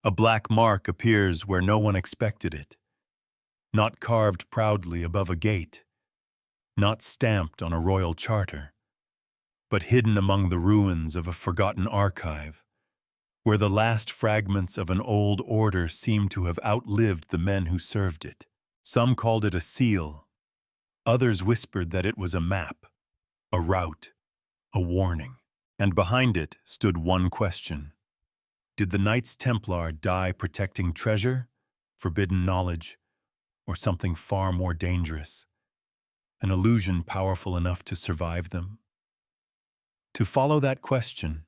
A black mark appears where no one expected it, not carved proudly above a gate, not stamped on a royal charter, but hidden among the ruins of a forgotten archive, where the last fragments of an old order seem to have outlived the men who served it. Some called it a seal. Others whispered that it was a map, a route, a warning. And behind it stood one question. Did the Knights Templar die protecting treasure, forbidden knowledge, or something far more dangerous? An illusion powerful enough to survive them? To follow that question,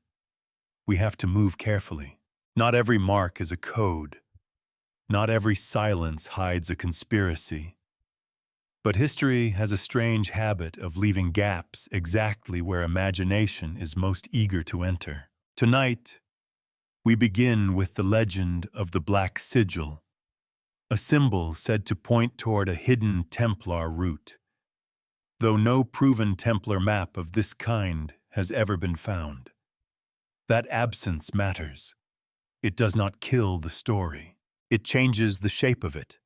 we have to move carefully. Not every mark is a code. Not every silence hides a conspiracy. But history has a strange habit of leaving gaps exactly where imagination is most eager to enter. Tonight, we begin with the legend of the Black Sigil, a symbol said to point toward a hidden Templar route, though no proven Templar map of this kind has ever been found. That absence matters. It does not kill the story. It changes the shape of it,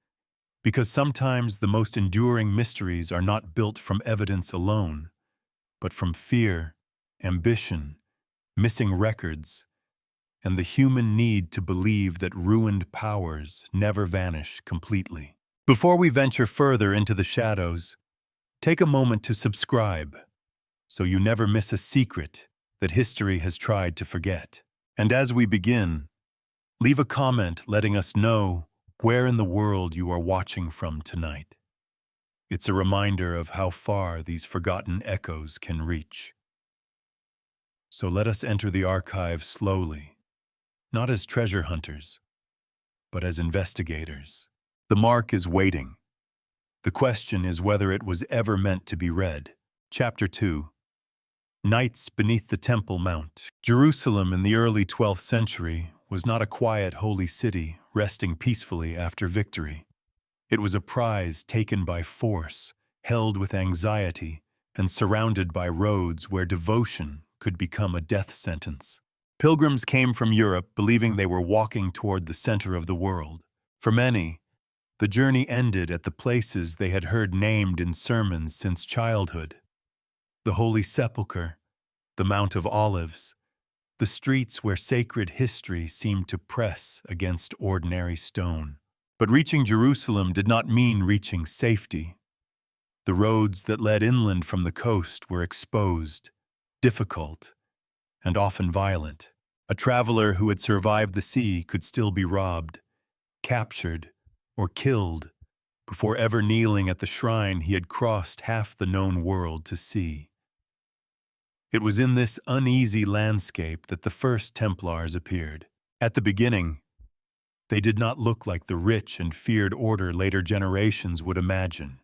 because sometimes the most enduring mysteries are not built from evidence alone, but from fear, ambition, missing records, and the human need to believe that ruined powers never vanish completely. Before we venture further into the shadows, take a moment to subscribe, so you never miss a secret that history has tried to forget. And as we begin, leave a comment letting us know where in the world you are watching from tonight. It's a reminder of how far these forgotten echoes can reach. So let us enter the archive slowly, not as treasure hunters, but as investigators. The mark is waiting. The question is whether it was ever meant to be read. Chapter 2. Knights beneath the Temple Mount. Jerusalem in the early 12th century was not a quiet holy city resting peacefully after victory. It was a prize taken by force, held with anxiety, and surrounded by roads where devotion could become a death sentence. Pilgrims came from Europe believing they were walking toward the center of the world. For many, the journey ended at the places they had heard named in sermons since childhood. The Holy Sepulchre, the Mount of Olives, the streets where sacred history seemed to press against ordinary stone. But reaching Jerusalem did not mean reaching safety. The roads that led inland from the coast were exposed, difficult, and often violent. A traveler who had survived the sea could still be robbed, captured, or killed before ever kneeling at the shrine he had crossed half the known world to see. It was in this uneasy landscape that the first Templars appeared. At the beginning, they did not look like the rich and feared order later generations would imagine.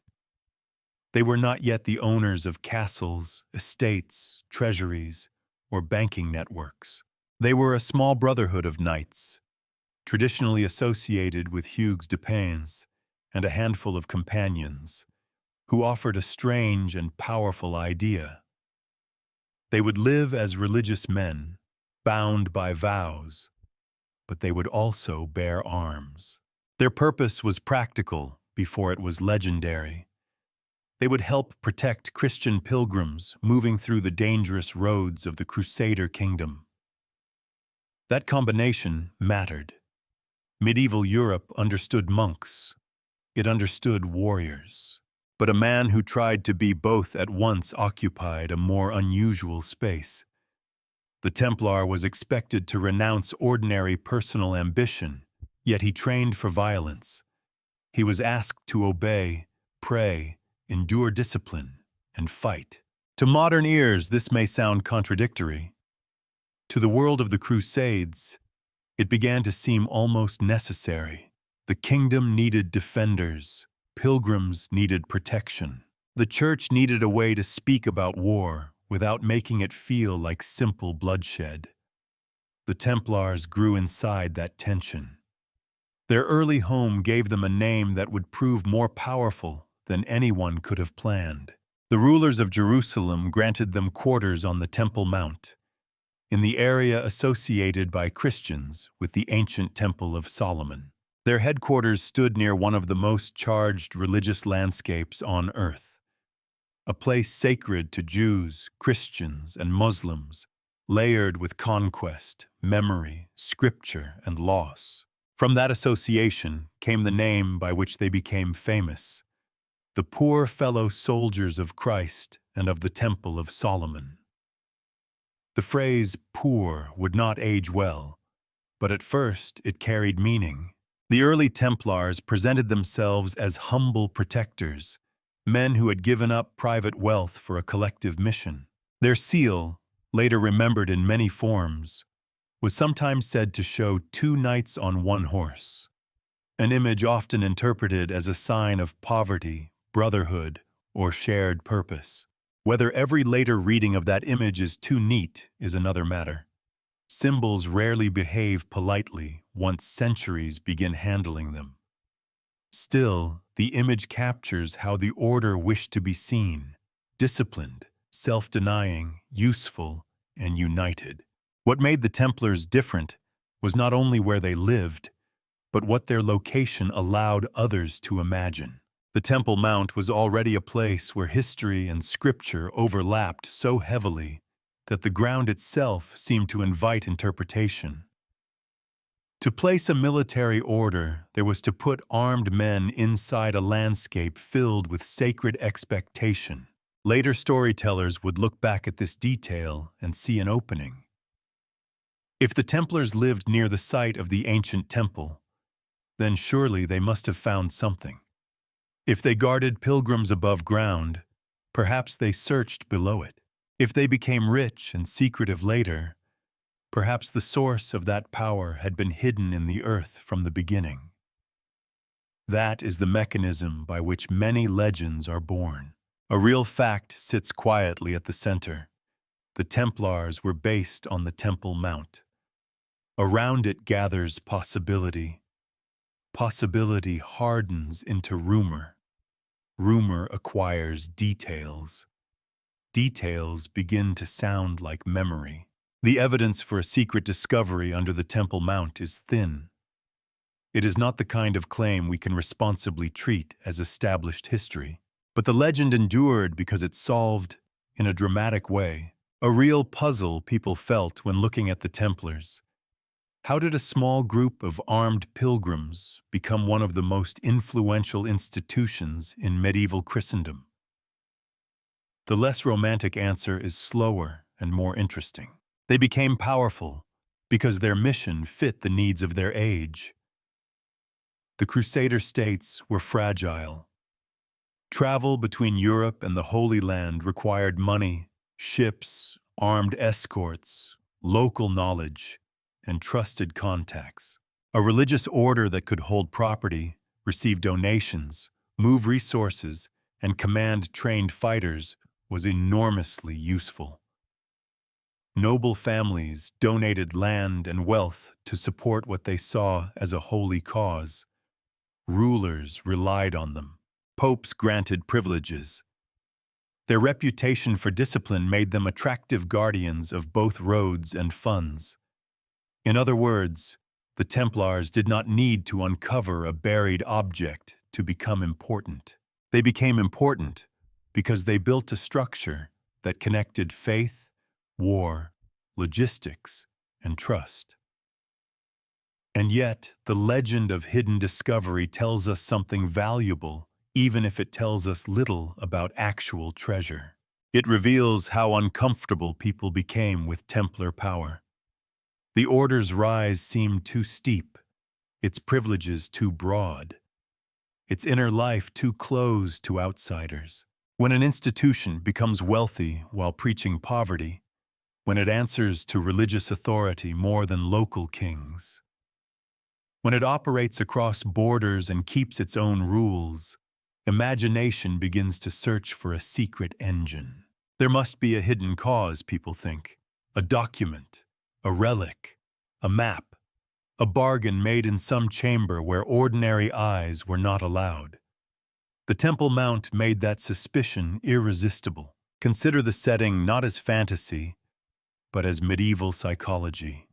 They were not yet the owners of castles, estates, treasuries, or banking networks. They were a small brotherhood of knights, traditionally associated with Hugues de Payens and a handful of companions, who offered a strange and powerful idea. They would live as religious men, bound by vows, but they would also bear arms. Their purpose was practical before it was legendary. They would help protect Christian pilgrims moving through the dangerous roads of the Crusader kingdom. That combination mattered. Medieval Europe understood monks. It understood warriors. But a man who tried to be both at once occupied a more unusual space. The Templar was expected to renounce ordinary personal ambition, yet he trained for violence. He was asked to obey, pray, endure discipline, and fight. To modern ears, this may sound contradictory. To the world of the Crusades, it began to seem almost necessary. The kingdom needed defenders. Pilgrims needed protection. The church needed a way to speak about war without making it feel like simple bloodshed. The Templars grew inside that tension. Their early home gave them a name that would prove more powerful than anyone could have planned. The rulers of Jerusalem granted them quarters on the Temple Mount, in the area associated by Christians with the ancient Temple of Solomon. Their headquarters stood near one of the most charged religious landscapes on earth, a place sacred to Jews, Christians, and Muslims, layered with conquest, memory, scripture, and loss. From that association came the name by which they became famous, the poor fellow soldiers of Christ and of the Temple of Solomon. The phrase poor would not age well, but at first it carried meaning. The early Templars presented themselves as humble protectors, men who had given up private wealth for a collective mission. Their seal, later remembered in many forms, was sometimes said to show two knights on one horse, an image often interpreted as a sign of poverty, brotherhood, or shared purpose. Whether every later reading of that image is too neat is another matter. Symbols rarely behave politely once centuries begin handling them. Still, the image captures how the order wished to be seen: disciplined, self-denying, useful, and united. What made the Templars different was not only where they lived, but what their location allowed others to imagine. The Temple Mount was already a place where history and scripture overlapped so heavily that the ground itself seemed to invite interpretation. To place a military order, there was to put armed men inside a landscape filled with sacred expectation. Later storytellers would look back at this detail and see an opening. If the Templars lived near the site of the ancient temple, then surely they must have found something. If they guarded pilgrims above ground, perhaps they searched below it. If they became rich and secretive later, perhaps the source of that power had been hidden in the earth from the beginning. That is the mechanism by which many legends are born. A real fact sits quietly at the center. The Templars were based on the Temple Mount. Around it gathers possibility. Possibility hardens into rumor. Rumor acquires details. Details begin to sound like memory. The evidence for a secret discovery under the Temple Mount is thin. It is not the kind of claim we can responsibly treat as established history. But the legend endured because it solved, in a dramatic way, a real puzzle people felt when looking at the Templars. How did a small group of armed pilgrims become one of the most influential institutions in medieval Christendom? The less romantic answer is slower and more interesting. They became powerful because their mission fit the needs of their age. The Crusader states were fragile. Travel between Europe and the Holy Land required money, ships, armed escorts, local knowledge, and trusted contacts. A religious order that could hold property, receive donations, move resources, and command trained fighters was enormously useful. Noble families donated land and wealth to support what they saw as a holy cause. Rulers relied on them. Popes granted privileges. Their reputation for discipline made them attractive guardians of both roads and funds. In other words, the Templars did not need to uncover a buried object to become important. They became important because they built a structure that connected faith, war, logistics, and trust. And yet, the legend of hidden discovery tells us something valuable, even if it tells us little about actual treasure. It reveals how uncomfortable people became with Templar power. The Order's rise seemed too steep, its privileges too broad, its inner life too closed to outsiders. When an institution becomes wealthy while preaching poverty, when it answers to religious authority more than local kings, when it operates across borders and keeps its own rules, imagination begins to search for a secret engine. There must be a hidden cause, people think. A document, a relic, a map, a bargain made in some chamber where ordinary eyes were not allowed. The Temple Mount made that suspicion irresistible. Consider the setting not as fantasy, but as medieval psychology.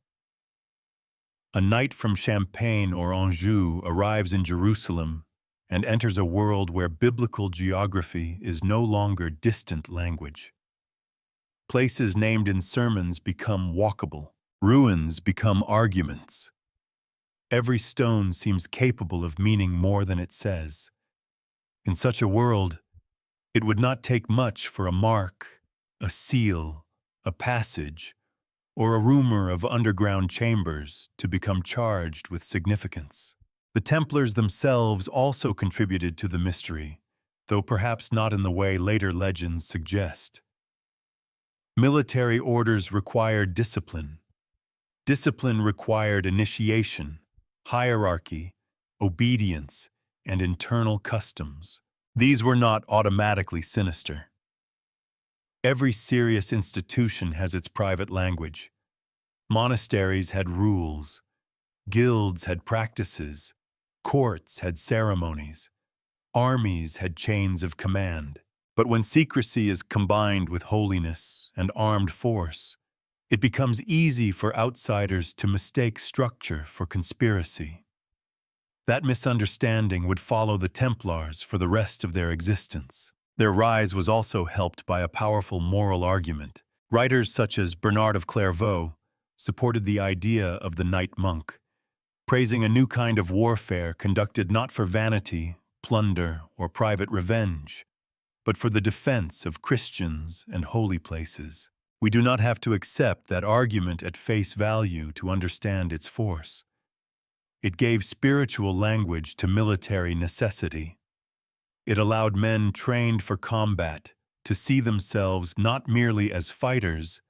A knight from Champagne or Anjou arrives in Jerusalem and enters a world where biblical geography is no longer distant language. Places named in sermons become walkable. Ruins become arguments. Every stone seems capable of meaning more than it says. In such a world, it would not take much for a mark, a seal, a passage, or a rumor of underground chambers to become charged with significance. The Templars themselves also contributed to the mystery, though perhaps not in the way later legends suggest. Military orders required discipline. Discipline required initiation, hierarchy, obedience, and internal customs. These were not automatically sinister. Every serious institution has its private language. Monasteries had rules, guilds had practices, courts had ceremonies, armies had chains of command. But when secrecy is combined with holiness and armed force, it becomes easy for outsiders to mistake structure for conspiracy. That misunderstanding would follow the Templars for the rest of their existence. Their rise was also helped by a powerful moral argument. Writers such as Bernard of Clairvaux supported the idea of the knight monk, praising a new kind of warfare conducted not for vanity, plunder, or private revenge, but for the defense of Christians and holy places. We do not have to accept that argument at face value to understand its force. It gave spiritual language to military necessity. It allowed men trained for combat to see themselves not merely as fighters,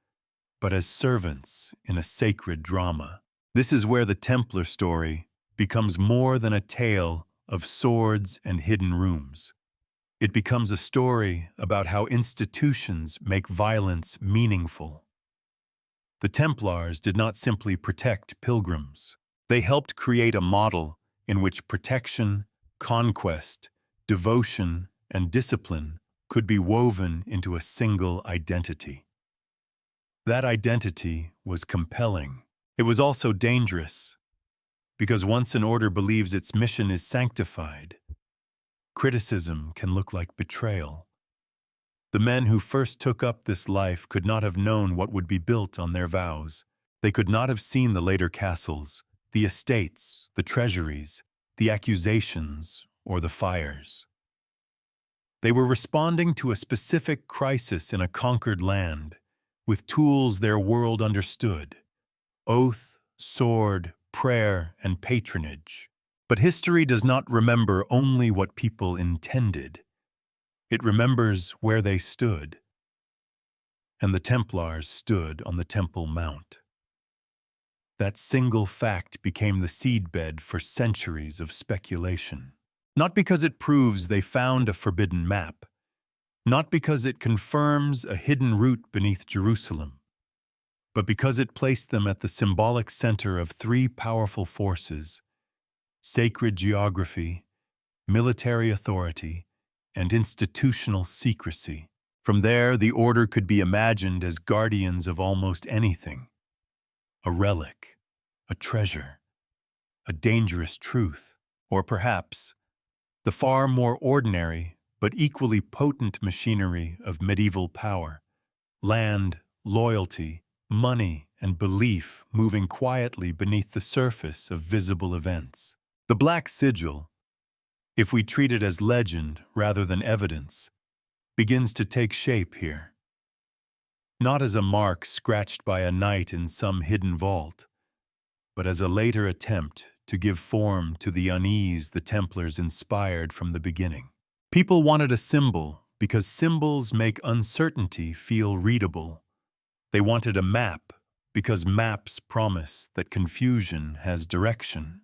but as servants in a sacred drama. This is where the Templar story becomes more than a tale of swords and hidden rooms. It becomes a story about how institutions make violence meaningful. The Templars did not simply protect pilgrims. They helped create a model in which protection, conquest, devotion, and discipline could be woven into a single identity. That identity was compelling. It was also dangerous, because once an order believes its mission is sanctified, criticism can look like betrayal. The men who first took up this life could not have known what would be built on their vows. They could not have seen the later castles, the estates, the treasuries, the accusations, or the fires. They were responding to a specific crisis in a conquered land, with tools their world understood: oath, sword, prayer, and patronage. But history does not remember only what people intended. It remembers where they stood. And the Templars stood on the Temple Mount. That single fact became the seedbed for centuries of speculation. Not because it proves they found a forbidden map, not because it confirms a hidden route beneath Jerusalem, but because it placed them at the symbolic center of three powerful forces: sacred geography, military authority, and institutional secrecy. From there, the order could be imagined as guardians of almost anything: a relic, a treasure, a dangerous truth, or perhaps the far more ordinary but equally potent machinery of medieval power: land, loyalty, money, and belief moving quietly beneath the surface of visible events. The Black Sigil, if we treat it as legend rather than evidence, begins to take shape here. Not as a mark scratched by a knight in some hidden vault, but as a later attempt to give form to the unease the Templars inspired from the beginning. People wanted a symbol because symbols make uncertainty feel readable. They wanted a map because maps promise that confusion has direction.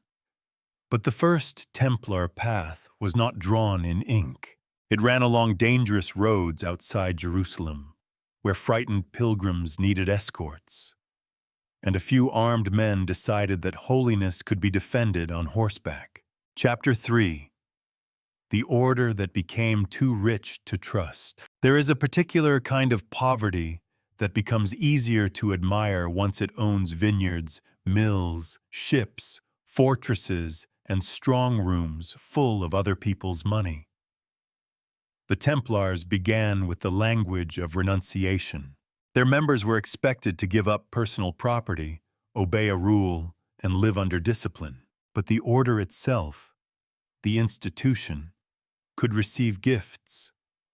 But the first Templar path was not drawn in ink. It ran along dangerous roads outside Jerusalem, where frightened pilgrims needed escorts. And a few armed men decided that holiness could be defended on horseback. Chapter 3. The order that became too rich to trust. There is a particular kind of poverty that becomes easier to admire once it owns vineyards, mills, ships, fortresses, and strong rooms full of other people's money. The Templars began with the language of renunciation. Their members were expected to give up personal property, obey a rule, and live under discipline. But the order itself, the institution, could receive gifts,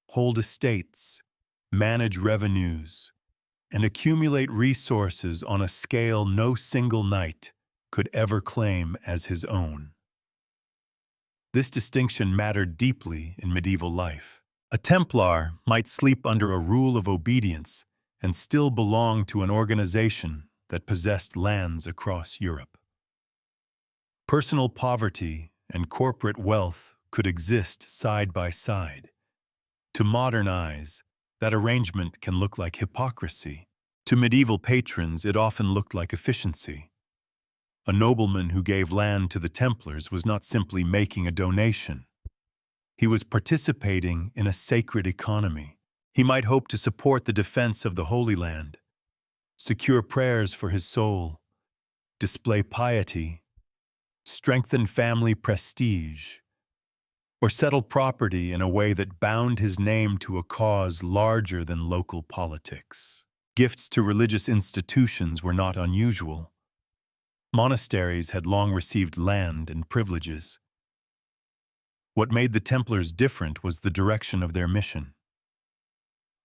hold estates, manage revenues, and accumulate resources on a scale no single knight could ever claim as his own. This distinction mattered deeply in medieval life. A Templar might sleep under a rule of obedience and still belong to an organization that possessed lands across Europe. Personal poverty and corporate wealth could exist side by side. To modernize, that arrangement can look like hypocrisy. To medieval patrons, it often looked like efficiency. A nobleman who gave land to the Templars was not simply making a donation. He was participating in a sacred economy. He might hope to support the defense of the Holy Land, secure prayers for his soul, display piety, strengthen family prestige, or settle property in a way that bound his name to a cause larger than local politics. Gifts to religious institutions were not unusual. Monasteries had long received land and privileges. What made the Templars different was the direction of their mission.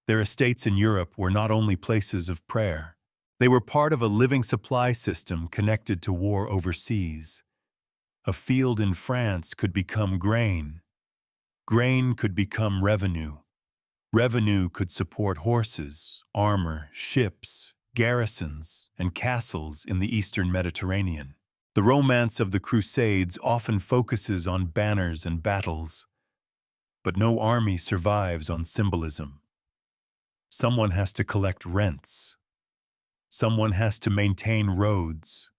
Their estates in Europe were not only places of prayer. They were part of a living supply system connected to war overseas. A field in France could become grain. Grain could become revenue. Revenue could support horses, armor, ships, garrisons, and castles in the Eastern Mediterranean. The romance of the Crusades often focuses on banners and battles, but no army survives on symbolism. Someone has to collect rents. Someone has to maintain roads.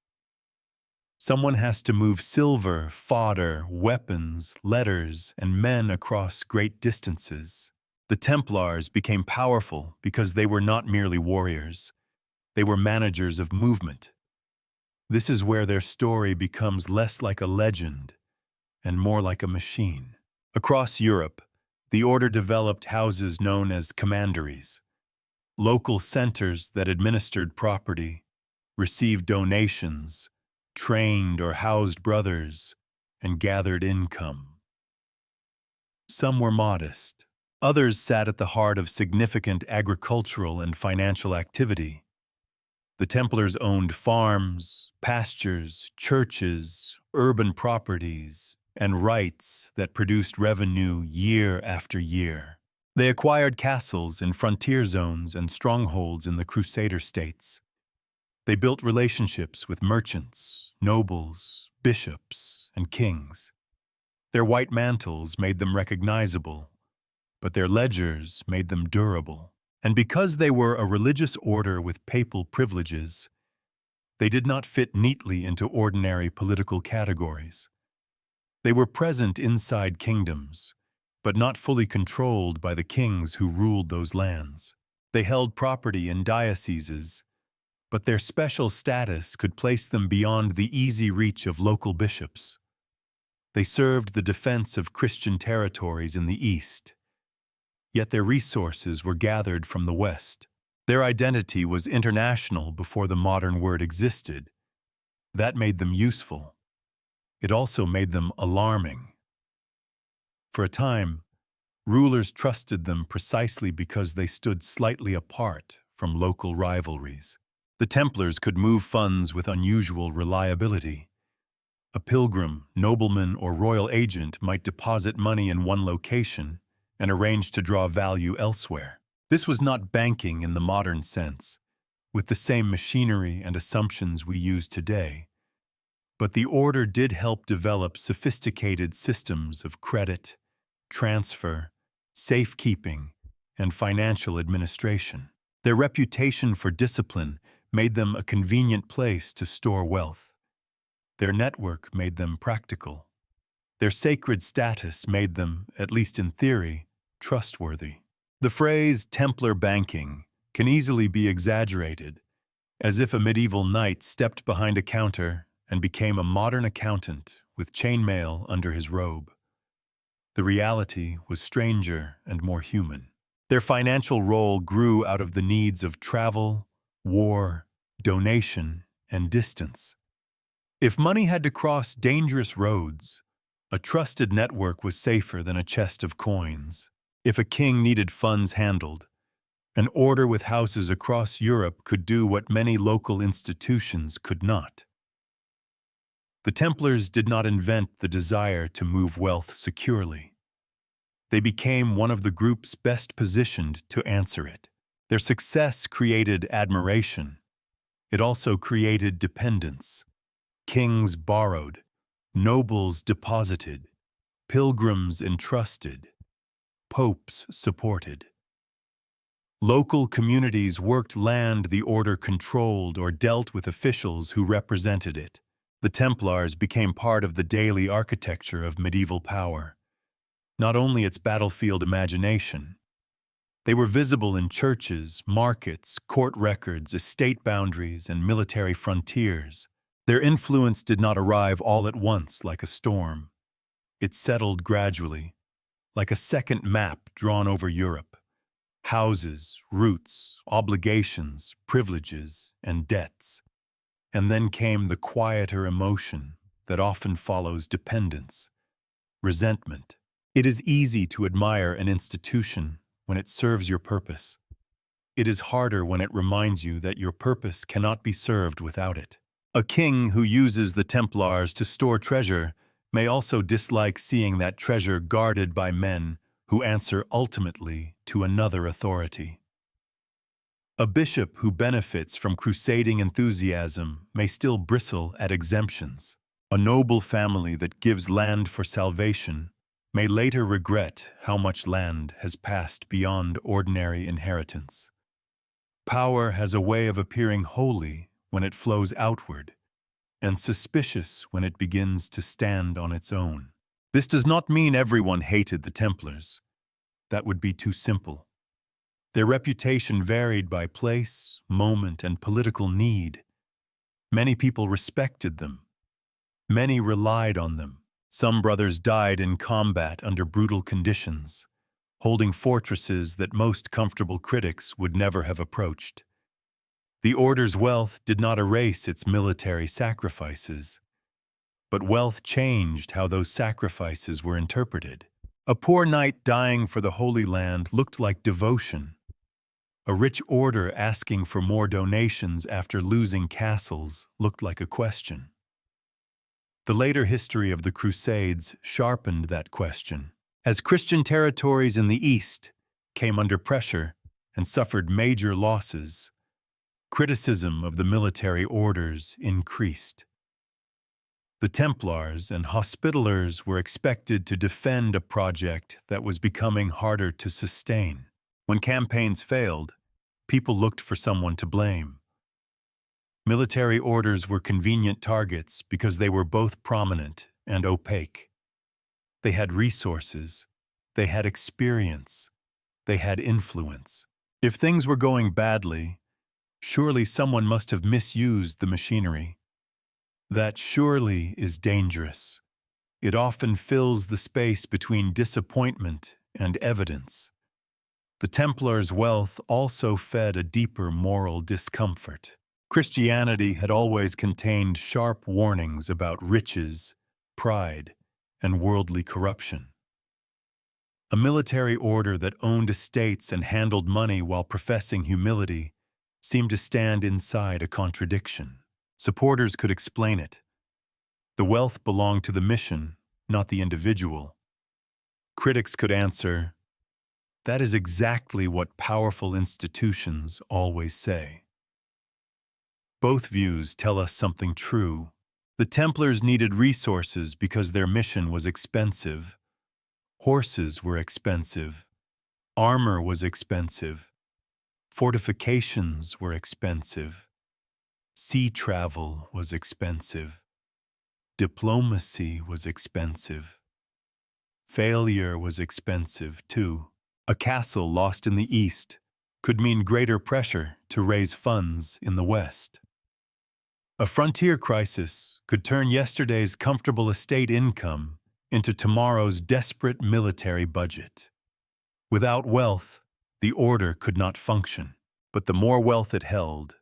Someone has to move silver, fodder, weapons, letters, and men across great distances. The Templars became powerful because they were not merely warriors. They were managers of movement. This is where their story becomes less like a legend and more like a machine. Across Europe, the order developed houses known as commanderies, local centers that administered property, received donations, trained or housed brothers, and gathered income. Some were modest. Others sat at the heart of significant agricultural and financial activity. The Templars owned farms, pastures, churches, urban properties, and rights that produced revenue year after year. They acquired castles in frontier zones and strongholds in the Crusader states. They built relationships with merchants, nobles, bishops, and kings. Their white mantles made them recognizable, but their ledgers made them durable. And because they were a religious order with papal privileges, they did not fit neatly into ordinary political categories. They were present inside kingdoms, but not fully controlled by the kings who ruled those lands. They held property in dioceses, but their special status could place them beyond the easy reach of local bishops. They served the defense of Christian territories in the East, yet their resources were gathered from the West. Their identity was international before the modern word existed. That made them useful. It also made them alarming. For a time, rulers trusted them precisely because they stood slightly apart from local rivalries. The Templars could move funds with unusual reliability. A pilgrim, nobleman, or royal agent might deposit money in one location and arrange to draw value elsewhere. This was not banking in the modern sense, with the same machinery and assumptions we use today. But the order did help develop sophisticated systems of credit, transfer, safekeeping, and financial administration. Their reputation for discipline made them a convenient place to store wealth. Their network made them practical. Their sacred status made them, at least in theory, trustworthy. The phrase Templar banking can easily be exaggerated, as if a medieval knight stepped behind a counter and became a modern accountant with chainmail under his robe. The reality was stranger and more human. Their financial role grew out of the needs of travel, war, donation, and distance. If money had to cross dangerous roads, a trusted network was safer than a chest of coins. If a king needed funds handled, an order with houses across Europe could do what many local institutions could not. The Templars did not invent the desire to move wealth securely. They became one of the groups best positioned to answer it. Their success created admiration. It also created dependence. Kings borrowed, nobles deposited, pilgrims entrusted, popes supported. Local communities worked land the order controlled or dealt with officials who represented it. The Templars became part of the daily architecture of medieval power, not only its battlefield imagination. They were visible in churches, markets, court records, estate boundaries, and military frontiers. Their influence did not arrive all at once like a storm. It settled gradually, like a second map drawn over Europe. Houses, roots, obligations, privileges, and debts. And then came the quieter emotion that often follows dependence, resentment. It is easy to admire an institution when it serves your purpose. It is harder when it reminds you that your purpose cannot be served without it. A king who uses the Templars to store treasure may also dislike seeing that treasure guarded by men who answer ultimately to another authority. A bishop who benefits from crusading enthusiasm may still bristle at exemptions. A noble family that gives land for salvation may later regret how much land has passed beyond ordinary inheritance. Power has a way of appearing holy when it flows outward, and suspicious when it begins to stand on its own. This does not mean everyone hated the Templars. That would be too simple. Their reputation varied by place, moment, and political need. Many people respected them. Many relied on them. Some brothers died in combat under brutal conditions, holding fortresses that most comfortable critics would never have approached. The order's wealth did not erase its military sacrifices, but wealth changed how those sacrifices were interpreted. A poor knight dying for the Holy Land looked like devotion. A rich order asking for more donations after losing castles looked like a question. The later history of the Crusades sharpened that question. As Christian territories in the East came under pressure and suffered major losses, criticism of the military orders increased. The Templars and Hospitallers were expected to defend a project that was becoming harder to sustain. When campaigns failed, people looked for someone to blame. Military orders were convenient targets because they were both prominent and opaque. They had resources, they had experience, they had influence. If things were going badly, surely someone must have misused the machinery. That surely is dangerous. It often fills the space between disappointment and evidence. The Templars' wealth also fed a deeper moral discomfort. Christianity had always contained sharp warnings about riches, pride, and worldly corruption. A military order that owned estates and handled money while professing humility seemed to stand inside a contradiction. Supporters could explain it. The wealth belonged to the mission, not the individual. Critics could answer, that is exactly what powerful institutions always say. Both views tell us something true. The Templars needed resources because their mission was expensive. Horses were expensive. Armor was expensive. Fortifications were expensive. Sea travel was expensive. Diplomacy was expensive. Failure was expensive, too. A castle lost in the East could mean greater pressure to raise funds in the West. A frontier crisis could turn yesterday's comfortable estate income into tomorrow's desperate military budget. Without wealth, the order could not function, but the more wealth it held,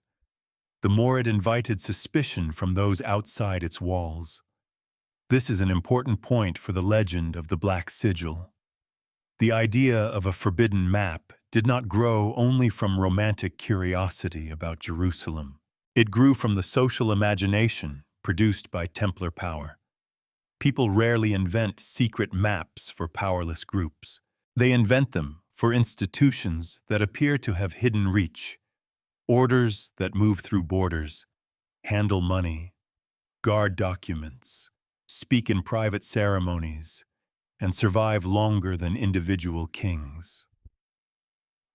the more it invited suspicion from those outside its walls. This is an important point for the legend of the Black Sigil. The idea of a forbidden map did not grow only from romantic curiosity about Jerusalem. It grew from the social imagination produced by Templar power. People rarely invent secret maps for powerless groups. They invent them for institutions that appear to have hidden reach, orders that move through borders, handle money, guard documents, speak in private ceremonies, and survive longer than individual kings.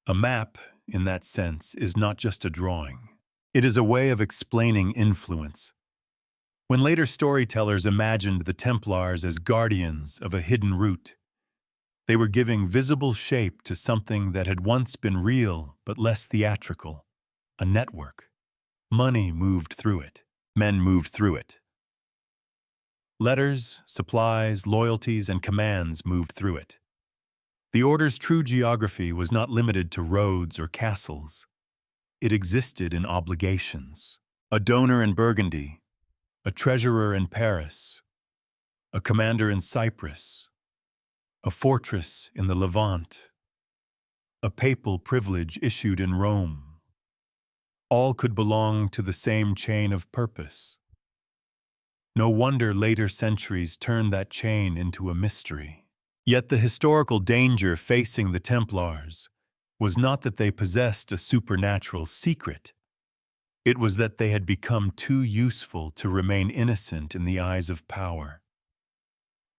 A map, in that sense, is not just a drawing. It is a way of explaining influence. When later storytellers imagined the Templars as guardians of a hidden route, they were giving visible shape to something that had once been real but less theatrical, a network. Money moved through it. Men moved through it. Letters, supplies, loyalties, and commands moved through it. The Order's true geography was not limited to roads or castles. It existed in obligations. A donor in Burgundy, a treasurer in Paris, a commander in Cyprus, a fortress in the Levant, a papal privilege issued in Rome. All could belong to the same chain of purpose. No wonder later centuries turned that chain into a mystery. Yet the historical danger facing the Templars was not that they possessed a supernatural secret. It was that they had become too useful to remain innocent in the eyes of power.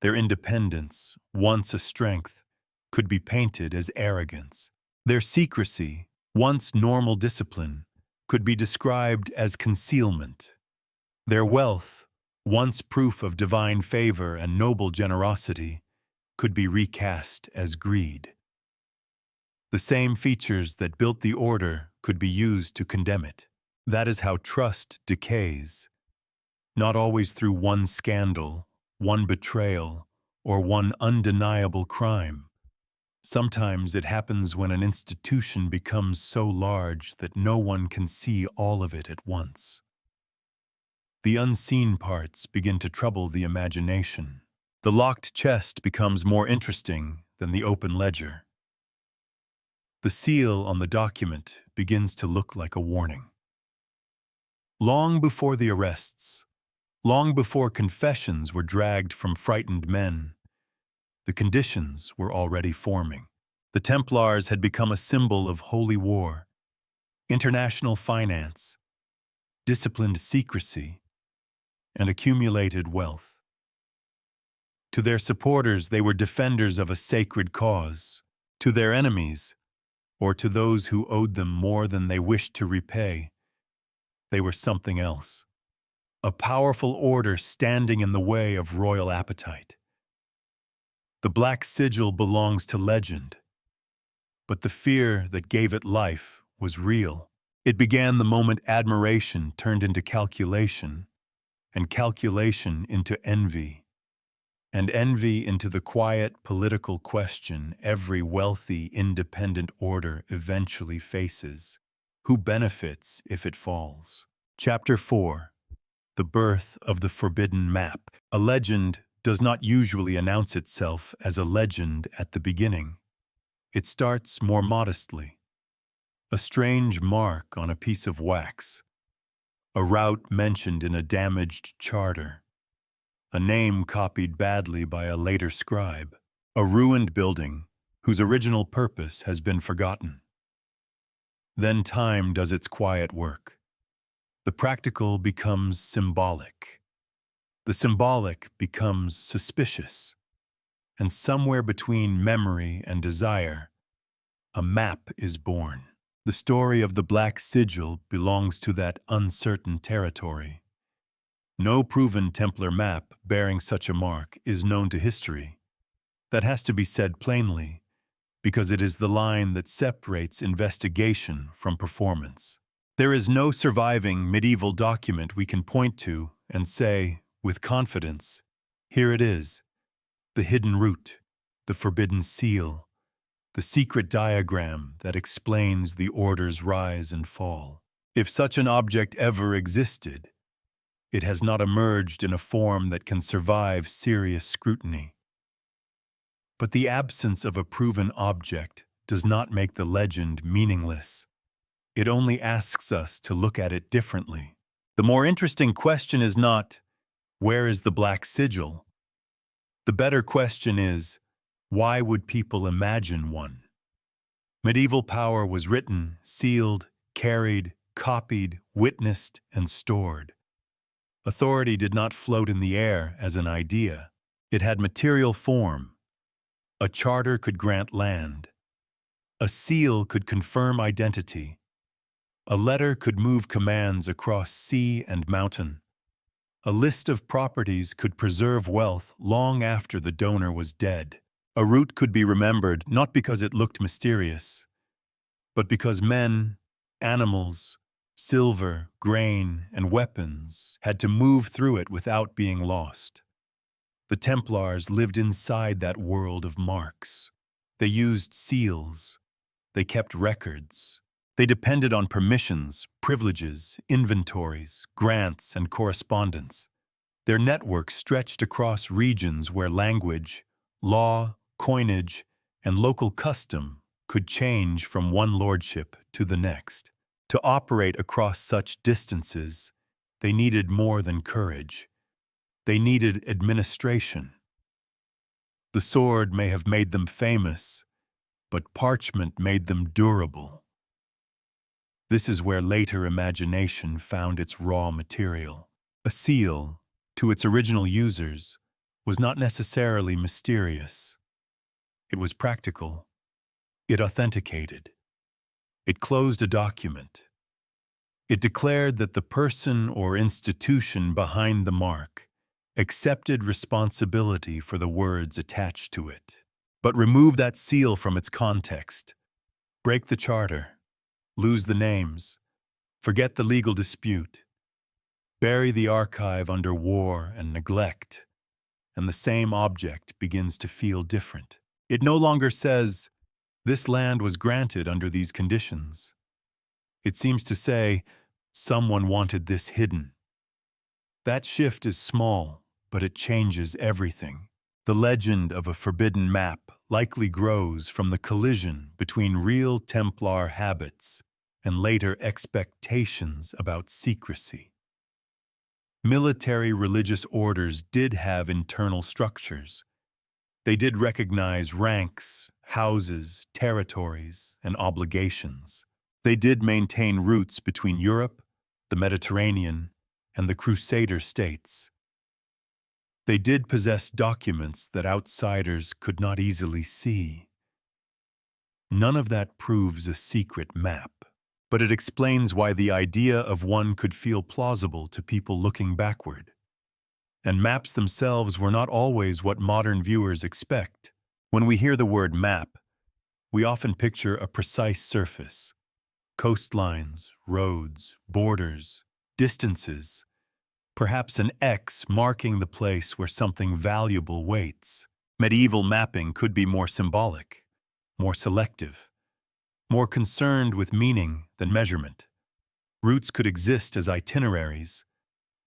Their independence, once a strength, could be painted as arrogance. Their secrecy, once normal discipline, could be described as concealment. Their wealth, once proof of divine favor and noble generosity, could be recast as greed. The same features that built the Order could be used to condemn it. That is how trust decays, not always through one scandal, one betrayal, or one undeniable crime. Sometimes it happens when an institution becomes so large that no one can see all of it at once. The unseen parts begin to trouble the imagination. The locked chest becomes more interesting than the open ledger. The seal on the document begins to look like a warning. Long before the arrests, long before confessions were dragged from frightened men, the conditions were already forming. The Templars had become a symbol of holy war, international finance, disciplined secrecy, and accumulated wealth. To their supporters, they were defenders of a sacred cause. To their enemies, or to those who owed them more than they wished to repay, they were something else. A powerful order standing in the way of royal appetite. The Black Sigil belongs to legend, but the fear that gave it life was real. It began the moment admiration turned into calculation, and calculation into envy, and envy into the quiet political question every wealthy, independent order eventually faces. Who benefits if it falls? Chapter 4. The Birth of the Forbidden Map. A legend does not usually announce itself as a legend at the beginning. It starts more modestly. A strange mark on a piece of wax. A route mentioned in a damaged charter. A name copied badly by a later scribe. A ruined building whose original purpose has been forgotten. Then time does its quiet work. The practical becomes symbolic. The symbolic becomes suspicious. And somewhere between memory and desire, a map is born. The story of the Black Sigil belongs to that uncertain territory. No proven Templar map bearing such a mark is known to history. That has to be said plainly, because it is the line that separates investigation from performance. There is no surviving medieval document we can point to and say, with confidence, here it is, the hidden route, the forbidden seal, the secret diagram that explains the order's rise and fall. If such an object ever existed, it has not emerged in a form that can survive serious scrutiny. But the absence of a proven object does not make the legend meaningless. It only asks us to look at it differently. The more interesting question is not, where is the black sigil? The better question is, why would people imagine one? Medieval power was written, sealed, carried, copied, witnessed, and stored. Authority did not float in the air as an idea. It had material form. A charter could grant land. A seal could confirm identity. A letter could move commands across sea and mountain. A list of properties could preserve wealth long after the donor was dead. A route could be remembered not because it looked mysterious, but because men, animals, silver, grain, and weapons had to move through it without being lost. The Templars lived inside that world of marks. They used seals. They kept records. They depended on permissions, privileges, inventories, grants, and correspondence. Their network stretched across regions where language, law, coinage, and local custom could change from one lordship to the next. To operate across such distances, they needed more than courage. They needed administration. The sword may have made them famous, but parchment made them durable. This is where later imagination found its raw material. A seal, to its original users, was not necessarily mysterious. It was practical. It authenticated. It closed a document. It declared that the person or institution behind the mark accepted responsibility for the words attached to it. But remove that seal from its context. Break the charter. Lose the names. Forget the legal dispute. Bury the archive under war and neglect, and the same object begins to feel different. It no longer says, this land was granted under these conditions. It seems to say, someone wanted this hidden. That shift is small, but it changes everything. The legend of a forbidden map likely grows from the collision between real Templar habits and later expectations about secrecy. Military religious orders did have internal structures. They did recognize ranks, houses, territories, and obligations. They did maintain roots between Europe, the Mediterranean, and the Crusader states. They did possess documents that outsiders could not easily see. None of that proves a secret map, but it explains why the idea of one could feel plausible to people looking backward. And maps themselves were not always what modern viewers expect. When we hear the word map, we often picture a precise surface, coastlines, roads, borders, distances, perhaps an X marking the place where something valuable waits. Medieval mapping could be more symbolic, more selective, more concerned with meaning than measurement. Routes could exist as itineraries,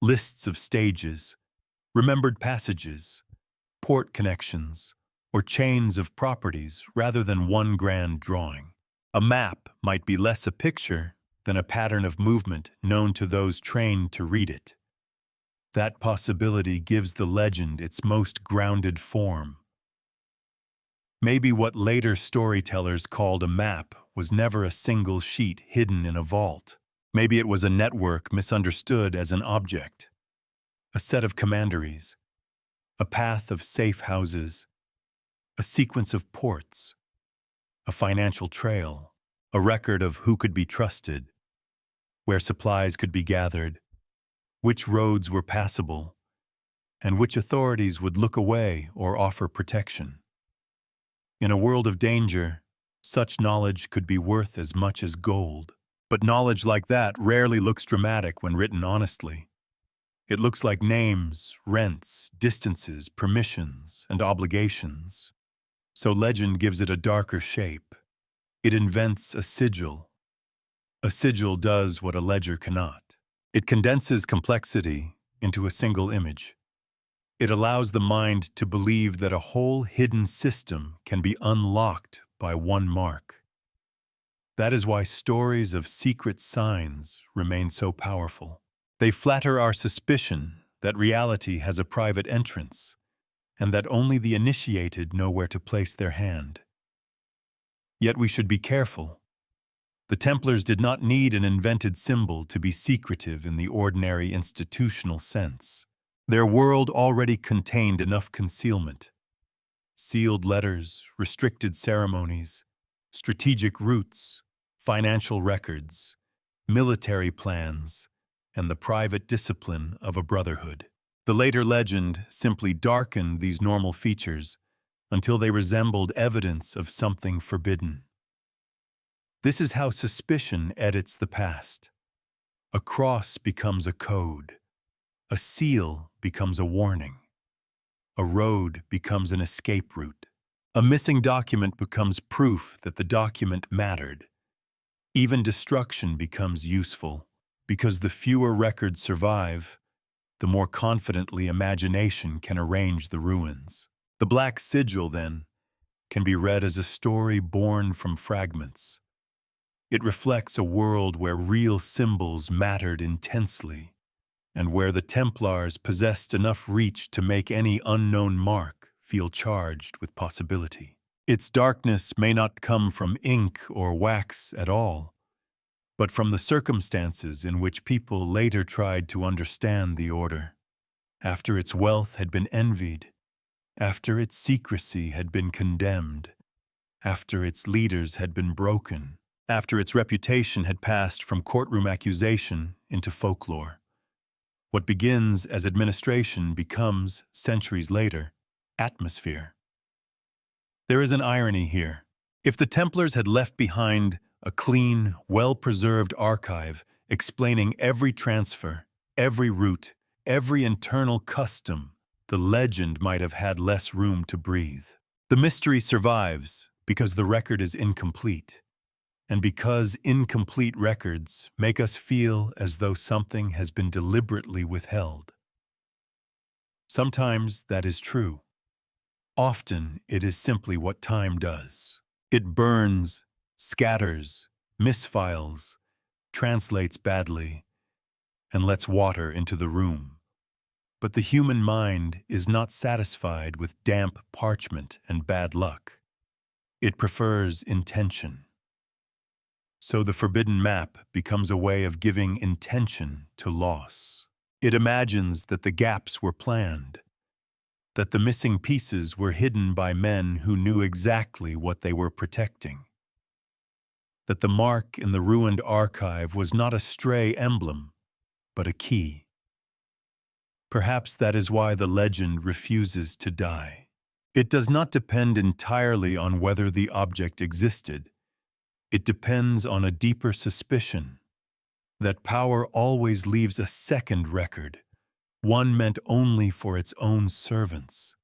lists of stages, remembered passages, port connections, or chains of properties rather than one grand drawing. A map might be less a picture than a pattern of movement known to those trained to read it. That possibility gives the legend its most grounded form. Maybe what later storytellers called a map was never a single sheet hidden in a vault. Maybe it was a network misunderstood as an object, a set of commanderies, a path of safe houses, a sequence of ports, a financial trail, a record of who could be trusted, where supplies could be gathered, which roads were passable, and which authorities would look away or offer protection. In a world of danger, Such knowledge could be worth as much as gold. But knowledge like that rarely looks dramatic when written honestly. It looks like names, rents, distances, permissions, and obligations. So legend gives it a darker shape. It invents a sigil. A sigil does what a ledger cannot. It condenses complexity into a single image. It allows the mind to believe that a whole hidden system can be unlocked by one mark. That is why stories of secret signs remain so powerful. They flatter our suspicion that reality has a private entrance, and that only the initiated know where to place their hand. Yet we should be careful. The Templars did not need an invented symbol to be secretive in the ordinary institutional sense. Their world already contained enough concealment. Sealed letters, restricted ceremonies, strategic routes, financial records, military plans, and the private discipline of a brotherhood. The later legend simply darkened these normal features until they resembled evidence of something forbidden. This is how suspicion edits the past. A cross becomes a code. A seal becomes a warning. A road becomes an escape route. A missing document becomes proof that the document mattered. Even destruction becomes useful, because the fewer records survive, the more confidently imagination can arrange the ruins. The Black Sigil, then, can be read as a story born from fragments. It reflects a world where real symbols mattered intensely, and where the Templars possessed enough reach to make any unknown mark feel charged with possibility. Its darkness may not come from ink or wax at all, but from the circumstances in which people later tried to understand the order. After its wealth had been envied, after its secrecy had been condemned, after its leaders had been broken, after its reputation had passed from courtroom accusation into folklore. What begins as administration becomes, centuries later, atmosphere. There is an irony here. If the Templars had left behind a clean, well-preserved archive explaining every transfer, every route, every internal custom, the legend might have had less room to breathe. The mystery survives because the record is incomplete, and because incomplete records make us feel as though something has been deliberately withheld. Sometimes that is true. Often it is simply what time does. It burns, scatters, misfiles, translates badly, and lets water into the room. But the human mind is not satisfied with damp parchment and bad luck. It prefers intention. So the forbidden map becomes a way of giving intention to loss. It imagines that the gaps were planned, that the missing pieces were hidden by men who knew exactly what they were protecting, that the mark in the ruined archive was not a stray emblem, but a key. Perhaps that is why the legend refuses to die. It does not depend entirely on whether the object existed. It depends on a deeper suspicion that power always leaves a second record, one meant only for its own servants.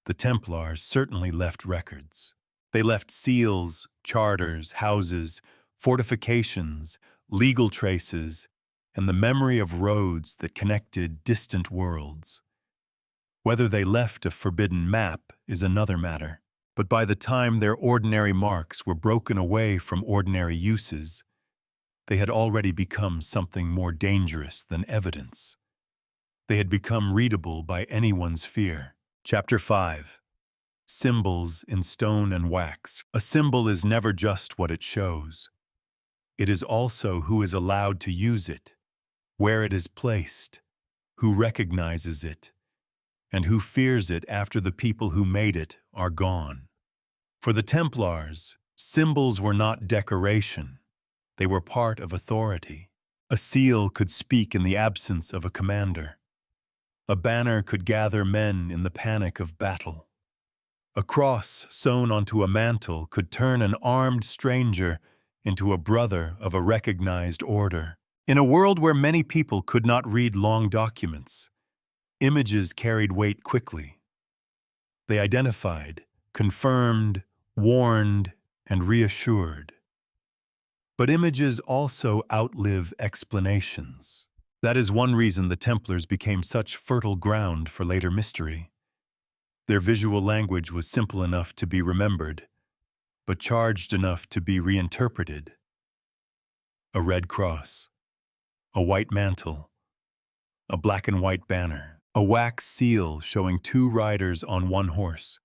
The Templars certainly left records. They left seals, charters, houses, fortifications, legal traces, and the memory of roads that connected distant worlds. Whether they left a forbidden map is another matter, but by the time their ordinary marks were broken away from ordinary uses, they had already become something more dangerous than evidence. They had become readable by anyone's fear. Chapter 5. Symbols in Stone and Wax. A symbol is never just what it shows. It is also who is allowed to use it, where it is placed, who recognizes it, and who fears it after the people who made it are gone. For the Templars, symbols were not decoration. They were part of authority. A seal could speak in the absence of a commander. A banner could gather men in the panic of battle. A cross sewn onto a mantle could turn an armed stranger into a brother of a recognized order. In a world where many people could not read long documents, images carried weight quickly. They identified, confirmed, warned, and reassured. But images also outlive explanations. That is one reason the Templars became such fertile ground for later mystery. Their visual language was simple enough to be remembered, but charged enough to be reinterpreted. A red cross, a white mantle, a black and white banner, a wax seal showing two riders on one horse,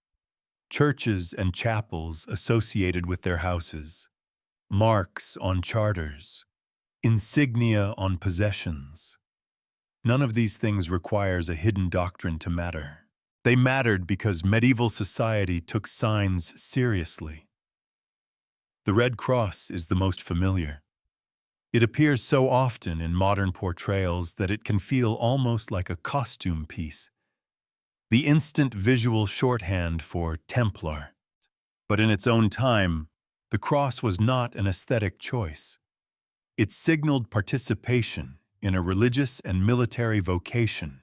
churches and chapels associated with their houses, marks on charters, insignia on possessions. None of these things requires a hidden doctrine to matter. They mattered because medieval society took signs seriously. The Red Cross is the most familiar. It appears so often in modern portrayals that it can feel almost like a costume piece, the instant visual shorthand for Templar. But in its own time, the cross was not an aesthetic choice. It signaled participation in a religious and military vocation.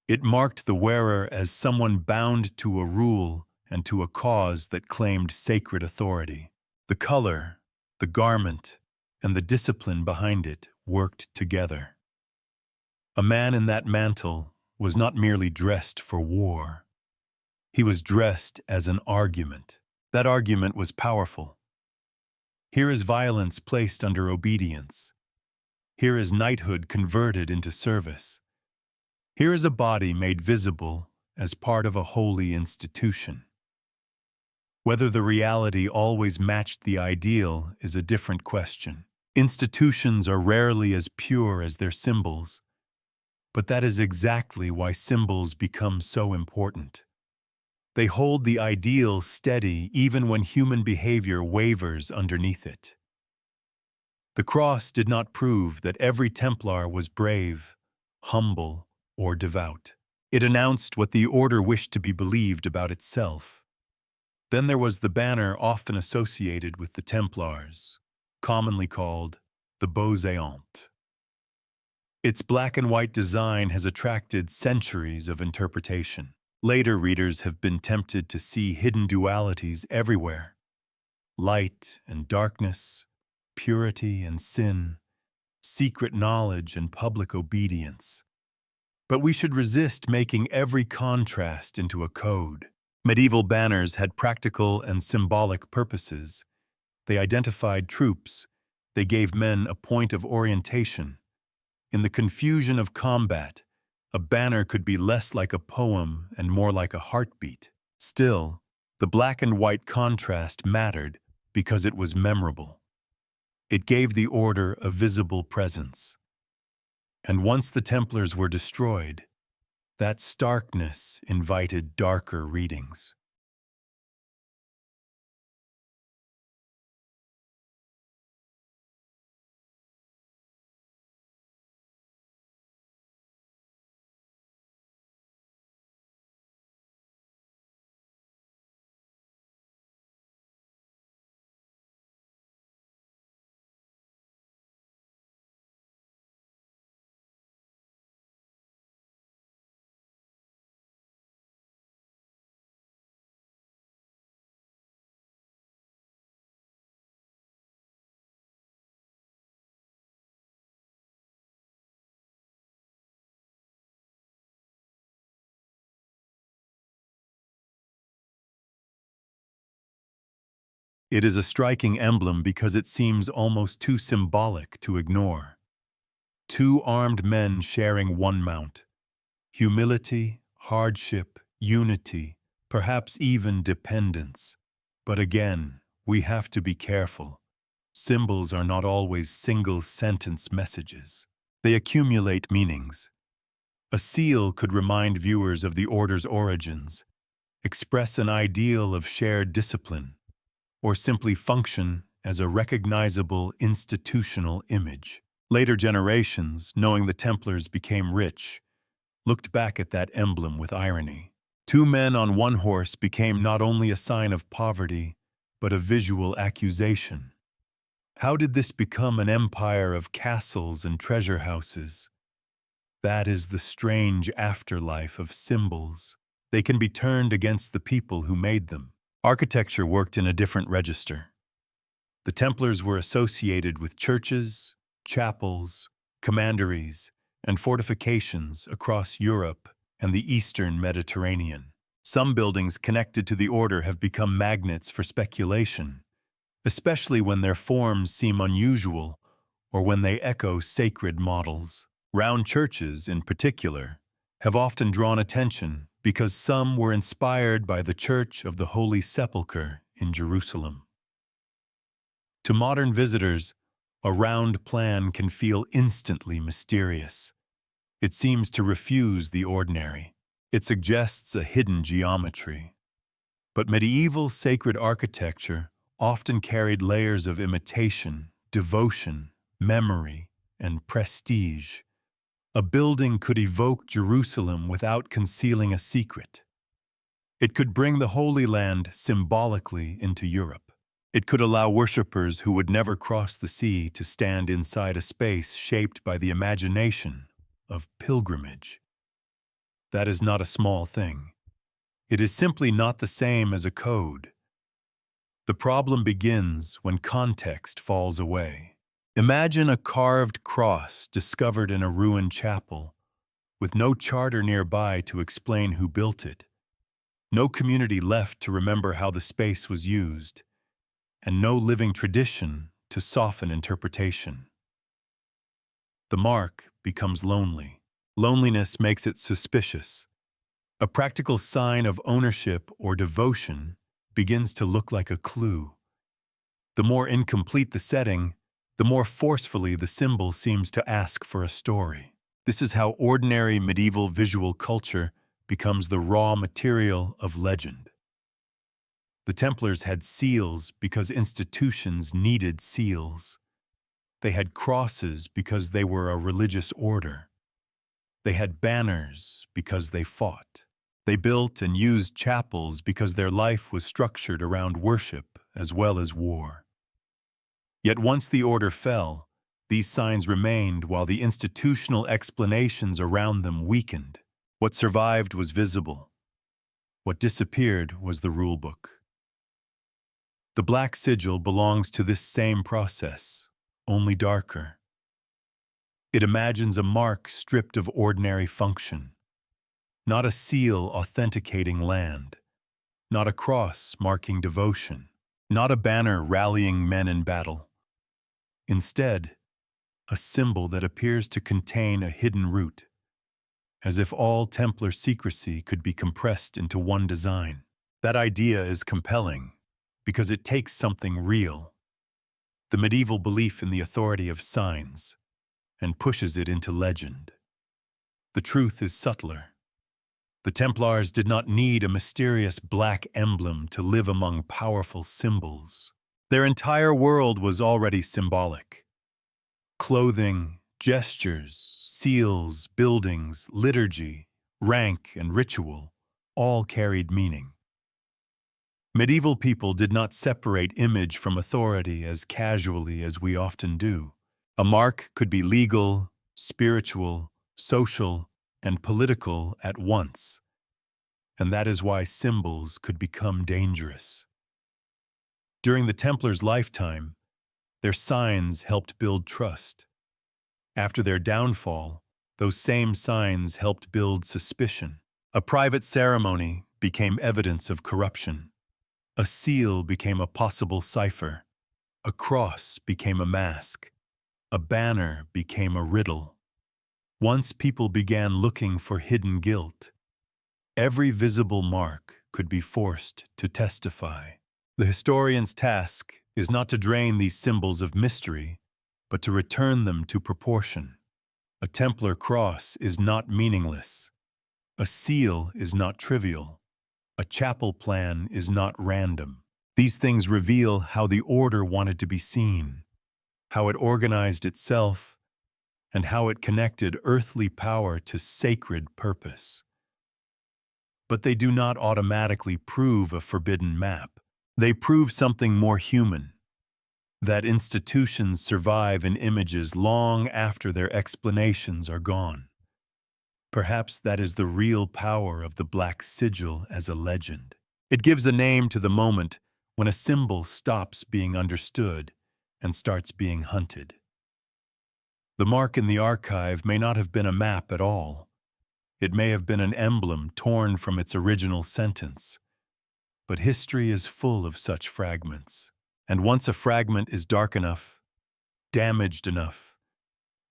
It marked the wearer as someone bound to a rule and to a cause that claimed sacred authority. The color, the garment, and the discipline behind it worked together. A man in that mantle was not merely dressed for war. He was dressed as an argument. That argument was powerful. Here is violence placed under obedience. Here is knighthood converted into service. Here is a body made visible as part of a holy institution. Whether the reality always matched the ideal is a different question. Institutions are rarely as pure as their symbols, but that is exactly why symbols become so important. They hold the ideal steady even when human behavior wavers underneath it. The cross did not prove that every Templar was brave, humble, or devout. It announced what the order wished to be believed about itself. Then there was the banner often associated with the Templars, commonly called the Beaux-Ayants. Its black and white design has attracted centuries of interpretation. Later readers have been tempted to see hidden dualities everywhere: light and darkness, purity and sin, secret knowledge and public obedience. But we should resist making every contrast into a code. Medieval banners had practical and symbolic purposes. They identified troops. They gave men a point of orientation. In the confusion of combat, a banner could be less like a poem and more like a heartbeat. Still, the black and white contrast mattered because it was memorable. It gave the order a visible presence. And once the Templars were destroyed, that starkness invited darker readings. It is a striking emblem because it seems almost too symbolic to ignore. Two armed men sharing one mount. Humility, hardship, unity, perhaps even dependence. But again, we have to be careful. Symbols are not always single-sentence messages. They accumulate meanings. A seal could remind viewers of the order's origins, express an ideal of shared discipline, or simply function as a recognizable institutional image. Later generations, knowing the Templars became rich, looked back at that emblem with irony. Two men on one horse became not only a sign of poverty, but a visual accusation. How did this become an empire of castles and treasure houses? That is the strange afterlife of symbols. They can be turned against the people who made them. Architecture worked in a different register. The Templars were associated with churches, chapels, commanderies, and fortifications across Europe and the Eastern Mediterranean. Some buildings connected to the order have become magnets for speculation, especially when their forms seem unusual or when they echo sacred models. Round churches, in particular, have often drawn attention because some were inspired by the Church of the Holy Sepulchre in Jerusalem. To modern visitors, a round plan can feel instantly mysterious. It seems to refuse the ordinary. It suggests a hidden geometry. But medieval sacred architecture often carried layers of imitation, devotion, memory, and prestige. A building could evoke Jerusalem without concealing a secret. It could bring the Holy Land symbolically into Europe. It could allow worshippers who would never cross the sea to stand inside a space shaped by the imagination of pilgrimage. That is not a small thing. It is simply not the same as a code. The problem begins when context falls away. Imagine a carved cross discovered in a ruined chapel, with no charter nearby to explain who built it, no community left to remember how the space was used, and no living tradition to soften interpretation. The mark becomes lonely. Loneliness makes it suspicious. A practical sign of ownership or devotion begins to look like a clue. The more incomplete the setting, the more forcefully the symbol seems to ask for a story. This is how ordinary medieval visual culture becomes the raw material of legend. The Templars had seals because institutions needed seals. They had crosses because they were a religious order. They had banners because they fought. They built and used chapels because their life was structured around worship as well as war. Yet once the order fell, these signs remained while the institutional explanations around them weakened. What survived was visible. What disappeared was the rulebook. The black sigil belongs to this same process, only darker. It imagines a mark stripped of ordinary function, not a seal authenticating land, not a cross marking devotion, not a banner rallying men in battle. Instead, a symbol that appears to contain a hidden root, as if all Templar secrecy could be compressed into one design. That idea is compelling because it takes something real, the medieval belief in the authority of signs, and pushes it into legend. The truth is subtler. The Templars did not need a mysterious black emblem to live among powerful symbols. Their entire world was already symbolic. Clothing, gestures, seals, buildings, liturgy, rank, and ritual all carried meaning. Medieval people did not separate image from authority as casually as we often do. A mark could be legal, spiritual, social, and political at once. And that is why symbols could become dangerous. During the Templars' lifetime, their signs helped build trust. After their downfall, those same signs helped build suspicion. A private ceremony became evidence of corruption. A seal became a possible cipher. A cross became a mask. A banner became a riddle. Once people began looking for hidden guilt, every visible mark could be forced to testify. The historian's task is not to drain these symbols of mystery, but to return them to proportion. A Templar cross is not meaningless. A seal is not trivial. A chapel plan is not random. These things reveal how the order wanted to be seen, how it organized itself, and how it connected earthly power to sacred purpose. But they do not automatically prove a forbidden map. They prove something more human, that institutions survive in images long after their explanations are gone. Perhaps that is the real power of the Black Sigil as a legend. It gives a name to the moment when a symbol stops being understood and starts being hunted. The mark in the archive may not have been a map at all. It may have been an emblem torn from its original sentence. But history is full of such fragments. And once a fragment is dark enough, damaged enough,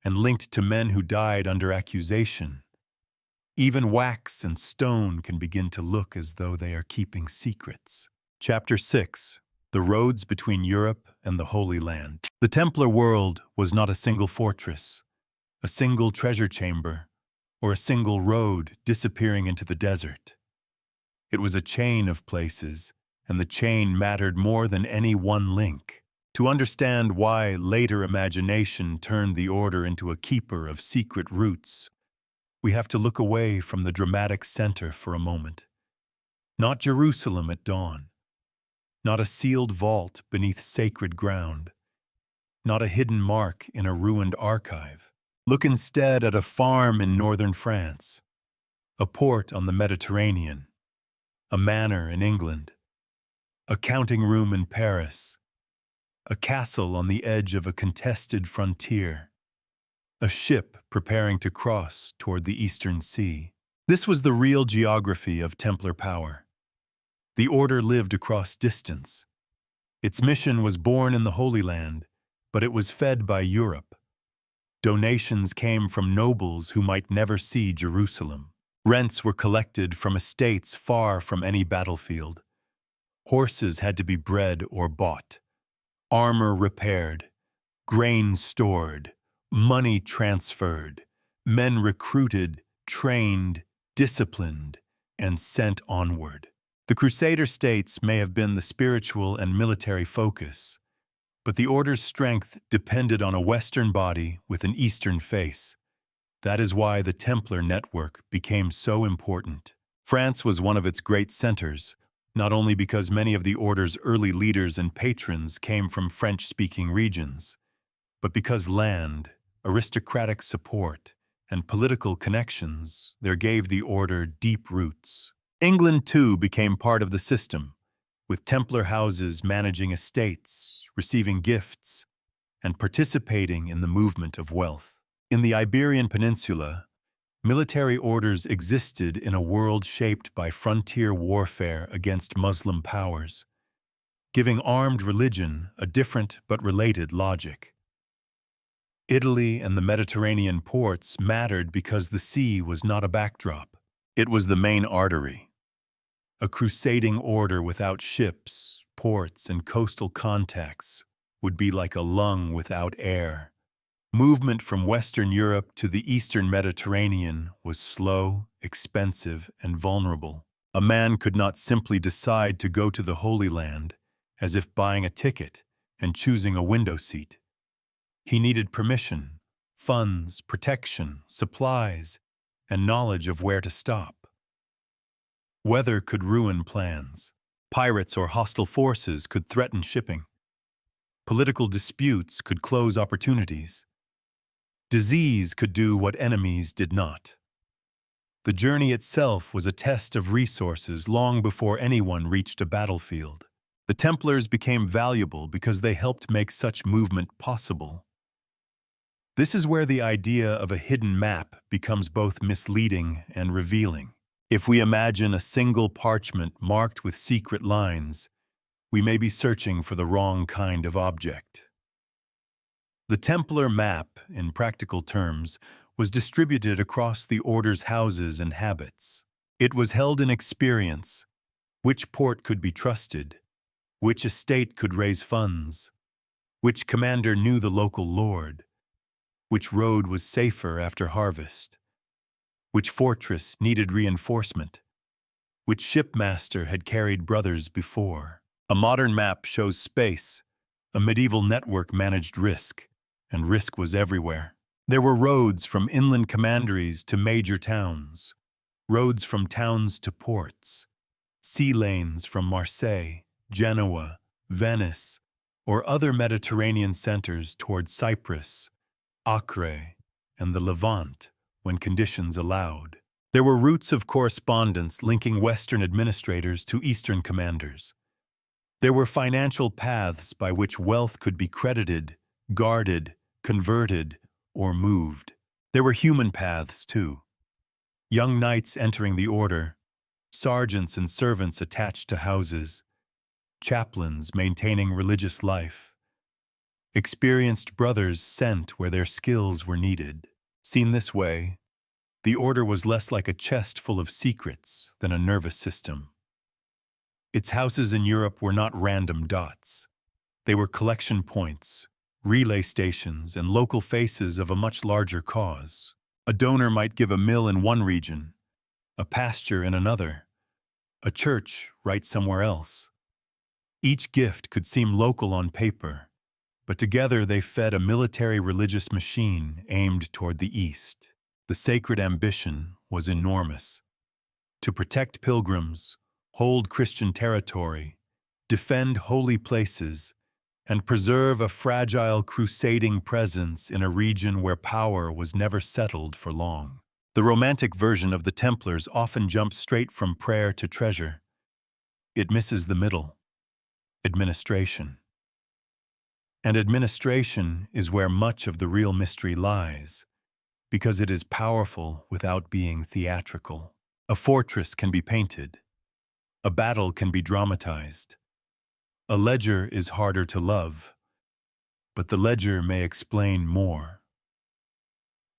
and linked to men who died under accusation, even wax and stone can begin to look as though they are keeping secrets. Chapter 6. The Roads Between Europe and the Holy Land. The Templar world was not a single fortress, a single treasure chamber, or a single road disappearing into the desert. It was a chain of places, and the chain mattered more than any one link. To understand why later imagination turned the order into a keeper of secret routes, we have to look away from the dramatic center for a moment. Not Jerusalem at dawn, not a sealed vault beneath sacred ground, not a hidden mark in a ruined archive. Look instead at a farm in northern France, a port on the Mediterranean, a manor in England, a counting room in Paris, a castle on the edge of a contested frontier, a ship preparing to cross toward the Eastern Sea. This was the real geography of Templar power. The order lived across distance. Its mission was born in the Holy Land, but it was fed by Europe. Donations came from nobles who might never see Jerusalem. Rents were collected from estates far from any battlefield. Horses had to be bred or bought, armor repaired, grain stored, money transferred, men recruited, trained, disciplined, and sent onward. The Crusader states may have been the spiritual and military focus, but the order's strength depended on a Western body with an Eastern face. That is why the Templar network became so important. France was one of its great centers, not only because many of the order's early leaders and patrons came from French-speaking regions, but because land, aristocratic support, and political connections there gave the order deep roots. England, too, became part of the system, with Templar houses managing estates, receiving gifts, and participating in the movement of wealth. In the Iberian Peninsula, military orders existed in a world shaped by frontier warfare against Muslim powers, giving armed religion a different but related logic. Italy and the Mediterranean ports mattered because the sea was not a backdrop. It was the main artery. A crusading order without ships, ports, and coastal contacts would be like a lung without air. Movement from Western Europe to the Eastern Mediterranean was slow, expensive, and vulnerable. A man could not simply decide to go to the Holy Land as if buying a ticket and choosing a window seat. He needed permission, funds, protection, supplies, and knowledge of where to stop. Weather could ruin plans. Pirates or hostile forces could threaten shipping. Political disputes could close opportunities. Disease could do what enemies did not. The journey itself was a test of resources long before anyone reached a battlefield. The Templars became valuable because they helped make such movement possible. This is where the idea of a hidden map becomes both misleading and revealing. If we imagine a single parchment marked with secret lines, we may be searching for the wrong kind of object. The Templar map, in practical terms, was distributed across the order's houses and habits. It was held in experience, which port could be trusted, which estate could raise funds, which commander knew the local lord, which road was safer after harvest, which fortress needed reinforcement, which shipmaster had carried brothers before. A modern map shows space. A medieval network managed risk, and risk was everywhere. There were roads from inland commanderies to major towns, roads from towns to ports, sea lanes from Marseille, Genoa, Venice, or other Mediterranean centers toward Cyprus, Acre, and the Levant when conditions allowed. There were routes of correspondence linking Western administrators to Eastern commanders. There were financial paths by which wealth could be credited, guarded, converted, or moved. There were human paths, too. Young knights entering the order, sergeants and servants attached to houses, chaplains maintaining religious life, experienced brothers sent where their skills were needed. Seen this way, the order was less like a chest full of secrets than a nervous system. Its houses in Europe were not random dots. They were collection points, relay stations, and local faces of a much larger cause. A donor might give a mill in one region, a pasture in another, a church right somewhere else. Each gift could seem local on paper, but together they fed a military religious machine aimed toward the east. The sacred ambition was enormous: to protect pilgrims, hold Christian territory, defend holy places, and preserve a fragile crusading presence in a region where power was never settled for long. The romantic version of the Templars often jumps straight from prayer to treasure. It misses the middle: administration. And administration is where much of the real mystery lies, because it is powerful without being theatrical. A fortress can be painted. A battle can be dramatized. A ledger is harder to love, but the ledger may explain more.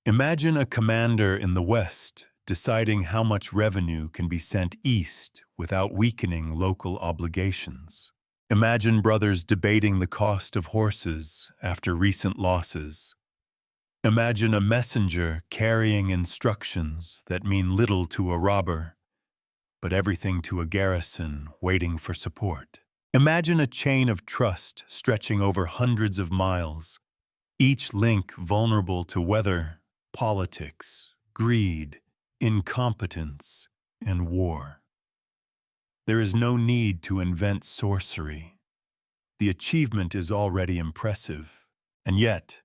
Imagine a commander in the West deciding how much revenue can be sent east without weakening local obligations. Imagine brothers debating the cost of horses after recent losses. Imagine a messenger carrying instructions that mean little to a robber, but everything to a garrison waiting for support. Imagine a chain of trust stretching over hundreds of miles, each link vulnerable to weather, politics, greed, incompetence, and war. There is no need to invent sorcery. The achievement is already impressive. And yet,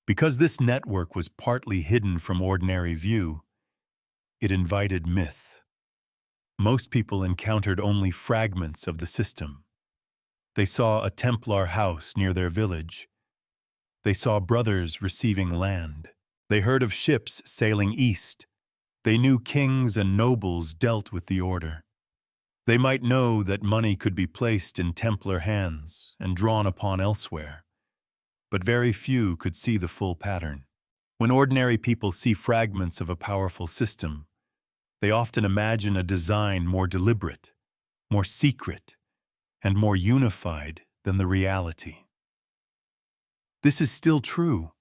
because this network was partly hidden from ordinary view, it invited myth. Most people encountered only fragments of the system. They saw a Templar house near their village. They saw brothers receiving land. They heard of ships sailing east. They knew kings and nobles dealt with the order. They might know that money could be placed in Templar hands and drawn upon elsewhere, but very few could see the full pattern. When ordinary people see fragments of a powerful system, they often imagine a design more deliberate, more secret, and more unified than the reality. This is still true.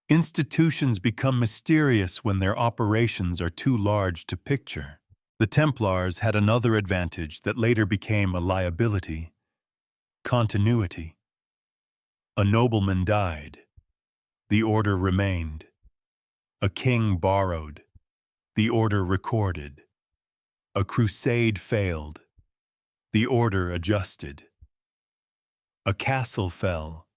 Institutions become mysterious when their operations are too large to picture. The Templars had another advantage that later became a liability: continuity. A nobleman died. The order remained. A king borrowed. The order recorded. A crusade failed. The order adjusted. A castle fell.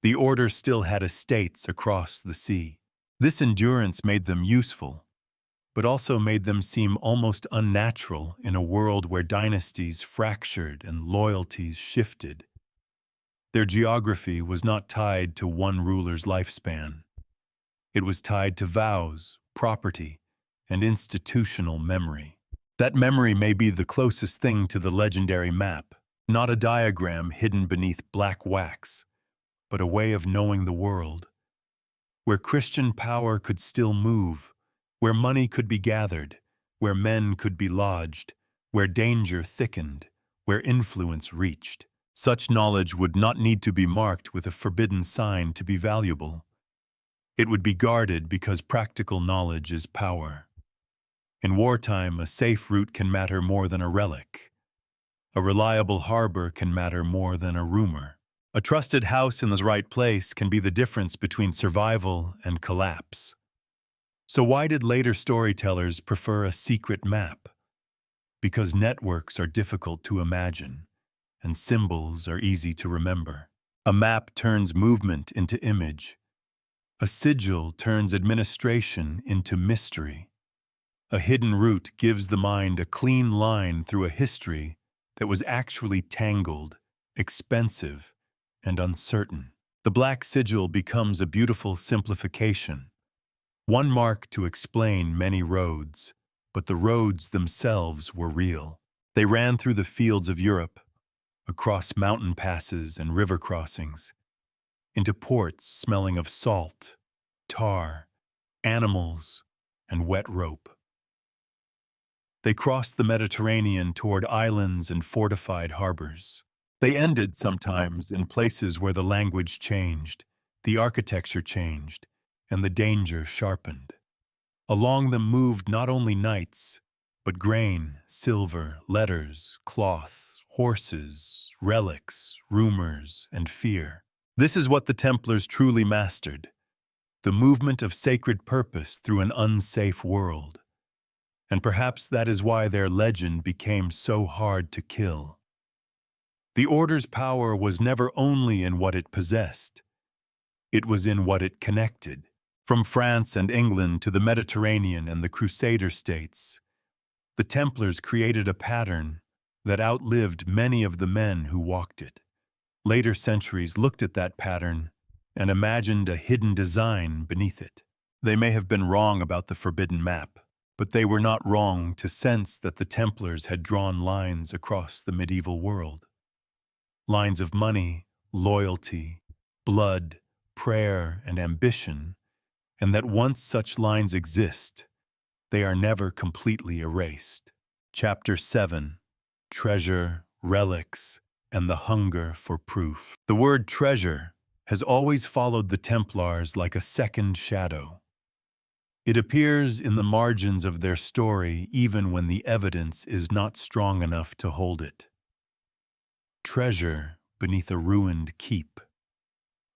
The order still had estates across the sea. This endurance made them useful, but also made them seem almost unnatural in a world where dynasties fractured and loyalties shifted. Their geography was not tied to one ruler's lifespan. It was tied to vows, property, and institutional memory. That memory may be the closest thing to the legendary map, not a diagram hidden beneath black wax, but a way of knowing the world, where Christian power could still move, where money could be gathered, where men could be lodged, where danger thickened, where influence reached. Such knowledge would not need to be marked with a forbidden sign to be valuable. It would be guarded because practical knowledge is power. In wartime, a safe route can matter more than a relic. A reliable harbor can matter more than a rumor. A trusted house in the right place can be the difference between survival and collapse. So why did later storytellers prefer a secret map? Because networks are difficult to imagine, and symbols are easy to remember. A map turns movement into image. A sigil turns administration into mystery. A hidden route gives the mind a clean line through a history that was actually tangled, expensive, and uncertain. The black sigil becomes a beautiful simplification, one mark to explain many roads, but the roads themselves were real. They ran through the fields of Europe, across mountain passes and river crossings, into ports smelling of salt, tar, animals, and wet rope. They crossed the Mediterranean toward islands and fortified harbors. They ended sometimes in places where the language changed, the architecture changed, and the danger sharpened. Along them moved not only knights, but grain, silver, letters, cloth, horses, relics, rumors, and fear. This is what the Templars truly mastered, the movement of sacred purpose through an unsafe world. And perhaps that is why their legend became so hard to kill. The Order's power was never only in what it possessed. It was in what it connected. From France and England to the Mediterranean and the Crusader states, the Templars created a pattern that outlived many of the men who walked it. Later centuries looked at that pattern and imagined a hidden design beneath it. They may have been wrong about the forbidden map, but they were not wrong to sense that the Templars had drawn lines across the medieval world. Lines of money, loyalty, blood, prayer, and ambition, and that once such lines exist, they are never completely erased. Chapter 7. Treasure, Relics, and the Hunger for Proof. The word treasure has always followed the Templars like a second shadow. It appears in the margins of their story even when the evidence is not strong enough to hold it. Treasure beneath a ruined keep.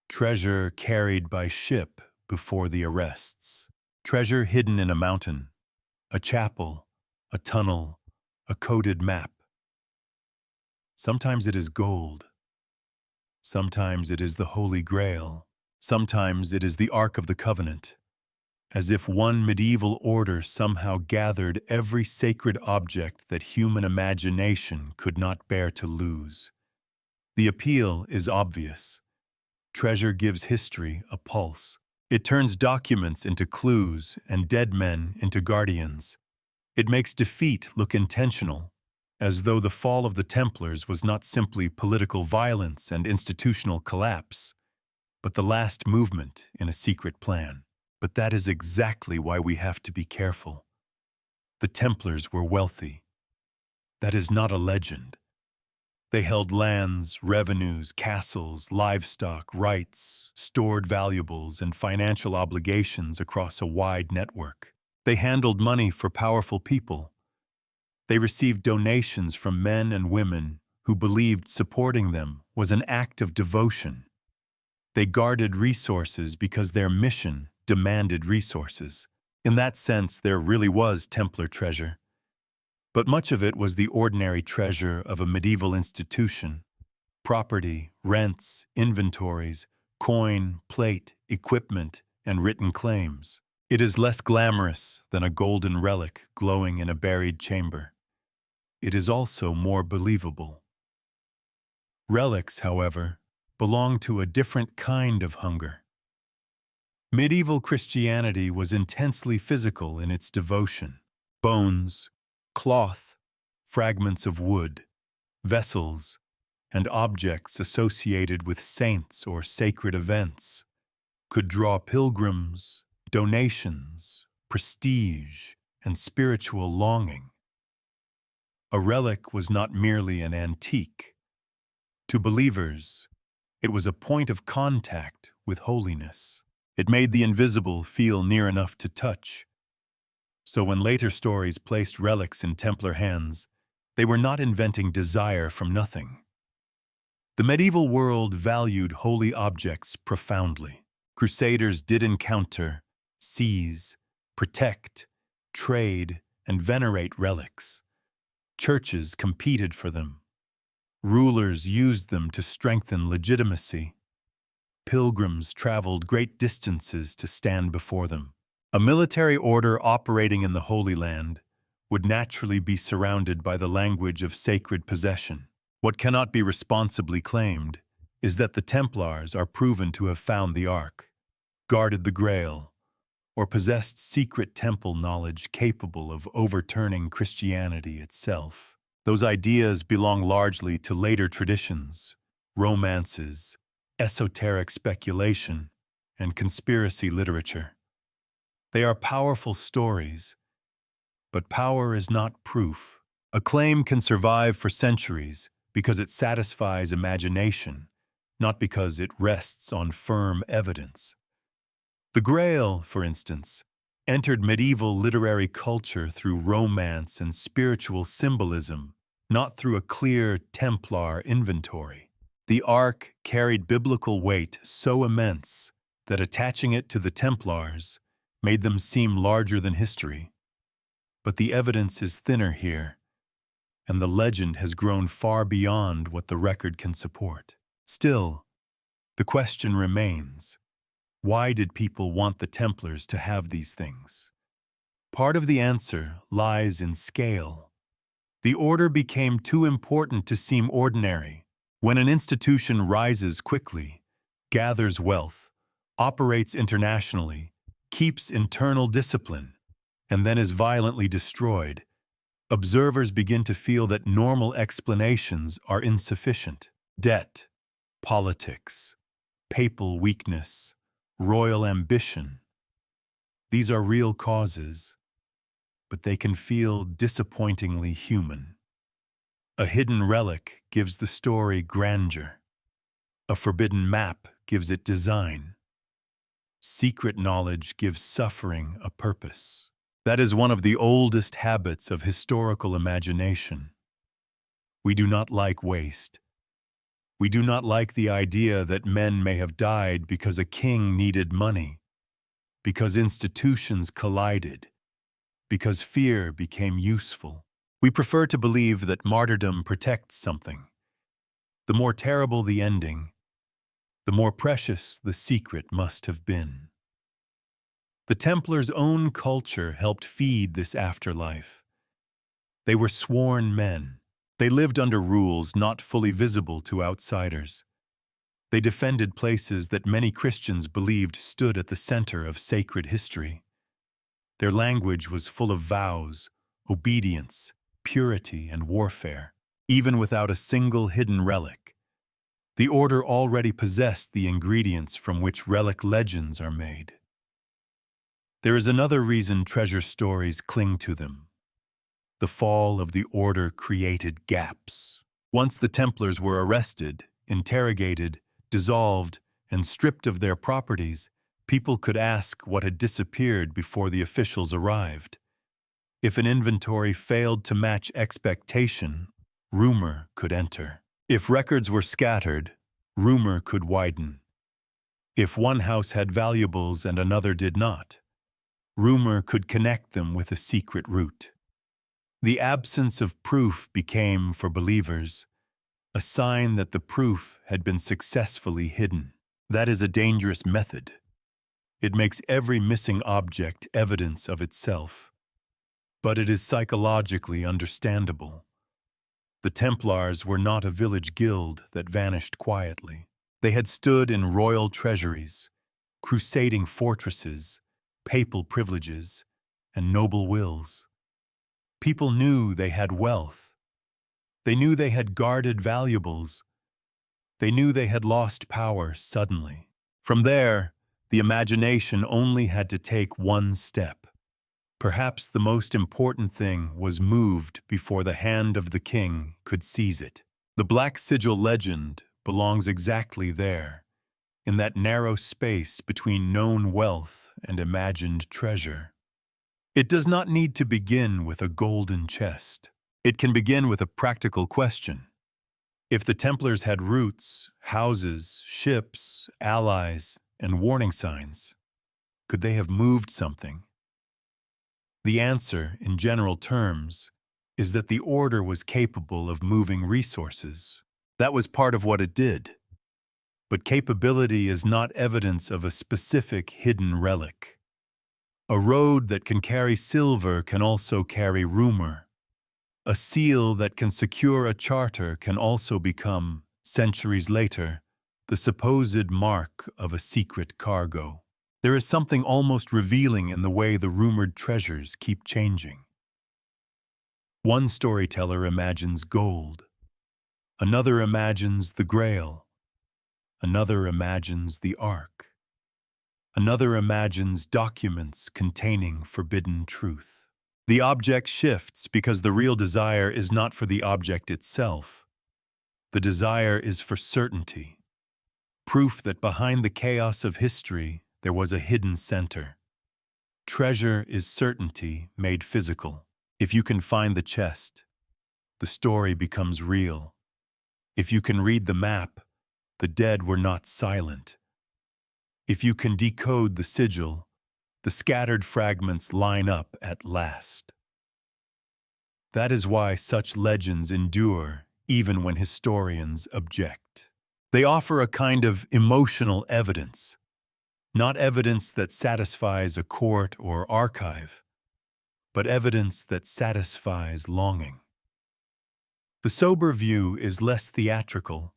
Treasure carried by ship before the arrests. Treasure hidden in a mountain, a chapel, a tunnel, a coded map. Sometimes it is gold. Sometimes it is the Holy Grail. Sometimes it is the Ark of the Covenant. As if one medieval order somehow gathered every sacred object that human imagination could not bear to lose. The appeal is obvious. Treasure gives history a pulse. It turns documents into clues and dead men into guardians. It makes defeat look intentional, as though the fall of the Templars was not simply political violence and institutional collapse, but the last movement in a secret plan. But that is exactly why we have to be careful. The Templars were wealthy. That is not a legend. They held lands, revenues, castles, livestock, rights, stored valuables, and financial obligations across a wide network. They handled money for powerful people. They received donations from men and women who believed supporting them was an act of devotion. They guarded resources because their mission demanded resources. In that sense, there really was Templar treasure. But much of it was the ordinary treasure of a medieval institution. Property, rents, inventories, coin, plate, equipment, and written claims. It is less glamorous than a golden relic glowing in a buried chamber. It is also more believable. Relics, however, belong to a different kind of hunger. Medieval Christianity was intensely physical in its devotion. Bones, cloth, fragments of wood, vessels, and objects associated with saints or sacred events could draw pilgrims, donations, prestige, and spiritual longing. A relic was not merely an antique. To believers, it was a point of contact with holiness. It made the invisible feel near enough to touch. So when later stories placed relics in Templar hands, they were not inventing desire from nothing. The medieval world valued holy objects profoundly. Crusaders did encounter, seize, protect, trade, and venerate relics. Churches competed for them. Rulers used them to strengthen legitimacy. Pilgrims traveled great distances to stand before them. A military order operating in the Holy Land would naturally be surrounded by the language of sacred possession. What cannot be responsibly claimed is that the Templars are proven to have found the Ark, guarded the Grail, or possessed secret temple knowledge capable of overturning Christianity itself. Those ideas belong largely to later traditions, romances, esoteric speculation, and conspiracy literature. They are powerful stories, but power is not proof. A claim can survive for centuries because it satisfies imagination, not because it rests on firm evidence. The Grail, for instance, entered medieval literary culture through romance and spiritual symbolism, not through a clear Templar inventory. The Ark carried biblical weight so immense that attaching it to the Templars made them seem larger than history. But the evidence is thinner here, and the legend has grown far beyond what the record can support. Still, the question remains: why did people want the Templars to have these things? Part of the answer lies in scale. The order became too important to seem ordinary. When an institution rises quickly, gathers wealth, operates internationally, keeps internal discipline, and then is violently destroyed, observers begin to feel that normal explanations are insufficient. Debt, politics, papal weakness, royal ambition. These are real causes, but they can feel disappointingly human. A hidden relic gives the story grandeur. A forbidden map gives it design. Secret knowledge gives suffering a purpose. That is one of the oldest habits of historical imagination. We do not like waste. We do not like the idea that men may have died because a king needed money, because institutions collided, because fear became useful. We prefer to believe that martyrdom protects something. The more terrible the ending, the more precious the secret must have been. The Templars' own culture helped feed this afterlife. They were sworn men. They lived under rules not fully visible to outsiders. They defended places that many Christians believed stood at the center of sacred history. Their language was full of vows, obedience, purity, and warfare. Even without a single hidden relic, the order already possessed the ingredients from which relic legends are made. There is another reason treasure stories cling to them. The fall of the order created gaps. Once the Templars were arrested, interrogated, dissolved, and stripped of their properties, people could ask what had disappeared before the officials arrived. If an inventory failed to match expectation, rumor could enter. If records were scattered, rumor could widen. If one house had valuables and another did not, rumor could connect them with a secret route. The absence of proof became, for believers, a sign that the proof had been successfully hidden. That is a dangerous method. It makes every missing object evidence of itself. But it is psychologically understandable. The Templars were not a village guild that vanished quietly. They had stood in royal treasuries, crusading fortresses, papal privileges, and noble wills. People knew they had wealth. They knew they had guarded valuables. They knew they had lost power suddenly. From there, the imagination only had to take one step. Perhaps the most important thing was moved before the hand of the king could seize it. The Black Sigil legend belongs exactly there, in that narrow space between known wealth and imagined treasure. It does not need to begin with a golden chest. It can begin with a practical question. If the Templars had roots, houses, ships, allies, and warning signs, could they have moved something? The answer, in general terms, is that the order was capable of moving resources. That was part of what it did. But capability is not evidence of a specific hidden relic. A road that can carry silver can also carry rumor. A seal that can secure a charter can also become, centuries later, the supposed mark of a secret cargo. There is something almost revealing in the way the rumored treasures keep changing. One storyteller imagines gold. Another imagines the Grail. Another imagines the Ark. Another imagines documents containing forbidden truth. The object shifts because the real desire is not for the object itself. The desire is for certainty. Proof that behind the chaos of history there was a hidden center. Treasure is certainty made physical. If you can find the chest, the story becomes real. If you can read the map, the dead were not silent. If you can decode the sigil, the scattered fragments line up at last. That is why such legends endure even when historians object. They offer a kind of emotional evidence, not evidence that satisfies a court or archive, but evidence that satisfies longing. The sober view is less theatrical,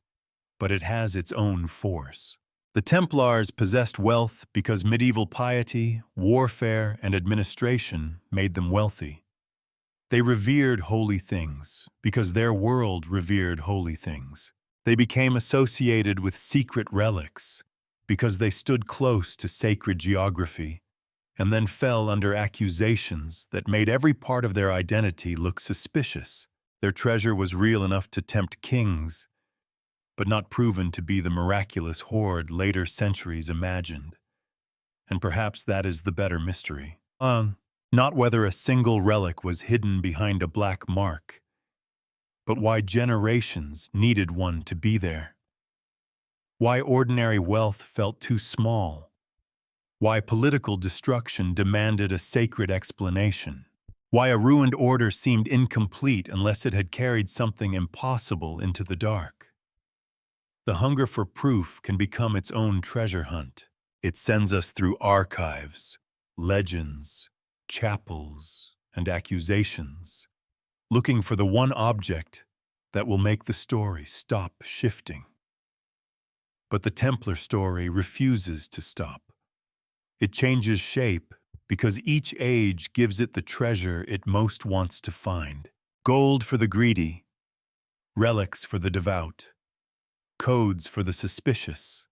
but it has its own force. The Templars possessed wealth because medieval piety, warfare, and administration made them wealthy. They revered holy things because their world revered holy things. They became associated with secret relics because they stood close to sacred geography, and then fell under accusations that made every part of their identity look suspicious. Their treasure was real enough to tempt kings, but not proven to be the miraculous hoard later centuries imagined. And perhaps that is the better mystery. Not whether a single relic was hidden behind a black mark, but why generations needed one to be there. Why ordinary wealth felt too small. Why political destruction demanded a sacred explanation. Why a ruined order seemed incomplete unless it had carried something impossible into the dark. The hunger for proof can become its own treasure hunt. It sends us through archives, legends, chapels, and accusations, looking for the one object that will make the story stop shifting. But the Templar story refuses to stop. It changes shape because each age gives it the treasure it most wants to find. Gold for the greedy, relics for the devout, codes for the suspicious.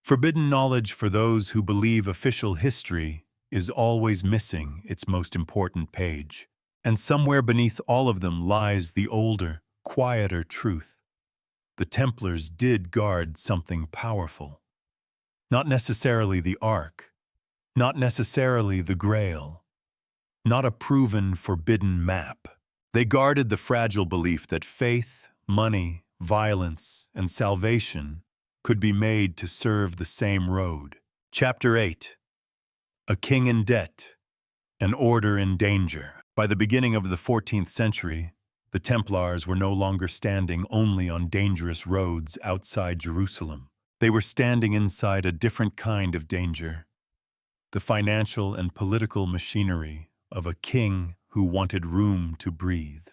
Forbidden knowledge for those who believe official history is always missing its most important page. And somewhere beneath all of them lies the older, quieter truth. The Templars did guard something powerful. Not necessarily the Ark, not necessarily the Grail, not a proven forbidden map. They guarded the fragile belief that faith, money, violence, and salvation could be made to serve the same road. Chapter 8. A king in debt, an order in danger. By the beginning of the 14th century, the Templars were no longer standing only on dangerous roads outside Jerusalem. They were standing inside a different kind of danger, the financial and political machinery of a king who wanted room to breathe.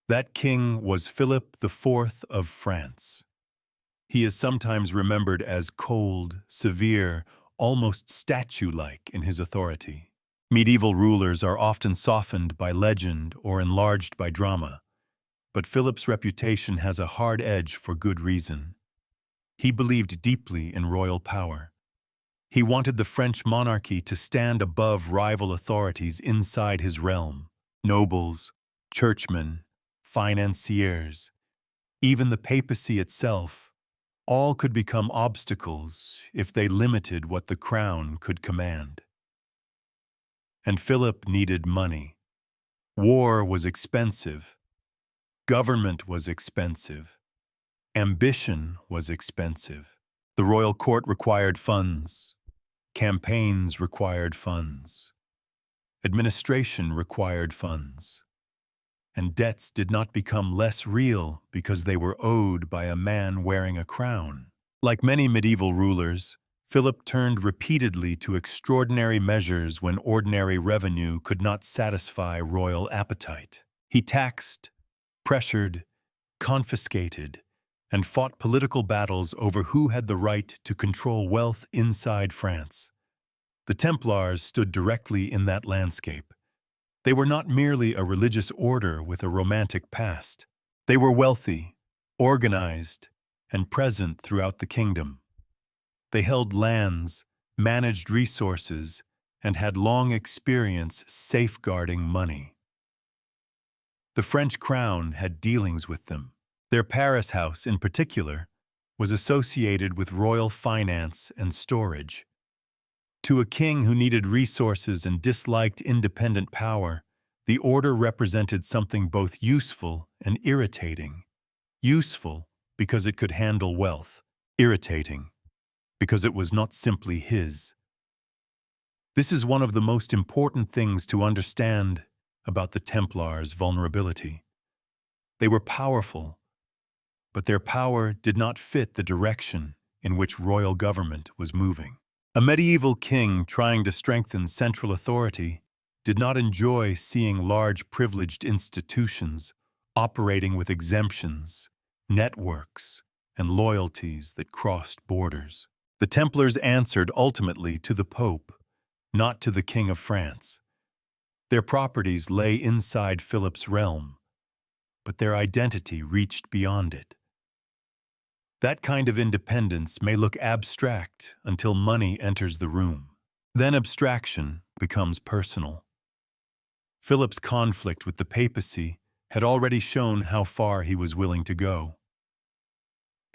That king was Philip IV of France. He is sometimes remembered as cold, severe, almost statue-like in his authority. Medieval rulers are often softened by legend or enlarged by drama, but Philip's reputation has a hard edge for good reason. He believed deeply in royal power. He wanted the French monarchy to stand above rival authorities inside his realm. Nobles, churchmen, financiers, even the papacy itself, all could become obstacles if they limited what the crown could command. And Philip needed money. War was expensive. Government was expensive. Ambition was expensive. The royal court required funds. Campaigns required funds. Administration required funds, and debts did not become less real because they were owed by a man wearing a crown. Like many medieval rulers, Philip turned repeatedly to extraordinary measures when ordinary revenue could not satisfy royal appetite. He taxed, pressured, confiscated, and fought political battles over who had the right to control wealth inside France. The Templars stood directly in that landscape. They were not merely a religious order with a romantic past. They were wealthy, organized, and present throughout the kingdom. They held lands, managed resources, and had long experience safeguarding money. The French crown had dealings with them. Their Paris house, in particular, was associated with royal finance and storage. To a king who needed resources and disliked independent power, the order represented something both useful and irritating. Useful because it could handle wealth, irritating because it was not simply his. This is one of the most important things to understand about the Templars' vulnerability. They were powerful, but their power did not fit the direction in which royal government was moving. A medieval king trying to strengthen central authority did not enjoy seeing large privileged institutions operating with exemptions, networks, and loyalties that crossed borders. The Templars answered ultimately to the Pope, not to the King of France. Their properties lay inside Philip's realm, but their identity reached beyond it. That kind of independence may look abstract until money enters the room. Then abstraction becomes personal. Philip's conflict with the papacy had already shown how far he was willing to go.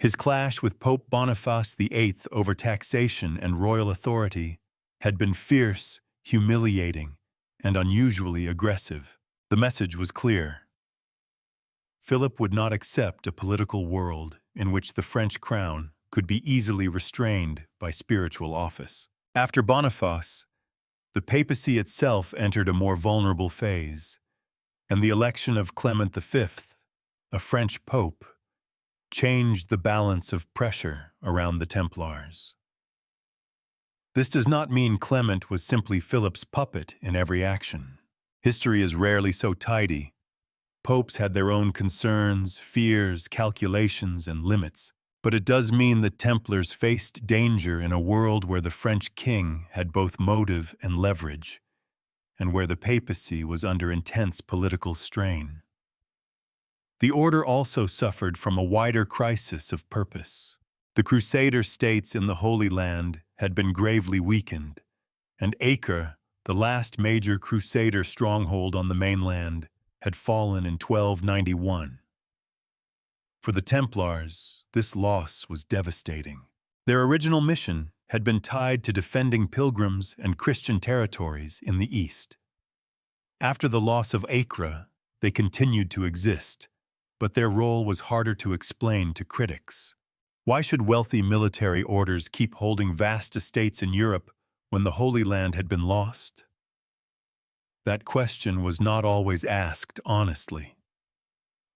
His clash with Pope Boniface VIII over taxation and royal authority had been fierce, humiliating, and unusually aggressive. The message was clear. Philip would not accept a political world in which the French crown could be easily restrained by spiritual office. After Boniface, the papacy itself entered a more vulnerable phase, and the election of Clement V, a French pope, changed the balance of pressure around the Templars. This does not mean Clement was simply Philip's puppet in every action. History is rarely so tidy. Popes had their own concerns, fears, calculations, and limits. But it does mean the Templars faced danger in a world where the French king had both motive and leverage, and where the papacy was under intense political strain. The order also suffered from a wider crisis of purpose. The Crusader states in the Holy Land had been gravely weakened, and Acre, the last major Crusader stronghold on the mainland, had fallen in 1291. For the Templars, this loss was devastating. Their original mission had been tied to defending pilgrims and Christian territories in the East. After the loss of Acre, they continued to exist, but their role was harder to explain to critics. Why should wealthy military orders keep holding vast estates in Europe when the Holy Land had been lost? That question was not always asked honestly.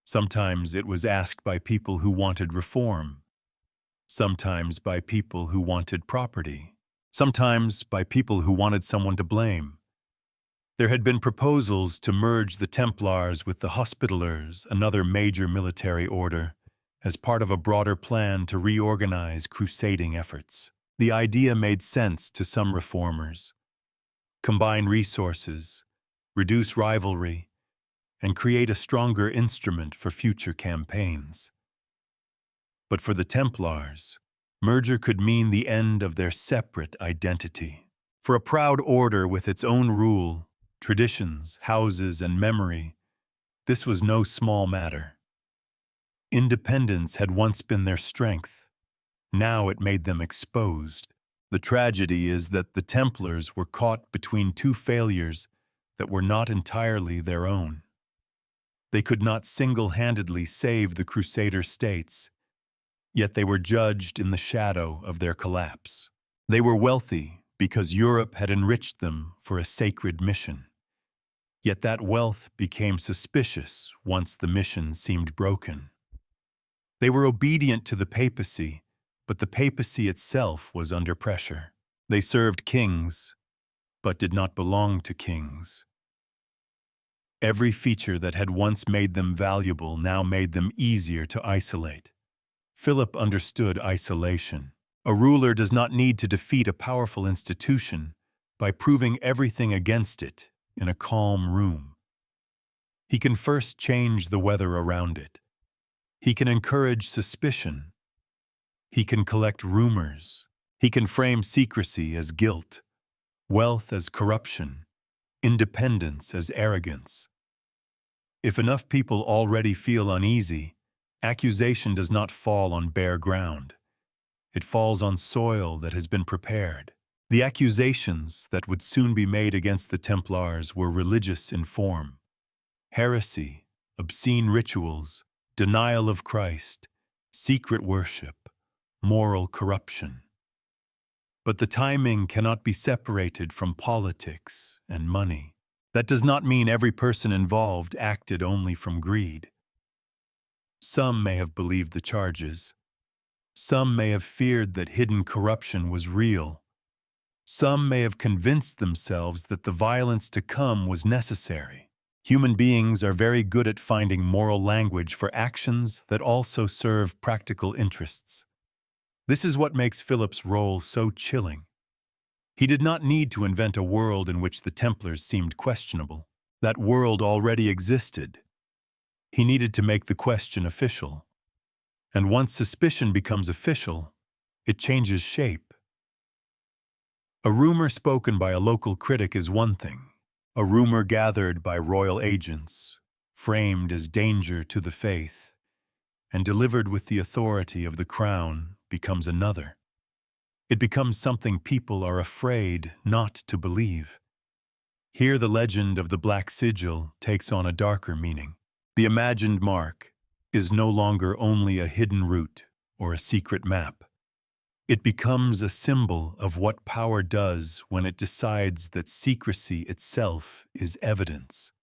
Sometimes it was asked by people who wanted reform, sometimes by people who wanted property, sometimes by people who wanted someone to blame. There had been proposals to merge the Templars with the Hospitallers, another major military order, as part of a broader plan to reorganize crusading efforts. The idea made sense to some reformers. Combine resources, reduce rivalry, and create a stronger instrument for future campaigns. But for the Templars, merger could mean the end of their separate identity. For a proud order with its own rule, traditions, houses, and memory, this was no small matter. Independence had once been their strength. Now it made them exposed. The tragedy is that the Templars were caught between two failures that were not entirely their own. They could not single-handedly save the Crusader states, yet they were judged in the shadow of their collapse. They were wealthy because Europe had enriched them for a sacred mission. Yet that wealth became suspicious once the mission seemed broken. They were obedient to the papacy, but the papacy itself was under pressure. They served kings, but did not belong to kings. Every feature that had once made them valuable now made them easier to isolate. Philip understood isolation. A ruler does not need to defeat a powerful institution by proving everything against it in a calm room. He can first change the weather around it. He can encourage suspicion. He can collect rumors. He can frame secrecy as guilt, wealth as corruption, independence as arrogance. If enough people already feel uneasy, accusation does not fall on bare ground. It falls on soil that has been prepared. The accusations that would soon be made against the Templars were religious in form. Heresy, obscene rituals, denial of Christ, secret worship, moral corruption. But the timing cannot be separated from politics and money. That does not mean every person involved acted only from greed. Some may have believed the charges. Some may have feared that hidden corruption was real. Some may have convinced themselves that the violence to come was necessary. Human beings are very good at finding moral language for actions that also serve practical interests. This is what makes Philip's role so chilling. He did not need to invent a world in which the Templars seemed questionable. That world already existed. He needed to make the question official. And once suspicion becomes official, it changes shape. A rumor spoken by a local critic is one thing. A rumor gathered by royal agents, framed as danger to the faith, and delivered with the authority of the crown, becomes another. It becomes something people are afraid not to believe. Here the legend of the Black Sigil takes on a darker meaning. The imagined mark is no longer only a hidden route or a secret map. It becomes a symbol of what power does when it decides that secrecy itself is evidence.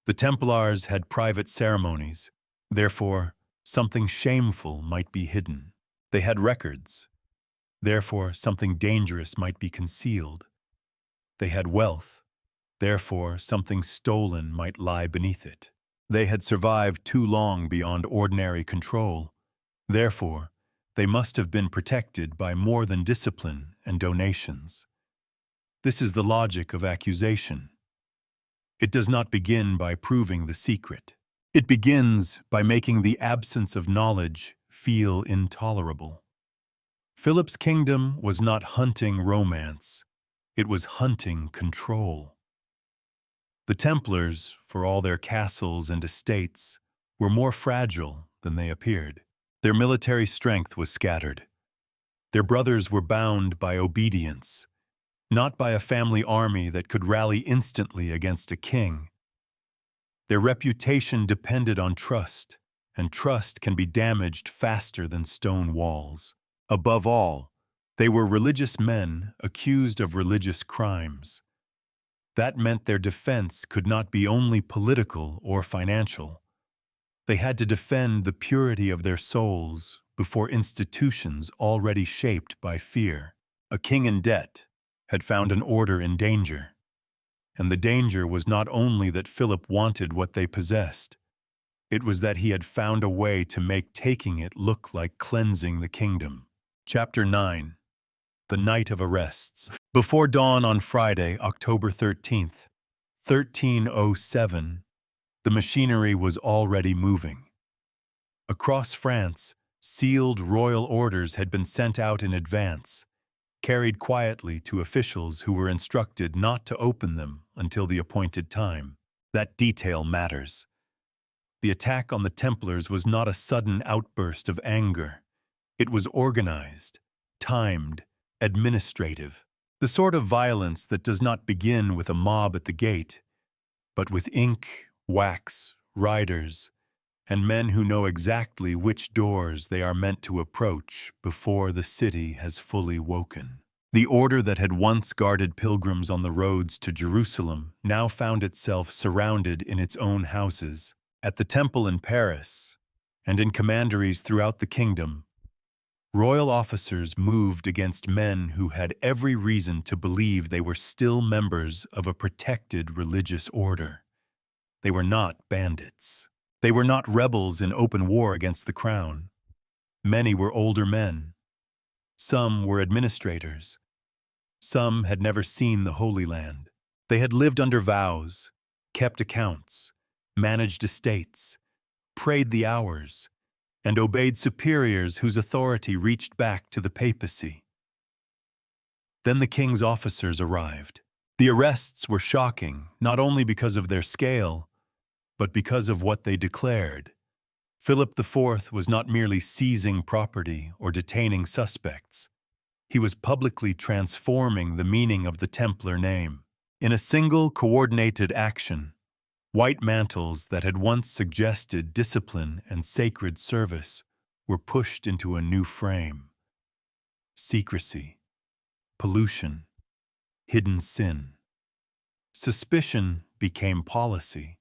The Templars had private ceremonies, therefore something shameful might be hidden. They had records, therefore something dangerous might be concealed. They had wealth, therefore something stolen might lie beneath it. They had survived too long beyond ordinary control, therefore they must have been protected by more than discipline and donations. This is the logic of accusation. It does not begin by proving the secret. It begins by making the absence of knowledge feel intolerable. Philip's kingdom was not hunting romance. It was hunting control. The Templars, for all their castles and estates, were more fragile than they appeared. Their military strength was scattered. Their brothers were bound by obedience, not by a family army that could rally instantly against a king. Their reputation depended on trust, and trust can be damaged faster than stone walls. Above all, they were religious men accused of religious crimes. That meant their defense could not be only political or financial. They had to defend the purity of their souls before institutions already shaped by fear. A king in debt had found an order in danger. And the danger was not only that Philip wanted what they possessed. It was that he had found a way to make taking it look like cleansing the kingdom. Chapter 9. The Night of Arrests. Before dawn on Friday, October 13th, 1307, the machinery was already moving. Across France, sealed royal orders had been sent out in advance, carried quietly to officials who were instructed not to open them until the appointed time. That detail matters. The attack on the Templars was not a sudden outburst of anger. It was organized, timed, administrative. The sort of violence that does not begin with a mob at the gate, but with ink, wax, riders, and men who know exactly which doors they are meant to approach before the city has fully woken. The order that had once guarded pilgrims on the roads to Jerusalem now found itself surrounded in its own houses. At the temple in Paris, and in commanderies throughout the kingdom, royal officers moved against men who had every reason to believe they were still members of a protected religious order. They were not bandits. They were not rebels in open war against the crown. Many were older men. Some were administrators. Some had never seen the Holy Land. They had lived under vows, kept accounts, managed estates, prayed the hours, and obeyed superiors whose authority reached back to the papacy. Then the king's officers arrived. The arrests were shocking, not only because of their scale, but because of what they declared. Philip IV was not merely seizing property or detaining suspects. He was publicly transforming the meaning of the Templar name. In a single coordinated action, white mantles that had once suggested discipline and sacred service were pushed into a new frame. Secrecy, pollution, hidden sin. Suspicion became policy.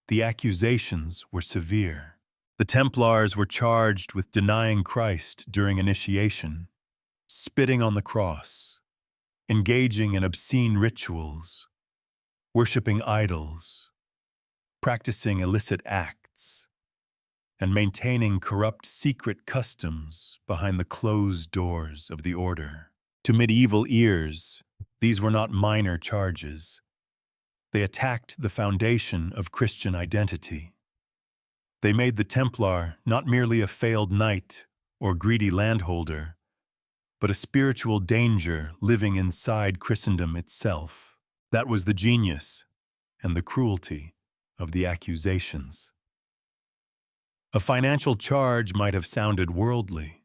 The accusations were severe. The Templars were charged with denying Christ during initiation, spitting on the cross, engaging in obscene rituals, worshiping idols, practicing illicit acts, and maintaining corrupt secret customs behind the closed doors of the order. To medieval ears, these were not minor charges. They attacked the foundation of Christian identity. They made the Templar not merely a failed knight or greedy landholder, but a spiritual danger living inside Christendom itself. That was the genius and the cruelty of the accusations. A financial charge might have sounded worldly.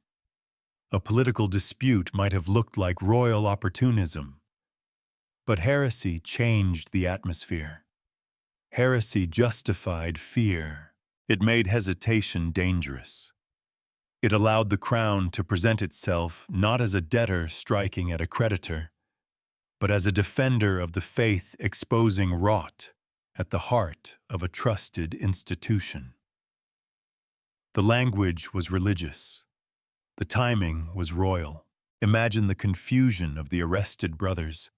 A political dispute might have looked like royal opportunism. But heresy changed the atmosphere. Heresy justified fear. It made hesitation dangerous. It allowed the crown to present itself not as a debtor striking at a creditor, but as a defender of the faith exposing rot at the heart of a trusted institution. The language was religious. The timing was royal. Imagine the confusion of the arrested brothers.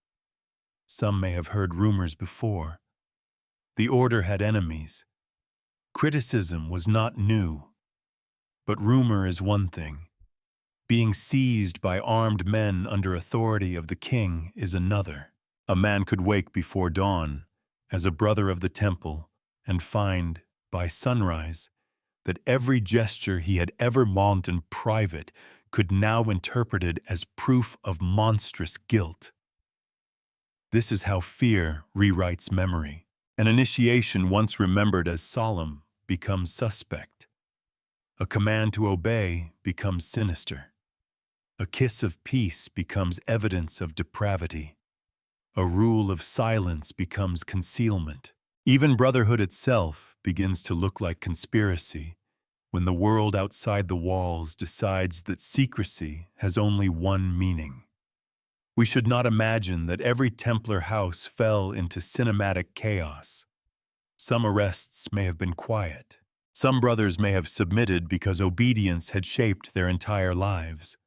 Some may have heard rumors before. The order had enemies. Criticism was not new. But rumor is one thing. Being seized by armed men under authority of the king is another. A man could wake before dawn, as a brother of the temple, and find, by sunrise, that every gesture he had ever mocked in private could now be interpreted as proof of monstrous guilt. This is how fear rewrites memory. An initiation once remembered as solemn becomes suspect. A command to obey becomes sinister. A kiss of peace becomes evidence of depravity. A rule of silence becomes concealment. Even brotherhood itself begins to look like conspiracy when the world outside the walls decides that secrecy has only one meaning. We should not imagine that every Templar house fell into cinematic chaos. Some arrests may have been quiet. Some brothers may have submitted because obedience had shaped their entire lives.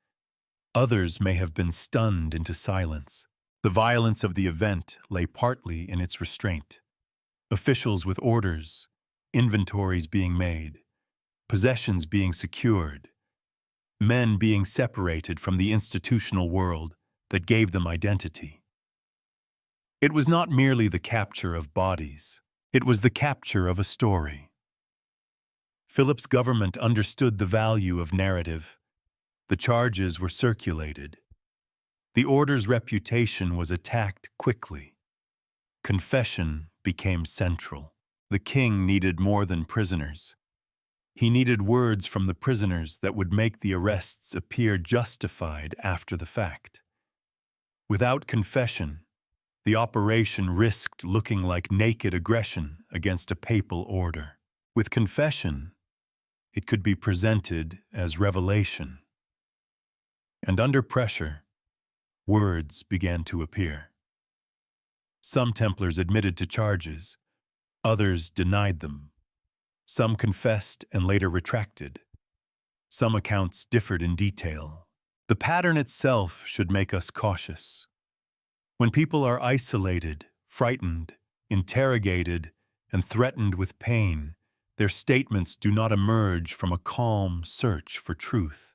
Others may have been stunned into silence. The violence of the event lay partly in its restraint. Officials with orders, inventories being made, possessions being secured, men being separated from the institutional world that gave them identity. It was not merely the capture of bodies, it was the capture of a story. Philip's government understood the value of narrative. The charges were circulated. The order's reputation was attacked quickly. Confession became central. The king needed more than prisoners. He needed words from the prisoners that would make the arrests appear justified after the fact. Without confession, the operation risked looking like naked aggression against a papal order. With confession, it could be presented as revelation. And under pressure, words began to appear. Some Templars admitted to charges, others denied them. Some confessed and later retracted. Some accounts differed in detail. The pattern itself should make us cautious. When people are isolated, frightened, interrogated, and threatened with pain, their statements do not emerge from a calm search for truth.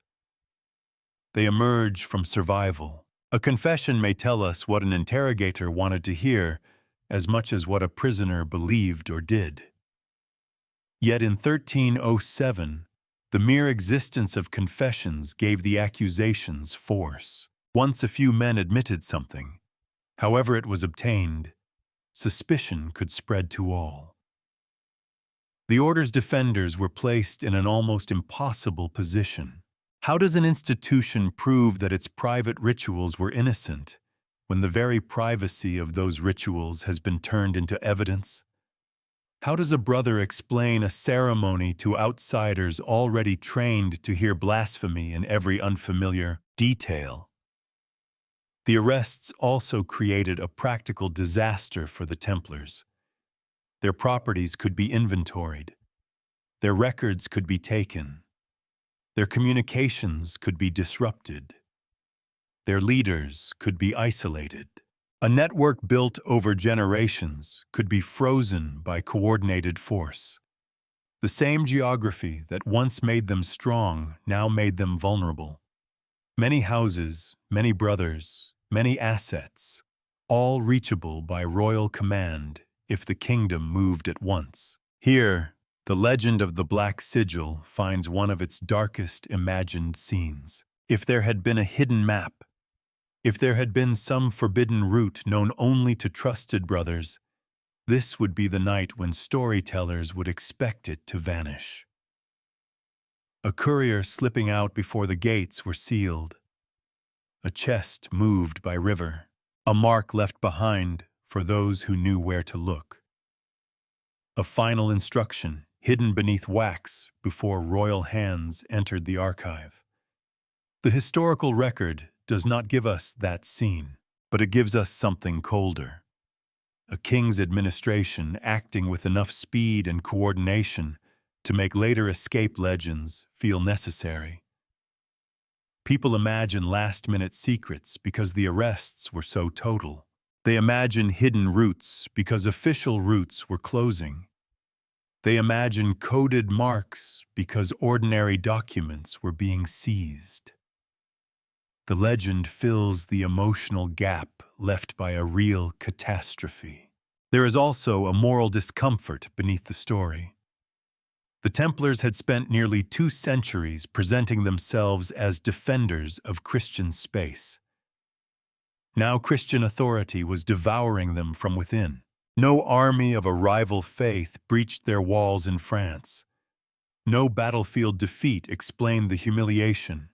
They emerge from survival. A confession may tell us what an interrogator wanted to hear as much as what a prisoner believed or did. Yet in 1307, the mere existence of confessions gave the accusations force. Once a few men admitted something, however it was obtained, suspicion could spread to all. The order's defenders were placed in an almost impossible position. How does an institution prove that its private rituals were innocent when the very privacy of those rituals has been turned into evidence? How does a brother explain a ceremony to outsiders already trained to hear blasphemy in every unfamiliar detail? The arrests also created a practical disaster for the Templars. Their properties could be inventoried. Their records could be taken. Their communications could be disrupted. Their leaders could be isolated. A network built over generations could be frozen by coordinated force. The same geography that once made them strong now made them vulnerable. Many houses, many brothers, many assets, all reachable by royal command if the kingdom moved at once. Here, the legend of the Black Sigil finds one of its darkest imagined scenes. If there had been a hidden map, if there had been some forbidden route known only to trusted brothers, this would be the night when storytellers would expect it to vanish. A courier slipping out before the gates were sealed. A chest moved by river. A mark left behind for those who knew where to look. A final instruction hidden beneath wax before royal hands entered the archive. The historical record does not give us that scene, but it gives us something colder. A king's administration acting with enough speed and coordination to make later escape legends feel necessary. People imagine last-minute secrets because the arrests were so total. They imagine hidden routes because official routes were closing. They imagine coded marks because ordinary documents were being seized. The legend fills the emotional gap left by a real catastrophe. There is also a moral discomfort beneath the story. The Templars had spent nearly 2 centuries presenting themselves as defenders of Christian space. Now Christian authority was devouring them from within. No army of a rival faith breached their walls in France. No battlefield defeat explained the humiliation.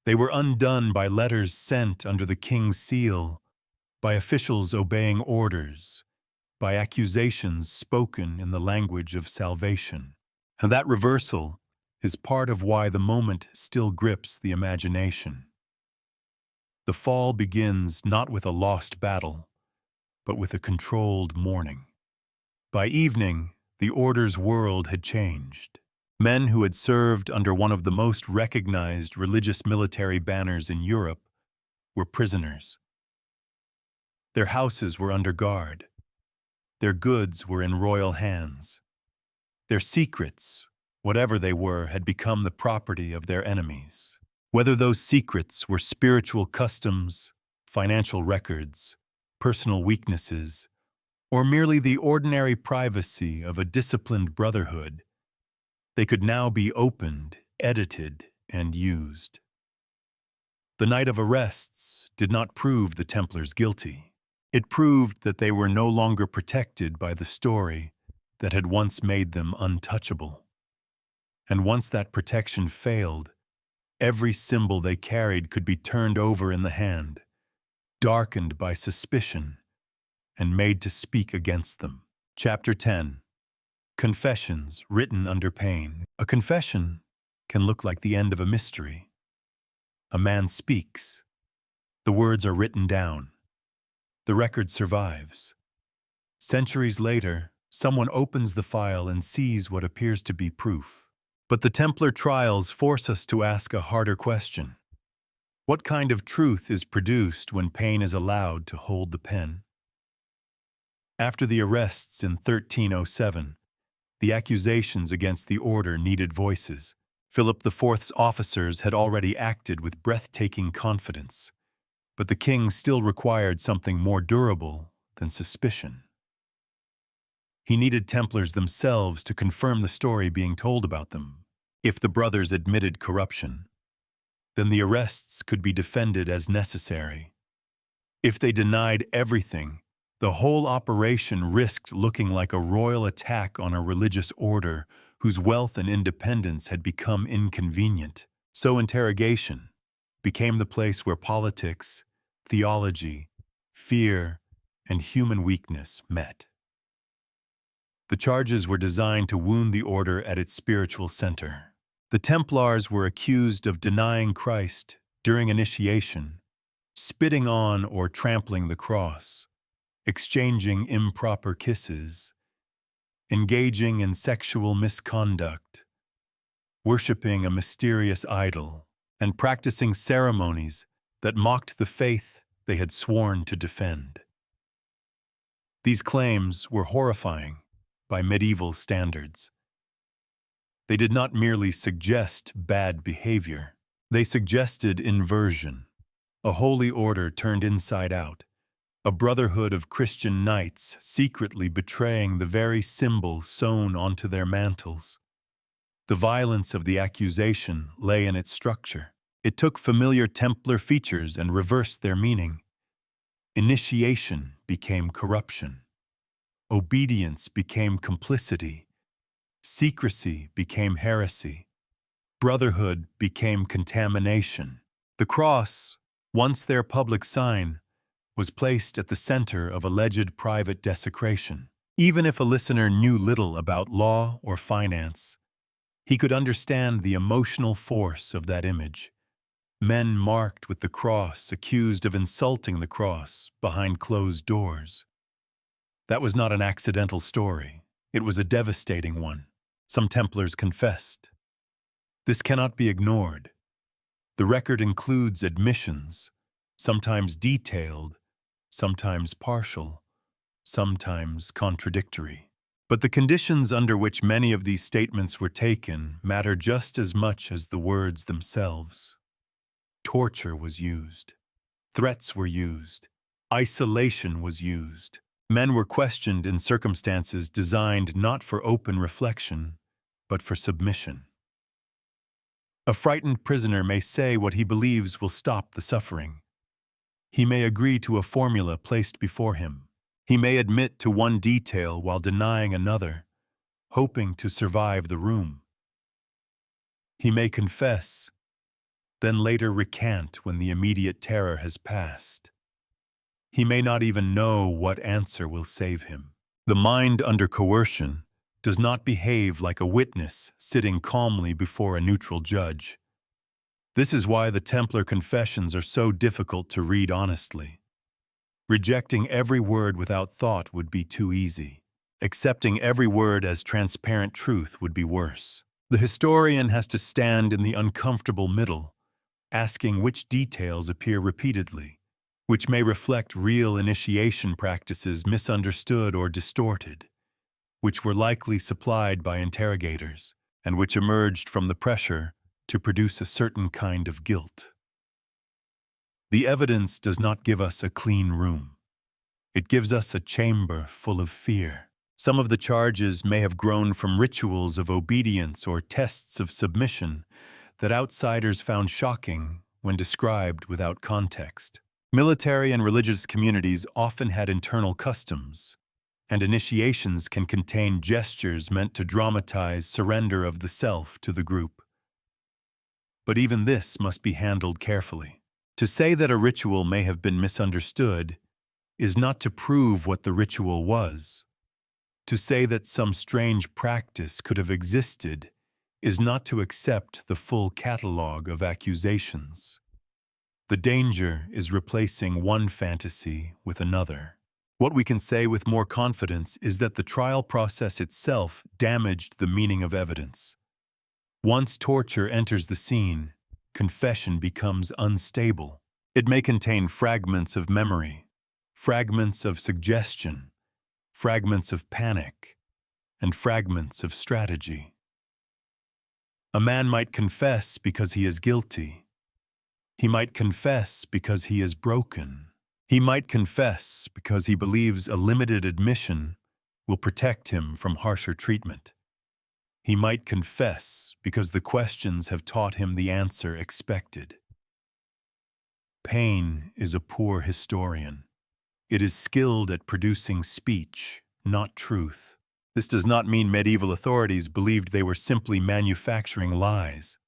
They were undone by letters sent under the king's seal, by officials obeying orders, by accusations spoken in the language of salvation. And that reversal is part of why the moment still grips the imagination. The fall begins not with a lost battle, but with a controlled mourning. By evening, the order's world had changed. Men who had served under one of the most recognized religious military banners in Europe were prisoners. Their houses were under guard. Their goods were in royal hands. Their secrets, whatever they were, had become the property of their enemies. Whether those secrets were spiritual customs, financial records, personal weaknesses, or merely the ordinary privacy of a disciplined brotherhood, they could now be opened, edited, and used. The night of arrests did not prove the Templars guilty. It proved that they were no longer protected by the story that had once made them untouchable. And once that protection failed, every symbol they carried could be turned over in the hand, darkened by suspicion, and made to speak against them. Chapter 10. Confessions written under pain. A confession can look like the end of a mystery. A man speaks, The words are written down. The record survives. Centuries later, someone opens the file and sees what appears to be proof. But the Templar trials force us to ask a harder question. What kind of truth is produced when pain is allowed to hold the pen? After the arrests in 1307, the accusations against the order needed voices. Philip IV's officers had already acted with breathtaking confidence, but the king still required something more durable than suspicion. He needed Templars themselves to confirm the story being told about them. If the brothers admitted corruption, then the arrests could be defended as necessary. If they denied everything, the whole operation risked looking like a royal attack on a religious order whose wealth and independence had become inconvenient. So interrogation became the place where politics, theology, fear, and human weakness met. The charges were designed to wound the order at its spiritual center. The Templars were accused of denying Christ during initiation, spitting on or trampling the cross, exchanging improper kisses, engaging in sexual misconduct, worshiping a mysterious idol, and practicing ceremonies that mocked the faith they had sworn to defend. These claims were horrifying by medieval standards. They did not merely suggest bad behavior. They suggested inversion, a holy order turned inside out, a brotherhood of Christian knights secretly betraying the very symbol sewn onto their mantles. The violence of the accusation lay in its structure. It took familiar Templar features and reversed their meaning. Initiation became corruption. Obedience became complicity. Secrecy became heresy. Brotherhood became contamination. The cross, once their public sign, was placed at the center of alleged private desecration. Even if a listener knew little about law or finance, he could understand the emotional force of that image. Men marked with the cross, accused of insulting the cross behind closed doors. That was not an accidental story. It was a devastating one. Some Templars confessed. This cannot be ignored. The record includes admissions, sometimes detailed, sometimes partial, sometimes contradictory. But the conditions under which many of these statements were taken matter just as much as the words themselves. Torture was used. Threats were used. Isolation was used. Men were questioned in circumstances designed not for open reflection, but for submission. A frightened prisoner may say what he believes will stop the suffering. He may agree to a formula placed before him. He may admit to one detail while denying another, hoping to survive the room. He may confess, then later recant when the immediate terror has passed. He may not even know what answer will save him. The mind under coercion does not behave like a witness sitting calmly before a neutral judge. This is why the Templar confessions are so difficult to read honestly. Rejecting every word without thought would be too easy. Accepting every word as transparent truth would be worse. The historian has to stand in the uncomfortable middle, asking which details appear repeatedly, which may reflect real initiation practices misunderstood or distorted, which were likely supplied by interrogators, and which emerged from the pressure to produce a certain kind of guilt. The evidence does not give us a clean room. It gives us a chamber full of fear. Some of the charges may have grown from rituals of obedience or tests of submission that outsiders found shocking when described without context. Military and religious communities often had internal customs, and initiations can contain gestures meant to dramatize surrender of the self to the group. But even this must be handled carefully. To say that a ritual may have been misunderstood is not to prove what the ritual was. To say that some strange practice could have existed is not to accept the full catalog of accusations. The danger is replacing one fantasy with another. What we can say with more confidence is that the trial process itself damaged the meaning of evidence. Once torture enters the scene, confession becomes unstable. It may contain fragments of memory, fragments of suggestion, fragments of panic, and fragments of strategy. A man might confess because he is guilty. He might confess because he is broken. He might confess because he believes a limited admission will protect him from harsher treatment. He might confess because the questions have taught him the answer expected. Pain is a poor historian. It is skilled at producing speech, not truth. This does not mean medieval authorities believed they were simply manufacturing lies.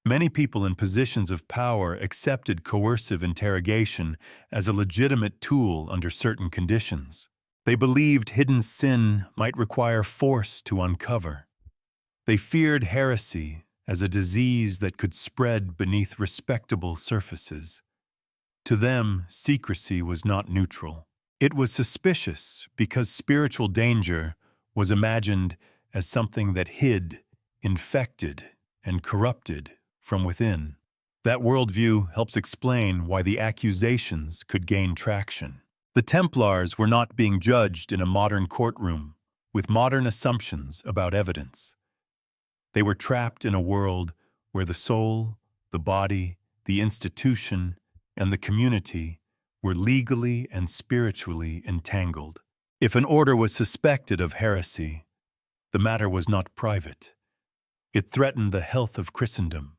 Many people in positions of power accepted coercive interrogation as a legitimate tool under certain conditions. They believed hidden sin might require force to uncover. They feared heresy as a disease that could spread beneath respectable surfaces. To them, secrecy was not neutral. It was suspicious because spiritual danger was imagined as something that hid, infected, and corrupted from within. That worldview helps explain why the accusations could gain traction. The Templars were not being judged in a modern courtroom with modern assumptions about evidence. They were trapped in a world where the soul, the body, the institution, and the community were legally and spiritually entangled. If an order was suspected of heresy, the matter was not private. It threatened the health of Christendom.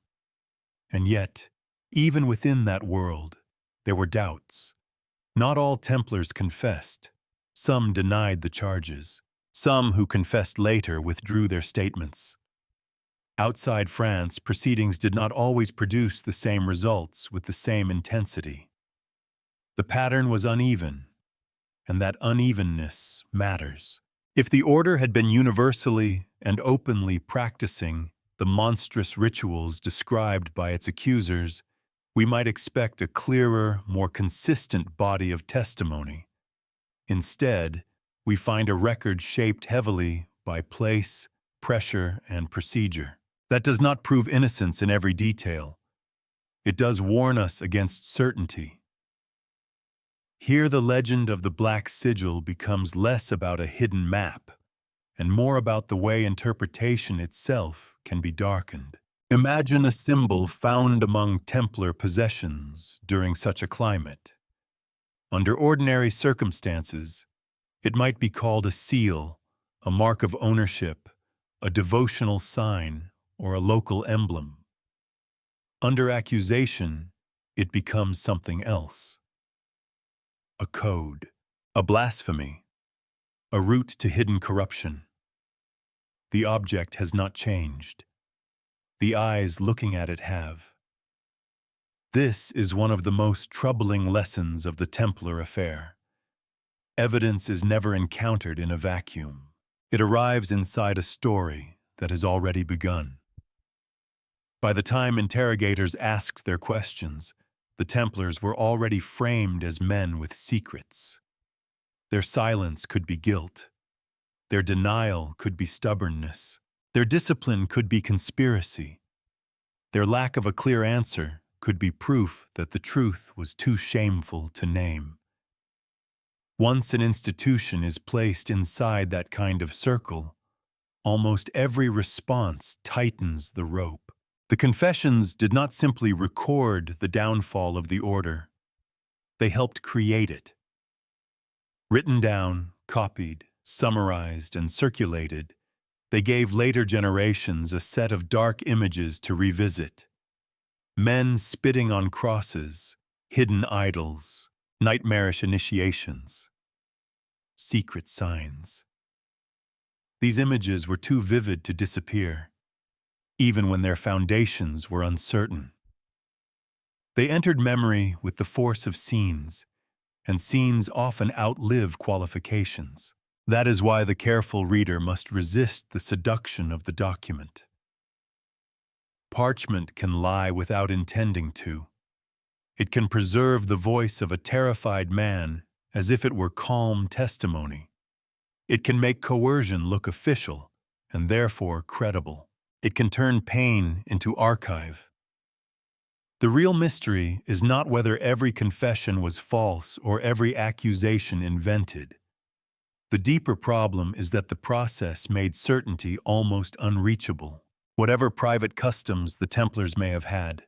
And yet, even within that world, there were doubts. Not all Templars confessed. Some denied the charges. Some who confessed later withdrew their statements. Outside France, proceedings did not always produce the same results with the same intensity. The pattern was uneven, and that unevenness matters. If the order had been universally and openly practicing the monstrous rituals described by its accusers, we might expect a clearer, more consistent body of testimony. Instead, we find a record shaped heavily by place, pressure, and procedure. That does not prove innocence in every detail. It does warn us against certainty. Here the legend of the Black Sigil becomes less about a hidden map and more about the way interpretation itself can be darkened. Imagine a symbol found among Templar possessions during such a climate. Under ordinary circumstances, it might be called a seal, a mark of ownership, a devotional sign, or a local emblem. Under accusation, it becomes something else. A code, a blasphemy, a route to hidden corruption. The object has not changed. The eyes looking at it have. This is one of the most troubling lessons of the Templar affair. Evidence is never encountered in a vacuum. It arrives inside a story that has already begun. By the time interrogators asked their questions, the Templars were already framed as men with secrets. Their silence could be guilt. Their denial could be stubbornness. Their discipline could be conspiracy. Their lack of a clear answer could be proof that the truth was too shameful to name. Once an institution is placed inside that kind of circle, almost every response tightens the rope. The confessions did not simply record the downfall of the order. They helped create it. Written down, copied, summarized, and circulated, they gave later generations a set of dark images to revisit. Men spitting on crosses, hidden idols, nightmarish initiations, secret signs. These images were too vivid to disappear, even when their foundations were uncertain. They entered memory with the force of scenes, and scenes often outlive qualifications. That is why the careful reader must resist the seduction of the document. Parchment can lie without intending to. It can preserve the voice of a terrified man as if it were calm testimony. It can make coercion look official and therefore credible. It can turn pain into archive. The real mystery is not whether every confession was false or every accusation invented. The deeper problem is that the process made certainty almost unreachable. Whatever private customs the Templars may have had,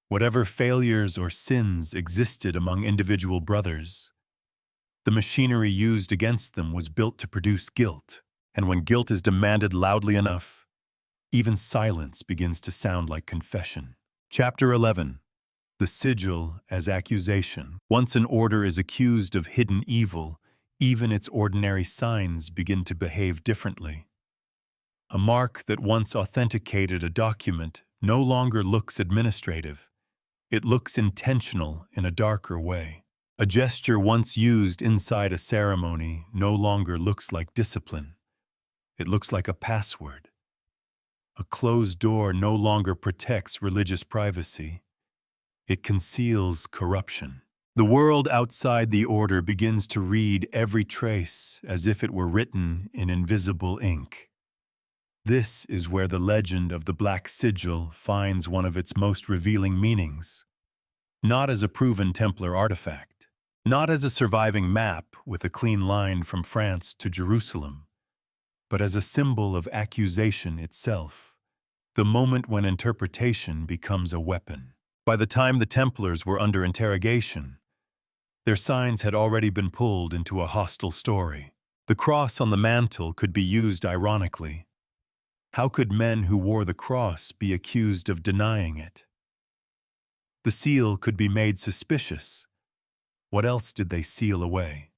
whatever failures or sins existed among individual brothers, the machinery used against them was built to produce guilt, and when guilt is demanded loudly enough, even silence begins to sound like confession. Chapter 11. The Sigil as Accusation. Once an order is accused of hidden evil, even its ordinary signs begin to behave differently. A mark that once authenticated a document no longer looks administrative. It looks intentional in a darker way. A gesture once used inside a ceremony no longer looks like discipline. It looks like a password. A closed door no longer protects religious privacy. It conceals corruption. The world outside the order begins to read every trace as if it were written in invisible ink. This is where the legend of the Black Sigil finds one of its most revealing meanings. Not as a proven Templar artifact, not as a surviving map with a clean line from France to Jerusalem, but as a symbol of accusation itself, the moment when interpretation becomes a weapon. By the time the Templars were under interrogation, their signs had already been pulled into a hostile story. The cross on the mantle could be used ironically. How could men who wore the cross be accused of denying it? The seal could be made suspicious. What else did they seal away?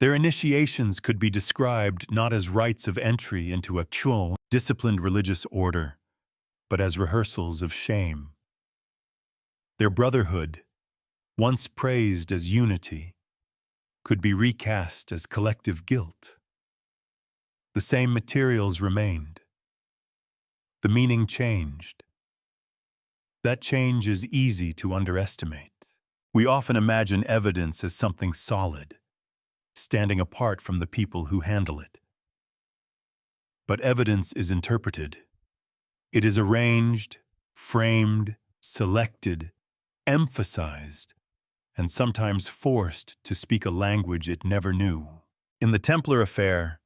Their initiations could be described not as rites of entry into a disciplined religious order, but as rehearsals of shame. Their brotherhood, once praised as unity, could be recast as collective guilt. The same materials remained. The meaning changed. That change is easy to underestimate. We often imagine evidence as something solid, standing apart from the people who handle it. But evidence is interpreted. It is arranged, framed, selected, emphasized, and sometimes forced to speak a language it never knew. In the Templar affair,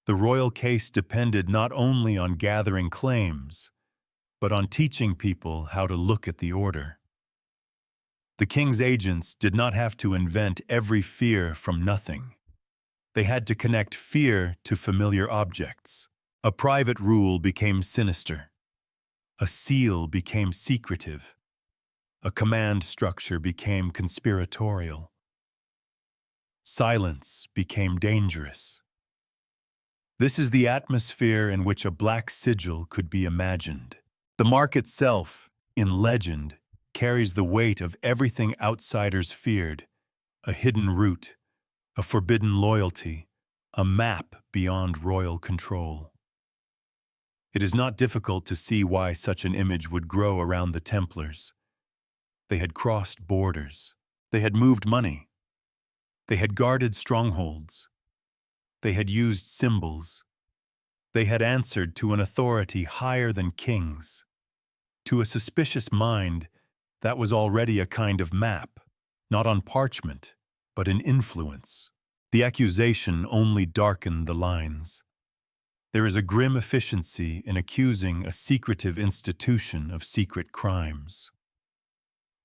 the royal case depended not only on gathering claims, but on teaching people how to look at the order. The king's agents did not have to invent every fear from nothing. They had to connect fear to familiar objects. A private rule became sinister. A seal became secretive. A command structure became conspiratorial. Silence became dangerous. This is the atmosphere in which a black sigil could be imagined. The mark itself, in legend, carries the weight of everything outsiders feared: a hidden route, a forbidden loyalty, a map beyond royal control. It is not difficult to see why such an image would grow around the Templars. They had crossed borders. They had moved money. They had guarded strongholds. They had used symbols. They had answered to an authority higher than kings. To a suspicious mind, that was already a kind of map, not on parchment, but in influence. The accusation only darkened the lines. There is a grim efficiency in accusing a secretive institution of secret crimes.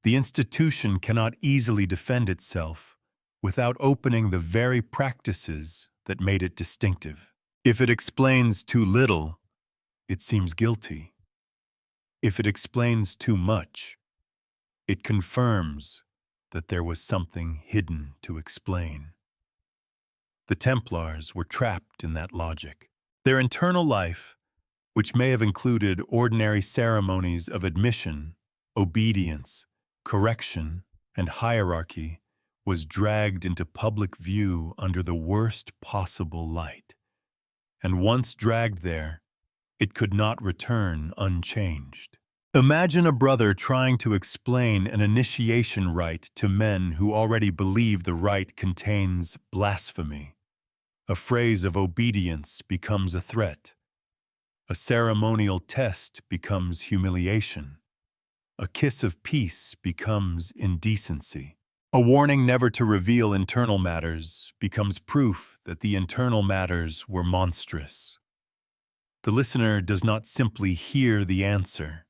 The institution cannot easily defend itself without opening the very practices that made it distinctive. If it explains too little, it seems guilty. If it explains too much, it confirms that there was something hidden to explain. The Templars were trapped in that logic. Their internal life, which may have included ordinary ceremonies of admission, obedience, correction, and hierarchy, was dragged into public view under the worst possible light. And once dragged there, it could not return unchanged. Imagine a brother trying to explain an initiation rite to men who already believe the rite contains blasphemy. A phrase of obedience becomes a threat. A ceremonial test becomes humiliation. A kiss of peace becomes indecency. A warning never to reveal internal matters becomes proof that the internal matters were monstrous. The listener does not simply hear the answer.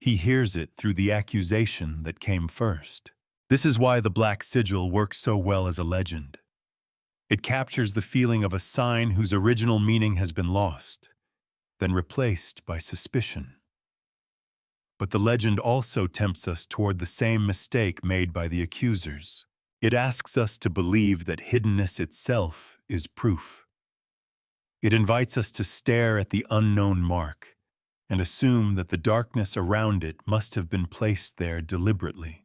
He hears it through the accusation that came first. This is why the Black Sigil works so well as a legend. It captures the feeling of a sign whose original meaning has been lost, then replaced by suspicion. But the legend also tempts us toward the same mistake made by the accusers. It asks us to believe that hiddenness itself is proof. It invites us to stare at the unknown mark and assume that the darkness around it must have been placed there deliberately.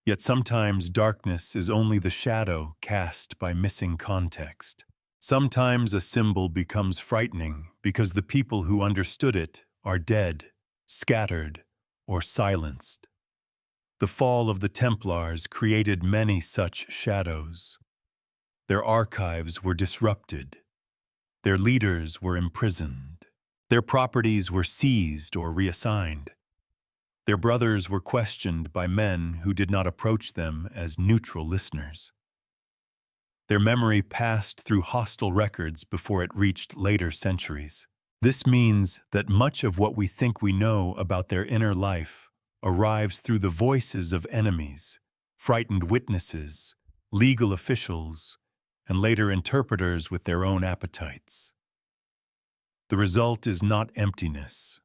Yet sometimes darkness is only the shadow cast by missing context. Sometimes a symbol becomes frightening because the people who understood it are dead, scattered, or silenced. The fall of the Templars created many such shadows. Their archives were disrupted. Their leaders were imprisoned. Their properties were seized or reassigned. Their brothers were questioned by men who did not approach them as neutral listeners. Their memory passed through hostile records before it reached later centuries. This means that much of what we think we know about their inner life arrives through the voices of enemies, frightened witnesses, legal officials, and later interpreters with their own appetites. The result is not emptiness.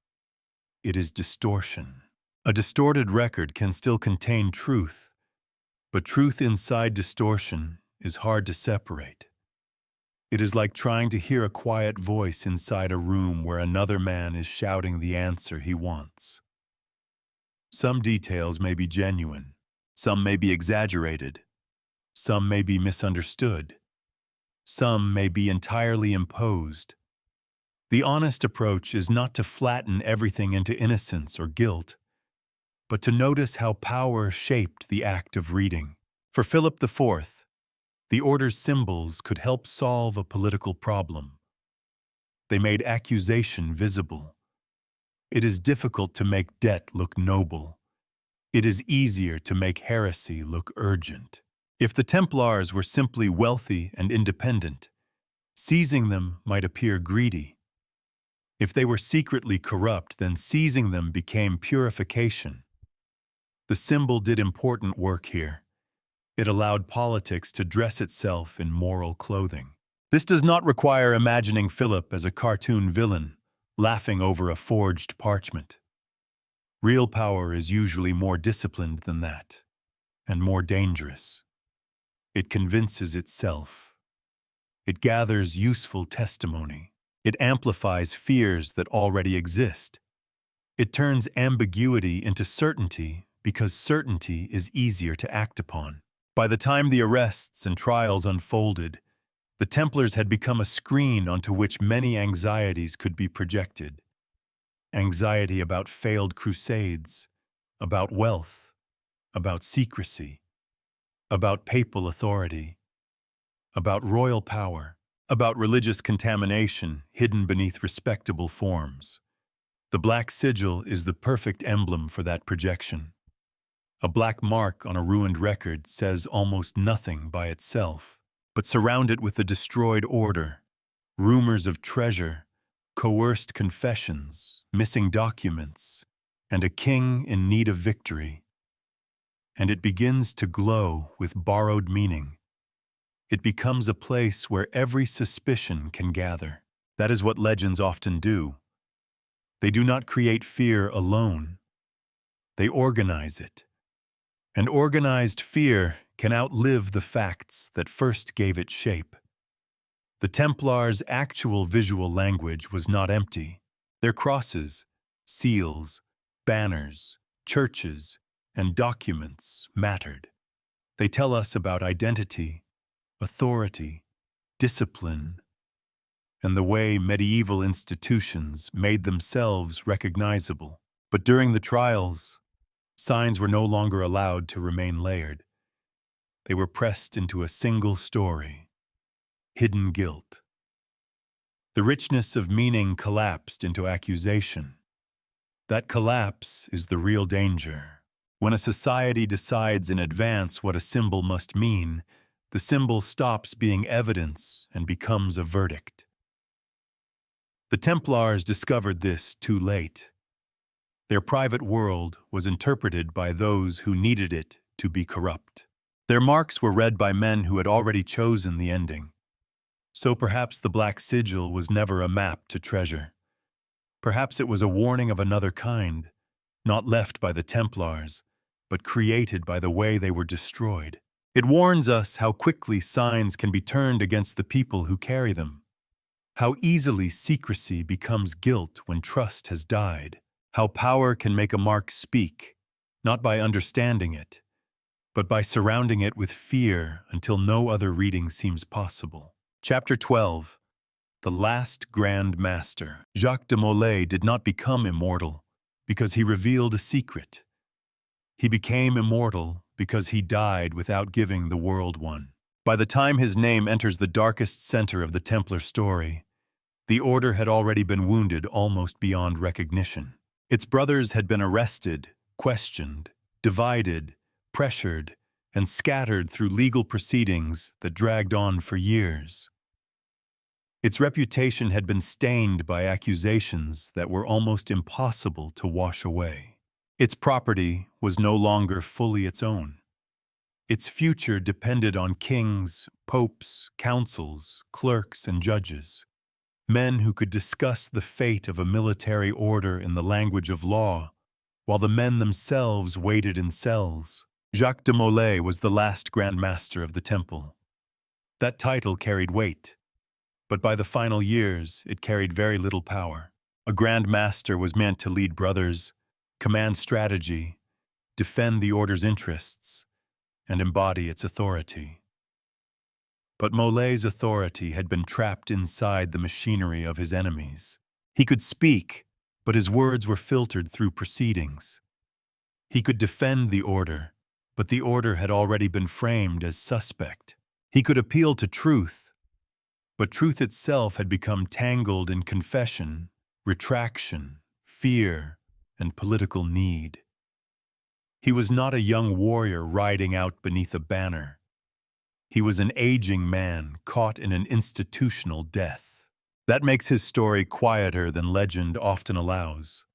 It is distortion. A distorted record can still contain truth, but truth inside distortion is hard to separate. It is like trying to hear a quiet voice inside a room where another man is shouting the answer he wants. Some details may be genuine, some may be exaggerated, some may be misunderstood, some may be entirely imposed. The honest approach is not to flatten everything into innocence or guilt, but to notice how power shaped the act of reading. For Philip IV, the order's symbols could help solve a political problem. They made accusation visible. It is difficult to make debt look noble. It is easier to make heresy look urgent. If the Templars were simply wealthy and independent, seizing them might appear greedy. If they were secretly corrupt, then seizing them became purification. The symbol did important work here. It allowed politics to dress itself in moral clothing. This does not require imagining Philip as a cartoon villain, laughing over a forged parchment. Real power is usually more disciplined than that, and more dangerous. It convinces itself. It gathers useful testimony. It amplifies fears that already exist. It turns ambiguity into certainty because certainty is easier to act upon. By the time the arrests and trials unfolded, the Templars had become a screen onto which many anxieties could be projected. Anxiety about failed crusades, about wealth, about secrecy, about papal authority, about royal power, about religious contamination hidden beneath respectable forms. The Black Sigil is the perfect emblem for that projection. A black mark on a ruined record says almost nothing by itself, but surround it with a destroyed order, rumors of treasure, coerced confessions, missing documents, and a king in need of victory. And it begins to glow with borrowed meaning. It becomes a place where every suspicion can gather. That is what legends often do. They do not create fear alone. They organize it. And organized fear can outlive the facts that first gave it shape. The Templars' actual visual language was not empty. Their crosses, seals, banners, churches, and documents mattered. They tell us about identity, authority, discipline, and the way medieval institutions made themselves recognizable. But during the trials, signs were no longer allowed to remain layered. They were pressed into a single story: hidden guilt. The richness of meaning collapsed into accusation. That collapse is the real danger. When a society decides in advance what a symbol must mean, the symbol stops being evidence and becomes a verdict. The Templars discovered this too late. Their private world was interpreted by those who needed it to be corrupt. Their marks were read by men who had already chosen the ending. So perhaps the Black Sigil was never a map to treasure. Perhaps it was a warning of another kind, not left by the Templars, but created by the way they were destroyed. It warns us how quickly signs can be turned against the people who carry them, how easily secrecy becomes guilt when trust has died, how power can make a mark speak, not by understanding it, but by surrounding it with fear until no other reading seems possible. Chapter 12. The Last Grand Master. Jacques de Molay did not become immortal because he revealed a secret. He became immortal because he died without giving the world one. By the time his name enters the darkest center of the Templar story, the Order had already been wounded almost beyond recognition. Its brothers had been arrested, questioned, divided, pressured, and scattered through legal proceedings that dragged on for years. Its reputation had been stained by accusations that were almost impossible to wash away. Its property was no longer fully its own. Its future depended on kings, popes, councils, clerks, and judges, men who could discuss the fate of a military order in the language of law, while the men themselves waited in cells. Jacques de Molay was the last Grand Master of the Temple. That title carried weight, but by the final years it carried very little power. A Grand Master was meant to lead brothers, command strategy, defend the Order's interests, and embody its authority. But Molay's authority had been trapped inside the machinery of his enemies. He could speak, but his words were filtered through proceedings. He could defend the Order, but the Order had already been framed as suspect. He could appeal to truth, but truth itself had become tangled in confession, retraction, fear, and political need. He was not a young warrior riding out beneath a banner. He was an aging man caught in an institutional death. That makes his story quieter than legend often allows.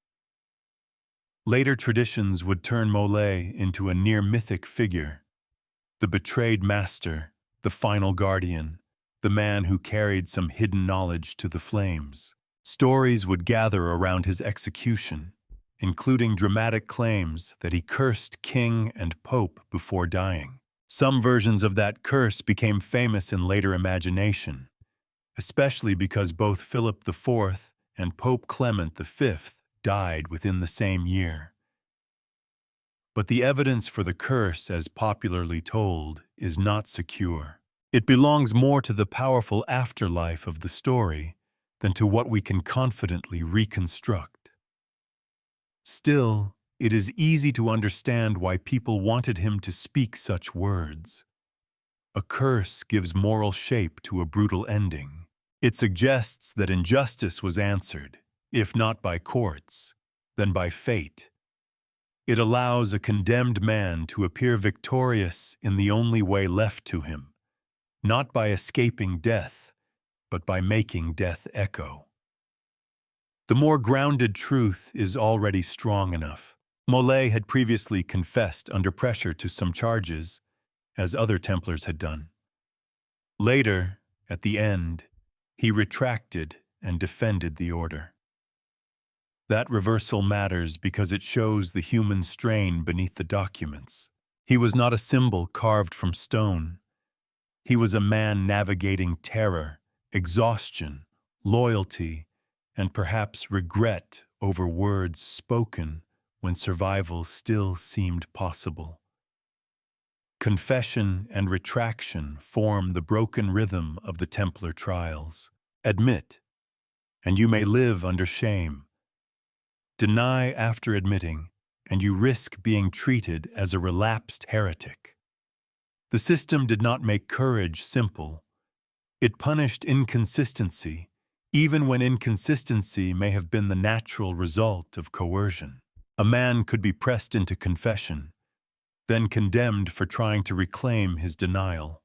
Later traditions would turn Molay into a near-mythic figure, the betrayed master, the final guardian, the man who carried some hidden knowledge to the flames. Stories would gather around his execution, including dramatic claims that he cursed king and pope before dying. Some versions of that curse became famous in later imagination, especially because both Philip IV and Pope Clement V died within the same year. But the evidence for the curse, as popularly told, is not secure. It belongs more to the powerful afterlife of the story than to what we can confidently reconstruct. Still, it is easy to understand why people wanted him to speak such words. A curse gives moral shape to a brutal ending. It suggests that injustice was answered, if not by courts, then by fate. It allows a condemned man to appear victorious in the only way left to him, not by escaping death, but by making death echo. The more grounded truth is already strong enough. Molay had previously confessed under pressure to some charges, as other Templars had done. Later, at the end, he retracted and defended the Order. That reversal matters because it shows the human strain beneath the documents. He was not a symbol carved from stone. He was a man navigating terror, exhaustion, loyalty, and perhaps regret over words spoken when survival still seemed possible. Confession and retraction form the broken rhythm of the Templar trials. Admit, and you may live under shame. Deny after admitting, and you risk being treated as a relapsed heretic. The system did not make courage simple. It punished inconsistency, even when inconsistency may have been the natural result of coercion. A man could be pressed into confession, then condemned for trying to reclaim his denial.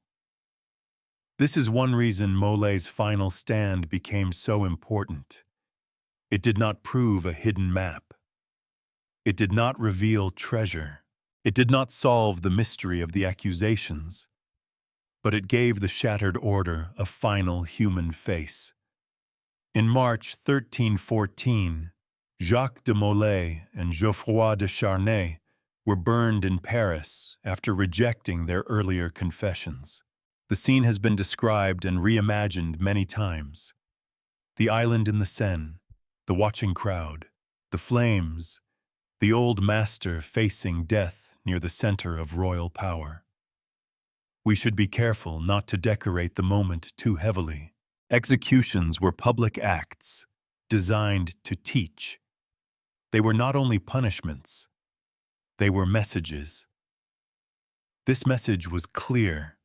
This is one reason Mole's final stand became so important. It did not prove a hidden map. It did not reveal treasure. It did not solve the mystery of the accusations. But it gave the shattered order a final human face. In March 1314, Jacques de Molay and Geoffroy de Charnay were burned in Paris after rejecting their earlier confessions. The scene has been described and reimagined many times. The island in the Seine, the watching crowd, the flames, the old master facing death near the center of royal power. We should be careful not to decorate the moment too heavily. Executions were public acts designed to teach. They were not only punishments, they were messages. This message was clear.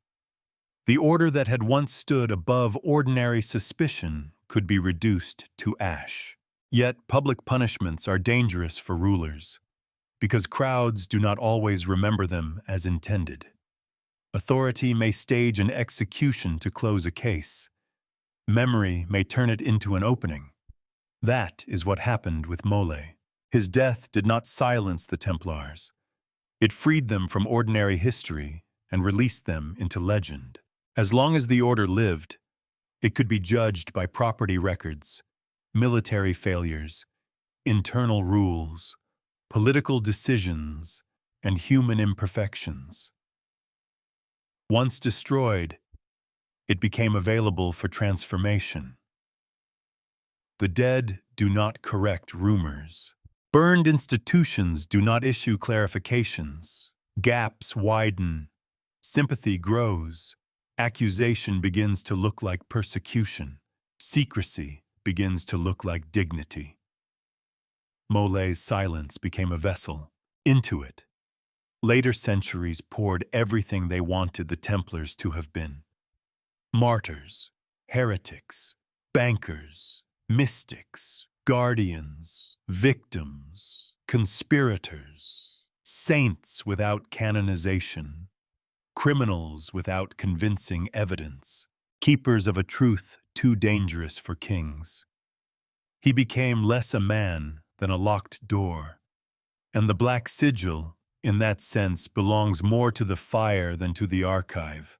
The order that had once stood above ordinary suspicion could be reduced to ash. Yet public punishments are dangerous for rulers, because crowds do not always remember them as intended. Authority may stage an execution to close a case. Memory may turn it into an opening. That is what happened with Molay. His death did not silence the Templars. It freed them from ordinary history and released them into legend. As long as the order lived, it could be judged by property records, military failures, internal rules, political decisions, and human imperfections. Once destroyed, it became available for transformation. The dead do not correct rumors. Burned institutions do not issue clarifications. Gaps widen. Sympathy grows. Accusation begins to look like persecution. Secrecy begins to look like dignity. Molay's silence became a vessel. Into it, later centuries poured everything they wanted the Templars to have been. Martyrs, heretics, bankers, mystics, guardians, victims, conspirators, saints without canonization, criminals without convincing evidence, keepers of a truth too dangerous for kings. He became less a man than a locked door, and the black sigil, in that sense, belongs more to the fire than to the archive.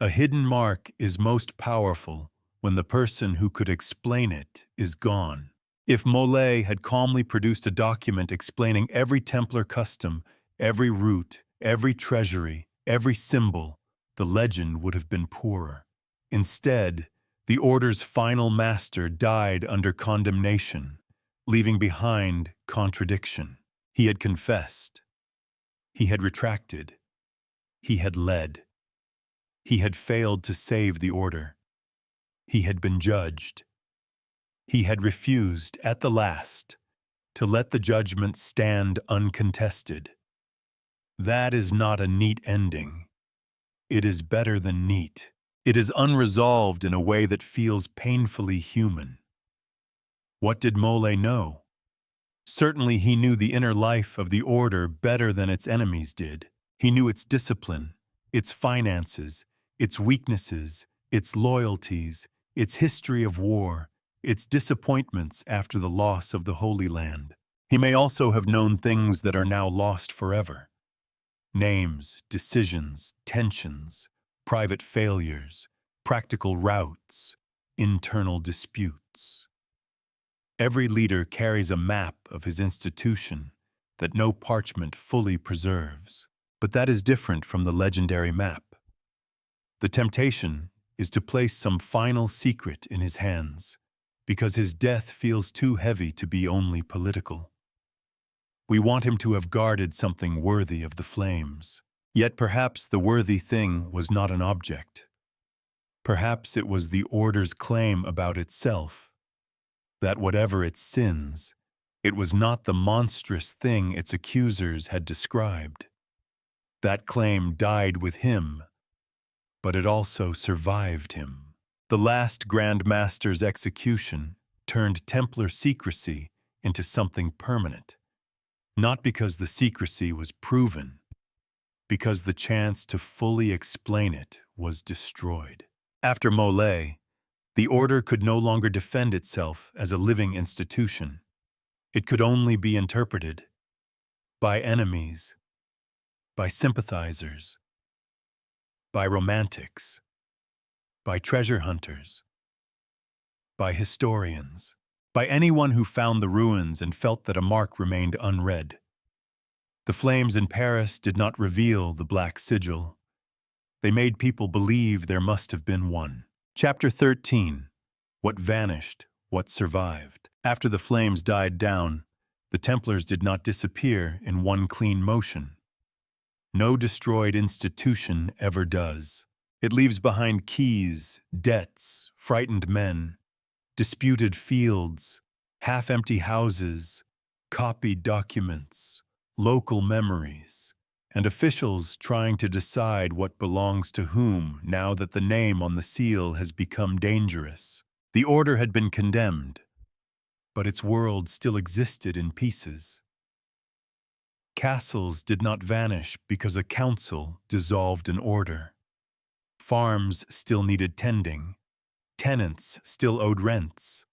A hidden mark is most powerful when the person who could explain it is gone. If Molay had calmly produced a document explaining every Templar custom, every route, every treasury, every symbol, the legend would have been poorer. Instead, the order's final master died under condemnation, leaving behind contradiction. He had confessed. He had retracted. He had led. He had failed to save the order. He had been judged. He had refused, at the last, to let the judgment stand uncontested. That is not a neat ending. It is better than neat. It is unresolved in a way that feels painfully human. What did Molay know? Certainly he knew the inner life of the order better than its enemies did. He knew its discipline, its finances, its weaknesses, its loyalties, its history of war, its disappointments after the loss of the Holy Land. He may also have known things that are now lost forever. Names, decisions, tensions, private failures, practical routes, internal disputes. Every leader carries a map of his institution that no parchment fully preserves. But that is different from the legendary map. The temptation is to place some final secret in his hands, because his death feels too heavy to be only political. We want him to have guarded something worthy of the flames. Yet perhaps the worthy thing was not an object. Perhaps it was the order's claim about itself, that whatever its sins, It was not the monstrous thing its accusers had described. That claim died with him, but it also survived him. The last Grand Master's execution turned Templar secrecy into something permanent, not because the secrecy was proven, because the chance to fully explain it was destroyed. After Mole, the Order could no longer defend itself as a living institution. It could only be interpreted by enemies, by sympathizers, by romantics, by treasure hunters, by historians, by anyone who found the ruins and felt that a mark remained unread. The flames in Paris did not reveal the Black Sigil. They made people believe there must have been one. Chapter 13. What vanished, what survived. After the flames died down, the Templars did not disappear in one clean motion. No destroyed institution ever does. It leaves behind keys, debts, frightened men, disputed fields, half-empty houses, copied documents, local memories, and officials trying to decide what belongs to whom now that the name on the seal has become dangerous. The Order had been condemned, but its world still existed in pieces. Castles did not vanish because a council dissolved an order. Farms still needed tending. Tenants still owed rents.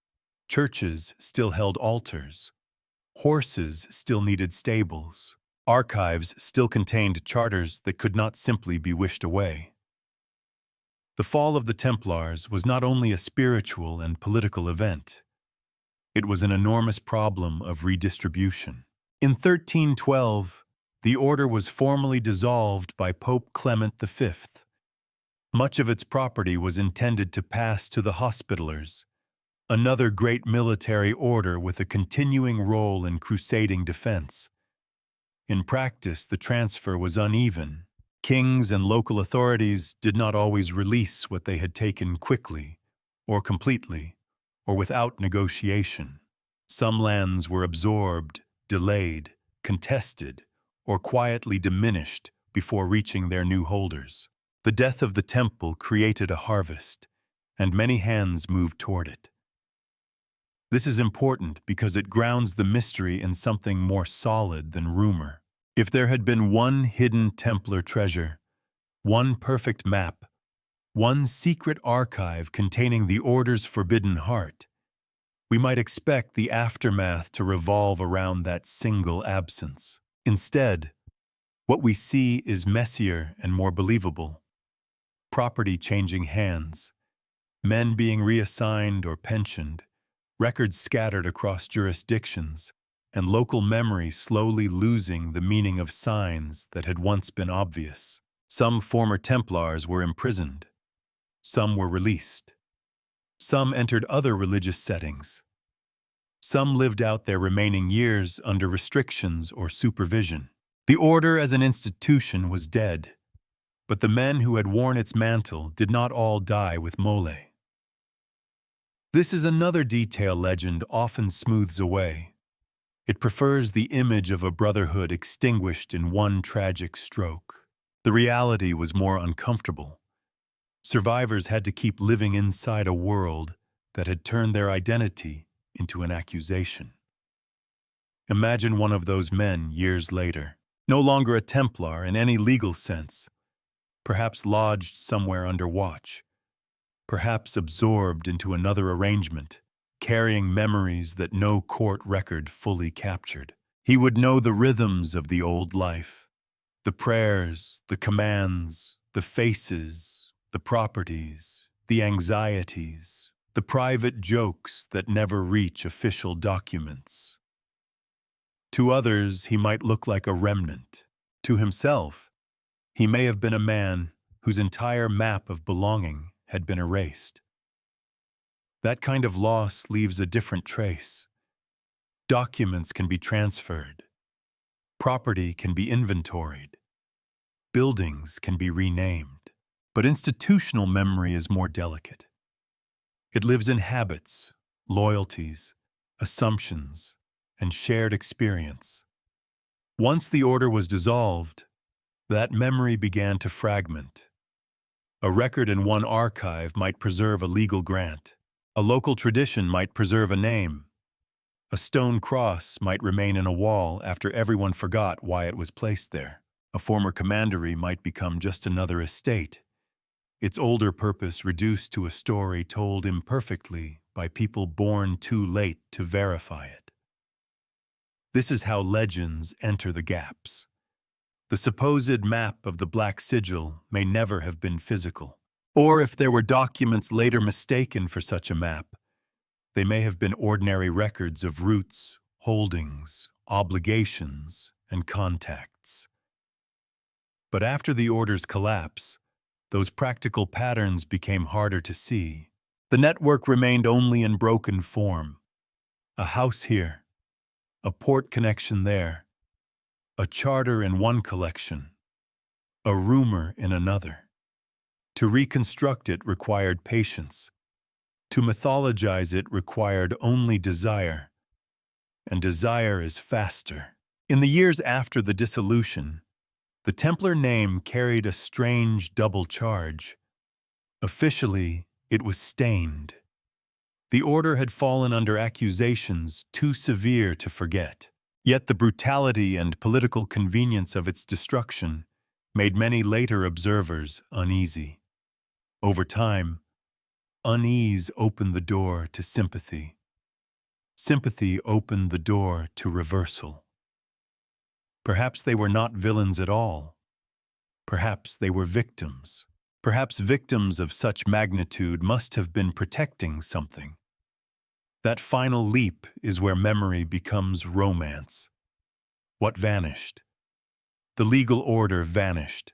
Churches still held altars. Horses still needed stables. Archives still contained charters that could not simply be wished away. The fall of the Templars was not only a spiritual and political event. It was an enormous problem of redistribution. In 1312, the order was formally dissolved by Pope Clement V. Much of its property was intended to pass to the Hospitallers, another great military order with a continuing role in crusading defense. In practice, the transfer was uneven. Kings and local authorities did not always release what they had taken quickly, or completely, or without negotiation. Some lands were absorbed, delayed, contested, or quietly diminished before reaching their new holders. The death of the temple created a harvest, and many hands moved toward it. This is important because it grounds the mystery in something more solid than rumor. If there had been one hidden Templar treasure, one perfect map, one secret archive containing the Order's forbidden heart, we might expect the aftermath to revolve around that single absence. Instead, what we see is messier and more believable. Property changing hands, men being reassigned or pensioned, records scattered across jurisdictions, and local memory slowly losing the meaning of signs that had once been obvious. Some former Templars were imprisoned. Some were released. Some entered other religious settings. Some lived out their remaining years under restrictions or supervision. The order as an institution was dead, but the men who had worn its mantle did not all die with Mole. This is another detail legend often smooths away. It prefers the image of a brotherhood extinguished in one tragic stroke. The reality was more uncomfortable. Survivors had to keep living inside a world that had turned their identity into an accusation. Imagine one of those men years later, no longer a Templar in any legal sense, perhaps lodged somewhere under watch, perhaps absorbed into another arrangement, carrying memories that no court record fully captured. He would know the rhythms of the old life, the prayers, the commands, the faces, the properties, the anxieties, the private jokes that never reach official documents. To others, he might look like a remnant. To himself, he may have been a man whose entire map of belonging had been erased. That kind of loss leaves a different trace. Documents can be transferred. Property can be inventoried. Buildings can be renamed. But institutional memory is more delicate. It lives in habits, loyalties, assumptions, and shared experience. Once the order was dissolved, that memory began to fragment. A record in one archive might preserve a legal grant. A local tradition might preserve a name. A stone cross might remain in a wall after everyone forgot why it was placed there. A former commandery might become just another estate, its older purpose reduced to a story told imperfectly by people born too late to verify it. This is how legends enter the gaps. The supposed map of the Black Sigil may never have been physical. Or if there were documents later mistaken for such a map, they may have been ordinary records of routes, holdings, obligations, and contacts. But after the order's collapse, those practical patterns became harder to see. The network remained only in broken form. A house here, a port connection there, a charter in one collection, a rumor in another. To reconstruct it required patience. To mythologize it required only desire. And desire is faster. In the years after the dissolution, the Templar name carried a strange double charge. Officially, it was stained. The order had fallen under accusations too severe to forget. Yet the brutality and political convenience of its destruction made many later observers uneasy. Over time, unease opened the door to sympathy. Sympathy opened the door to reversal. Perhaps they were not villains at all. Perhaps they were victims. Perhaps victims of such magnitude must have been protecting something. That final leap is where memory becomes romance. What vanished? The legal order vanished.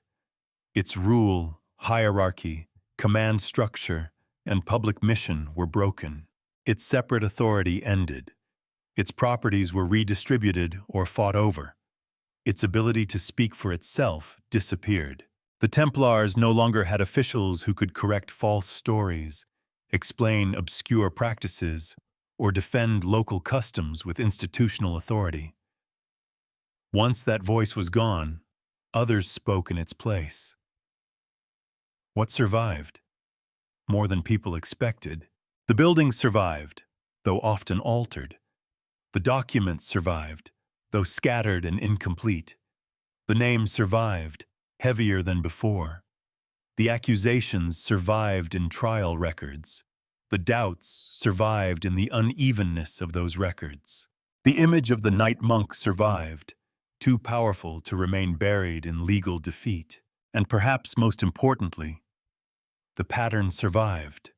Its rule, hierarchy, command structure, and public mission were broken. Its separate authority ended. Its properties were redistributed or fought over. Its ability to speak for itself disappeared. The Templars no longer had officials who could correct false stories, explain obscure practices, or defend local customs with institutional authority. Once that voice was gone, others spoke in its place. What survived? More than people expected. The buildings survived, though often altered. The documents survived, though scattered and incomplete. The name survived, heavier than before. The accusations survived in trial records. The doubts survived in the unevenness of those records. The image of the night monk survived, too powerful to remain buried in legal defeat. And perhaps most importantly, the pattern survived.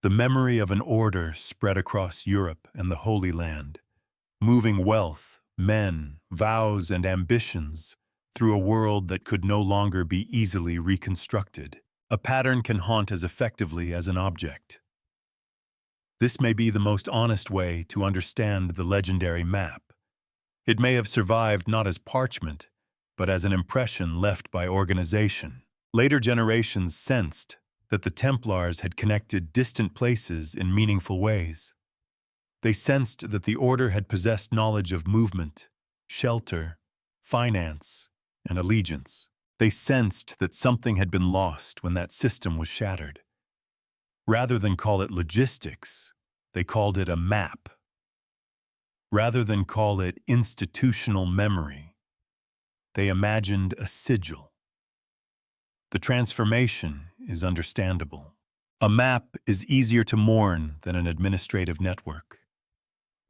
The memory of an order spread across Europe and the Holy Land, moving wealth, men, vows, and ambitions through a world that could no longer be easily reconstructed. A pattern can haunt as effectively as an object. This may be the most honest way to understand the legendary map. It may have survived not as parchment, but as an impression left by organization. Later generations sensed that the Templars had connected distant places in meaningful ways. They sensed that the order had possessed knowledge of movement, shelter, finance, and allegiance. They sensed that something had been lost when that system was shattered. Rather than call it logistics, they called it a map. Rather than call it institutional memory, they imagined a sigil. The transformation is understandable. A map is easier to mourn than an administrative network.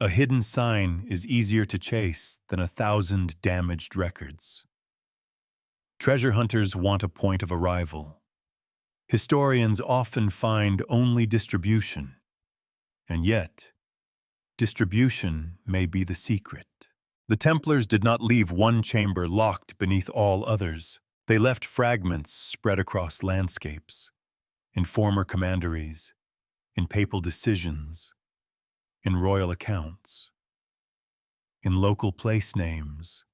A hidden sign is easier to chase than 1,000 damaged records. Treasure hunters want a point of arrival. Historians often find only distribution. And yet, distribution may be the secret. The Templars did not leave one chamber locked beneath all others. They left fragments spread across landscapes, in former commanderies, in papal decisions, in royal accounts, in local place names,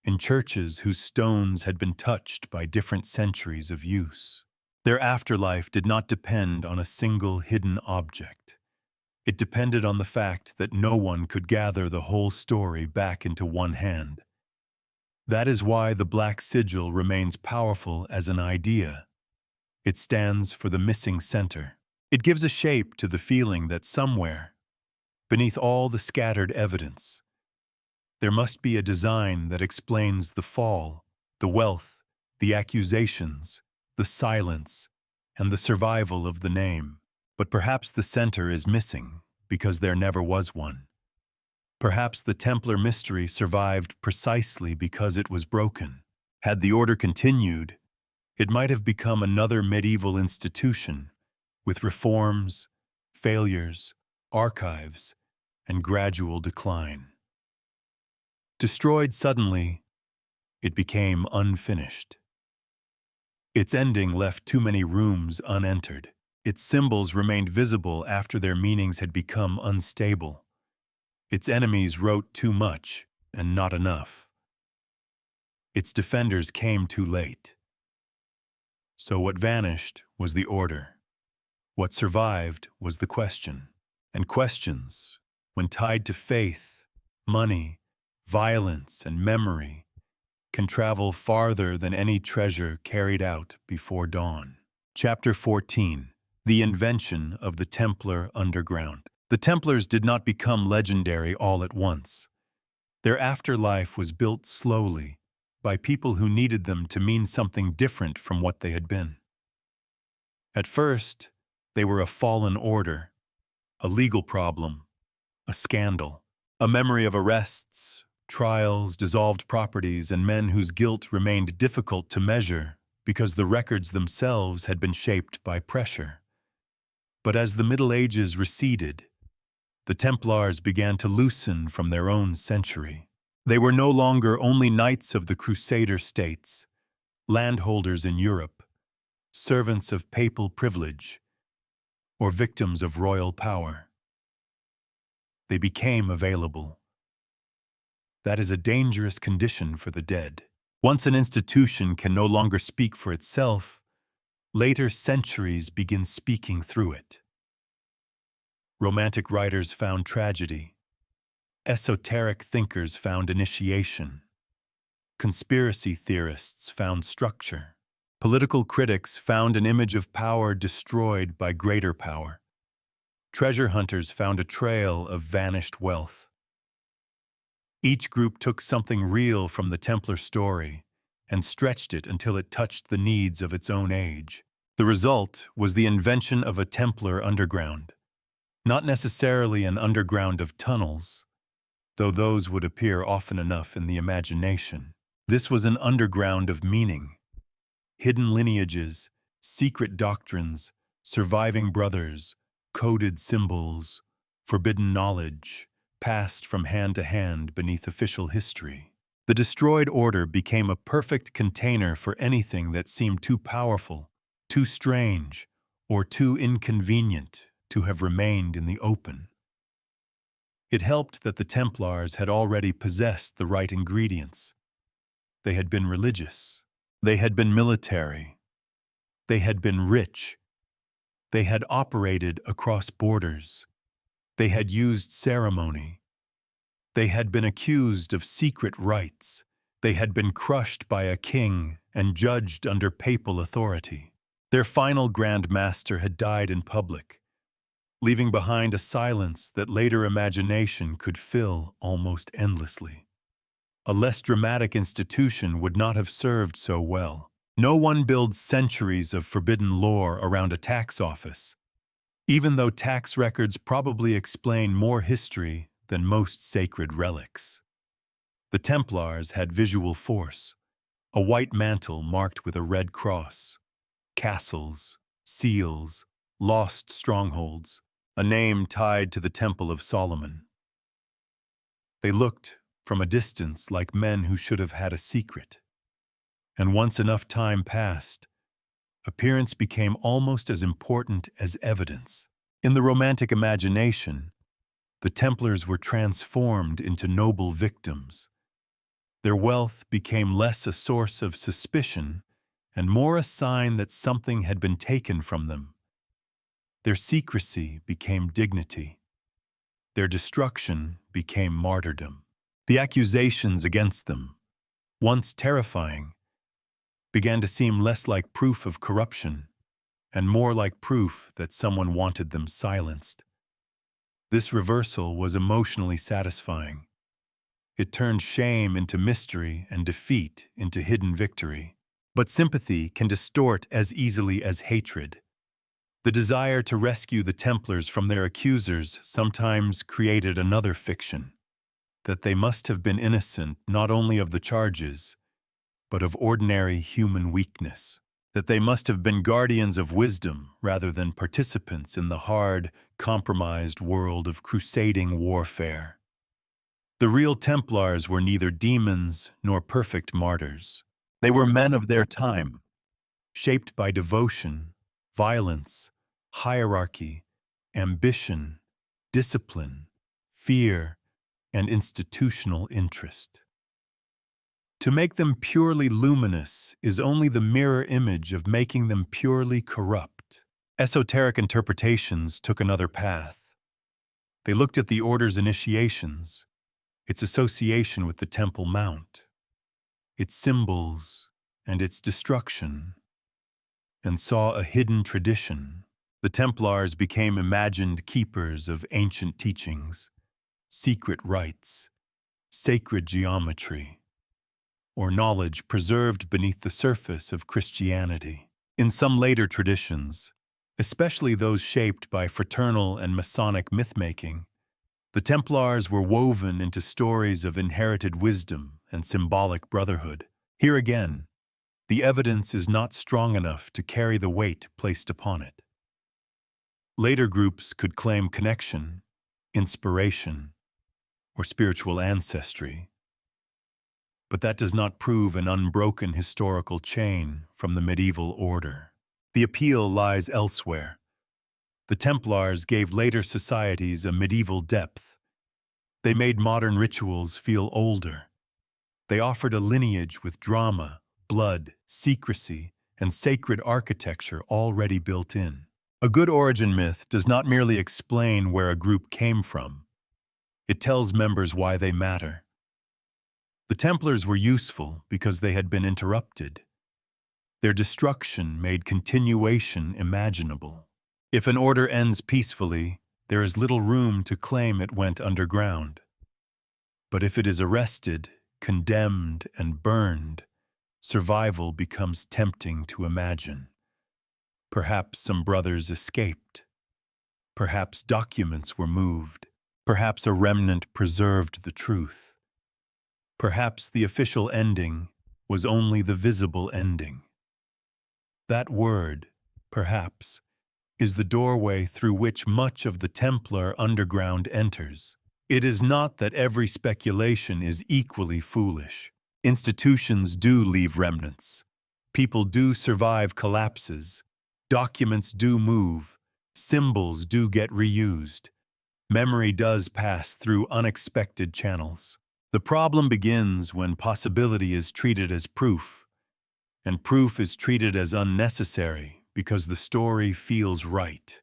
in churches whose stones had been touched by different centuries of use. Their afterlife did not depend on a single hidden object. It depended on the fact that no one could gather the whole story back into one hand. That is why the Black Sigil remains powerful as an idea. It stands for the missing center. It gives a shape to the feeling that somewhere, beneath all the scattered evidence, there must be a design that explains the fall, the wealth, the accusations, the silence, and the survival of the name. But perhaps the center is missing because there never was one. Perhaps the Templar mystery survived precisely because it was broken. Had the order continued, it might have become another medieval institution, with reforms, failures, archives, and gradual decline. Destroyed suddenly, it became unfinished. Its ending left too many rooms unentered. Its symbols remained visible after their meanings had become unstable. Its enemies wrote too much and not enough. Its defenders came too late. So what vanished was the order. What survived was the question. And questions, when tied to faith, money, violence, and memory, can travel farther than any treasure carried out before dawn. Chapter 14. The Invention of the Templar Underground. The Templars did not become legendary all at once. Their afterlife was built slowly by people who needed them to mean something different from what they had been. At first, they were a fallen order, a legal problem, a scandal, a memory of arrests, trials, dissolved properties, and men whose guilt remained difficult to measure because the records themselves had been shaped by pressure. But as the Middle Ages receded, the Templars began to loosen from their own century. They were no longer only knights of the Crusader states, landholders in Europe, servants of papal privilege, or victims of royal power. They became available. That is a dangerous condition for the dead. Once an institution can no longer speak for itself, later centuries begin speaking through it. Romantic writers found tragedy. Esoteric thinkers found initiation. Conspiracy theorists found structure. Political critics found an image of power destroyed by greater power. Treasure hunters found a trail of vanished wealth. Each group took something real from the Templar story and stretched it until it touched the needs of its own age. The result was the invention of a Templar underground. Not necessarily an underground of tunnels, though those would appear often enough in the imagination. This was an underground of meaning. Hidden lineages, secret doctrines, surviving brothers, coded symbols, forbidden knowledge, passed from hand to hand beneath official history. The destroyed order became a perfect container for anything that seemed too powerful, too strange, or too inconvenient to have remained in the open. It helped that the Templars had already possessed the right ingredients. They had been religious. They had been military. They had been rich. They had operated across borders. They had used ceremony. They had been accused of secret rites. They had been crushed by a king and judged under papal authority. Their final Grand Master had died in public, leaving behind a silence that later imagination could fill almost endlessly. A less dramatic institution would not have served so well. No one builds centuries of forbidden lore around a tax office, even though tax records probably explain more history than most sacred relics. The Templars had visual force, a white mantle marked with a red cross, castles, seals, lost strongholds, a name tied to the Temple of Solomon. They looked, from a distance, like men who should have had a secret. And once enough time passed, appearance became almost as important as evidence. In the Romantic imagination, the Templars were transformed into noble victims. Their wealth became less a source of suspicion and more a sign that something had been taken from them. Their secrecy became dignity. Their destruction became martyrdom. The accusations against them, once terrifying, began to seem less like proof of corruption and more like proof that someone wanted them silenced. This reversal was emotionally satisfying. It turned shame into mystery and defeat into hidden victory. But sympathy can distort as easily as hatred. The desire to rescue the Templars from their accusers sometimes created another fiction, that they must have been innocent not only of the charges, but of ordinary human weakness, that they must have been guardians of wisdom rather than participants in the hard, compromised world of crusading warfare. The real Templars were neither demons nor perfect martyrs. They were men of their time, shaped by devotion, violence, hierarchy, ambition, discipline, fear, and institutional interest. To make them purely luminous is only the mirror image of making them purely corrupt. Esoteric interpretations took another path. They looked at the Order's initiations, its association with the Temple Mount, its symbols, and its destruction, and saw a hidden tradition. The Templars became imagined keepers of ancient teachings, secret rites, sacred geometry, or knowledge preserved beneath the surface of Christianity. In some later traditions, especially those shaped by fraternal and Masonic myth-making, the Templars were woven into stories of inherited wisdom and symbolic brotherhood. Here again, the evidence is not strong enough to carry the weight placed upon it. Later groups could claim connection, inspiration, or spiritual ancestry, but that does not prove an unbroken historical chain from the medieval order. The appeal lies elsewhere. The Templars gave later societies a medieval depth. They made modern rituals feel older. They offered a lineage with drama, blood, secrecy, and sacred architecture already built in. A good origin myth does not merely explain where a group came from. It tells members why they matter. The Templars were useful because they had been interrupted. Their destruction made continuation imaginable. If an order ends peacefully, there is little room to claim it went underground. But if it is arrested, condemned, and burned, survival becomes tempting to imagine. Perhaps some brothers escaped. Perhaps documents were moved. Perhaps a remnant preserved the truth. Perhaps the official ending was only the visible ending. That word, perhaps, is the doorway through which much of the Templar underground enters. It is not that every speculation is equally foolish. Institutions do leave remnants. People do survive collapses. Documents do move. Symbols do get reused. Memory does pass through unexpected channels. The problem begins when possibility is treated as proof, and proof is treated as unnecessary because the story feels right.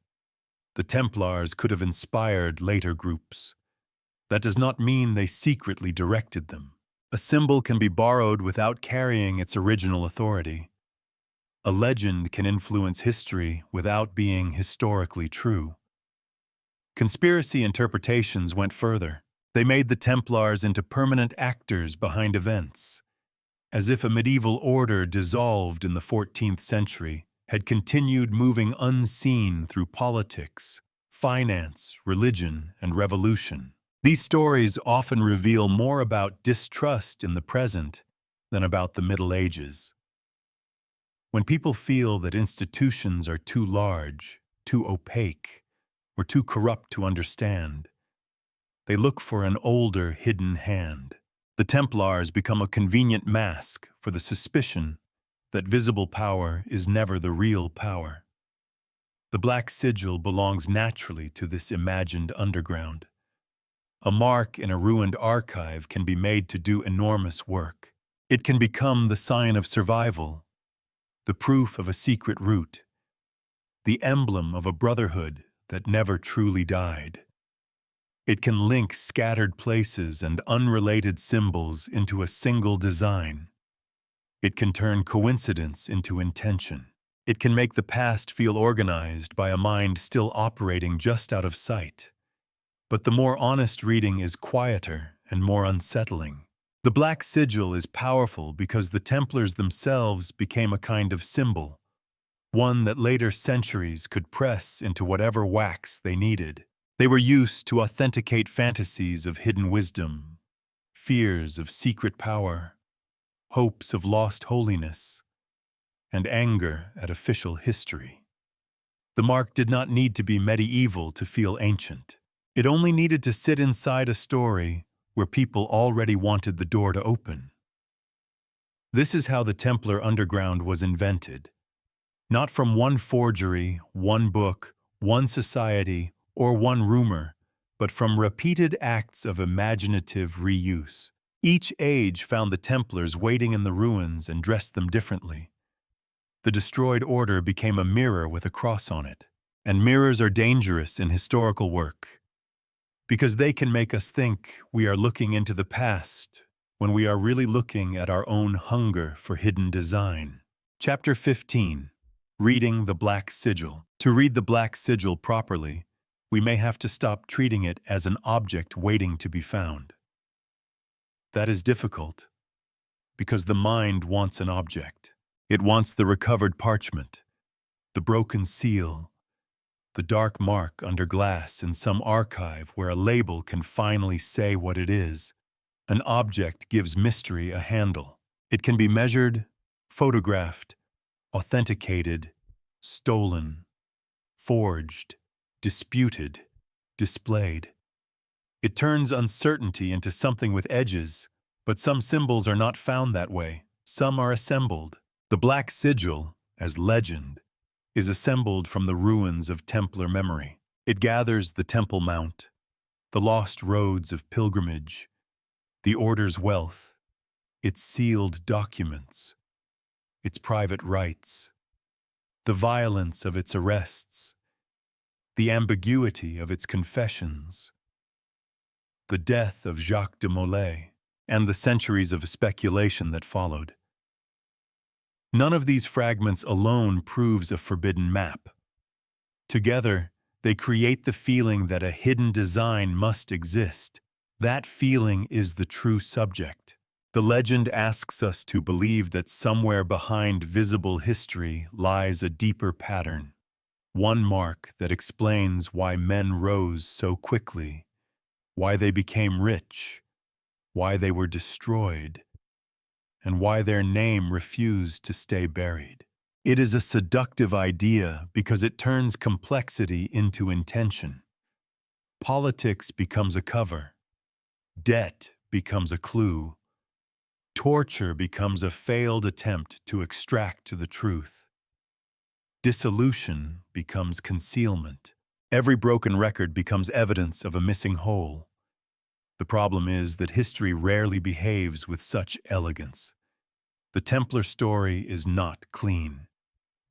The Templars could have inspired later groups. That does not mean they secretly directed them. A symbol can be borrowed without carrying its original authority. A legend can influence history without being historically true. Conspiracy interpretations went further. They made the Templars into permanent actors behind events, as if a medieval order dissolved in the 14th century had continued moving unseen through politics, finance, religion, and revolution. These stories often reveal more about distrust in the present than about the Middle Ages. When people feel that institutions are too large, too opaque, or too corrupt to understand, they look for an older hidden hand. The Templars become a convenient mask for the suspicion that visible power is never the real power. The black sigil belongs naturally to this imagined underground. A mark in a ruined archive can be made to do enormous work. It can become the sign of survival, the proof of a secret root, the emblem of a brotherhood that never truly died. It can link scattered places and unrelated symbols into a single design. It can turn coincidence into intention. It can make the past feel organized by a mind still operating just out of sight. But the more honest reading is quieter and more unsettling. The Black Sigil is powerful because the Templars themselves became a kind of symbol, one that later centuries could press into whatever wax they needed. They were used to authenticate fantasies of hidden wisdom, fears of secret power, hopes of lost holiness, and anger at official history. The mark did not need to be medieval to feel ancient. It only needed to sit inside a story where people already wanted the door to open. This is how the Templar underground was invented. Not from one forgery, one book, one society, or one rumor, but from repeated acts of imaginative reuse. Each age found the Templars waiting in the ruins and dressed them differently. The destroyed order became a mirror with a cross on it. And mirrors are dangerous in historical work, because they can make us think we are looking into the past when we are really looking at our own hunger for hidden design. Chapter 15. Reading the Black Sigil. To read the Black Sigil properly, we may have to stop treating it as an object waiting to be found. That is difficult, because the mind wants an object. It wants the recovered parchment, the broken seal, the dark mark under glass in some archive where a label can finally say what it is. An object gives mystery a handle. It can be measured, photographed, authenticated, stolen, forged, disputed, displayed. It turns uncertainty into something with edges, but some symbols are not found that way. Some are assembled. The Black Sigil, as legend, is assembled from the ruins of Templar memory. It gathers the Temple Mount, the lost roads of pilgrimage, the Order's wealth, its sealed documents, its private rites, the violence of its arrests, the ambiguity of its confessions, the death of Jacques de Molay, and the centuries of speculation that followed. None of these fragments alone proves a forbidden map. Together, they create the feeling that a hidden design must exist. That feeling is the true subject. The legend asks us to believe that somewhere behind visible history lies a deeper pattern, one mark that explains why men rose so quickly, why they became rich, why they were destroyed, and why their name refused to stay buried. It is a seductive idea because it turns complexity into intention. Politics becomes a cover. Debt becomes a clue. Torture becomes a failed attempt to extract the truth. Dissolution becomes concealment. Every broken record becomes evidence of a missing whole. The problem is that history rarely behaves with such elegance. The Templar story is not clean.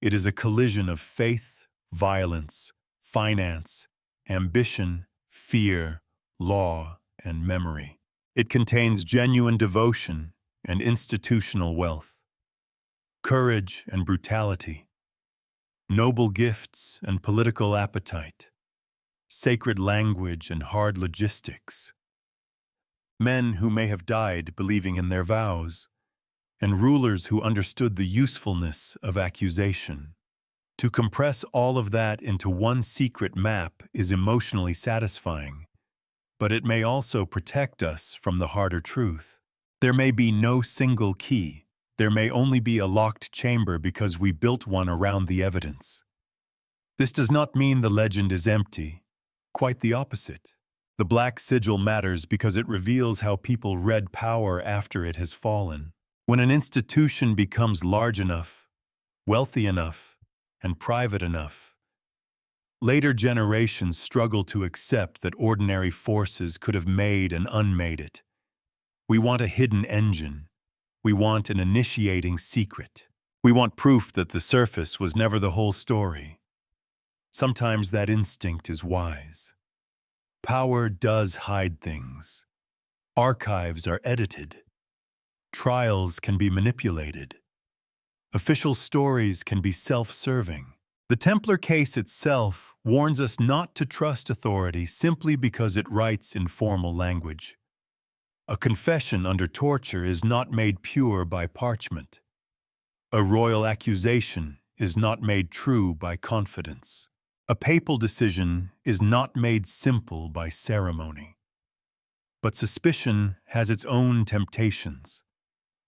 It is a collision of faith, violence, finance, ambition, fear, law, and memory. It contains genuine devotion and institutional wealth, courage and brutality, noble gifts and political appetite, sacred language and hard logistics, men who may have died believing in their vows, and rulers who understood the usefulness of accusation. To compress all of that into one secret map is emotionally satisfying, but it may also protect us from the harder truth. There may be no single key. There may only be a locked chamber because we built one around the evidence. This does not mean the legend is empty. Quite the opposite. The Black Sigil matters because it reveals how people read power after it has fallen. When an institution becomes large enough, wealthy enough, and private enough, later generations struggle to accept that ordinary forces could have made and unmade it. We want a hidden engine. We want an initiating secret. We want proof that the surface was never the whole story. Sometimes that instinct is wise. Power does hide things. Archives are edited. Trials can be manipulated. Official stories can be self-serving. The Templar case itself warns us not to trust authority simply because it writes in formal language. A confession under torture is not made pure by parchment. A royal accusation is not made true by confidence. A papal decision is not made simple by ceremony. But suspicion has its own temptations.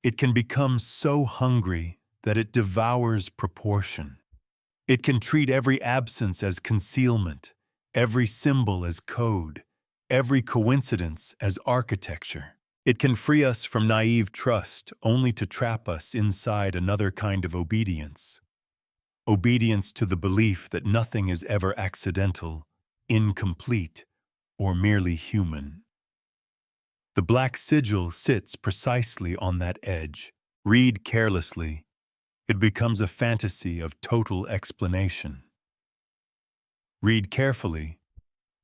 It can become so hungry that it devours proportion. It can treat every absence as concealment, every symbol as code, every coincidence as architecture. It can free us from naive trust only to trap us inside another kind of obedience. Obedience to the belief that nothing is ever accidental, incomplete, or merely human. The black sigil sits precisely on that edge. Read carelessly, it becomes a fantasy of total explanation. Read carefully,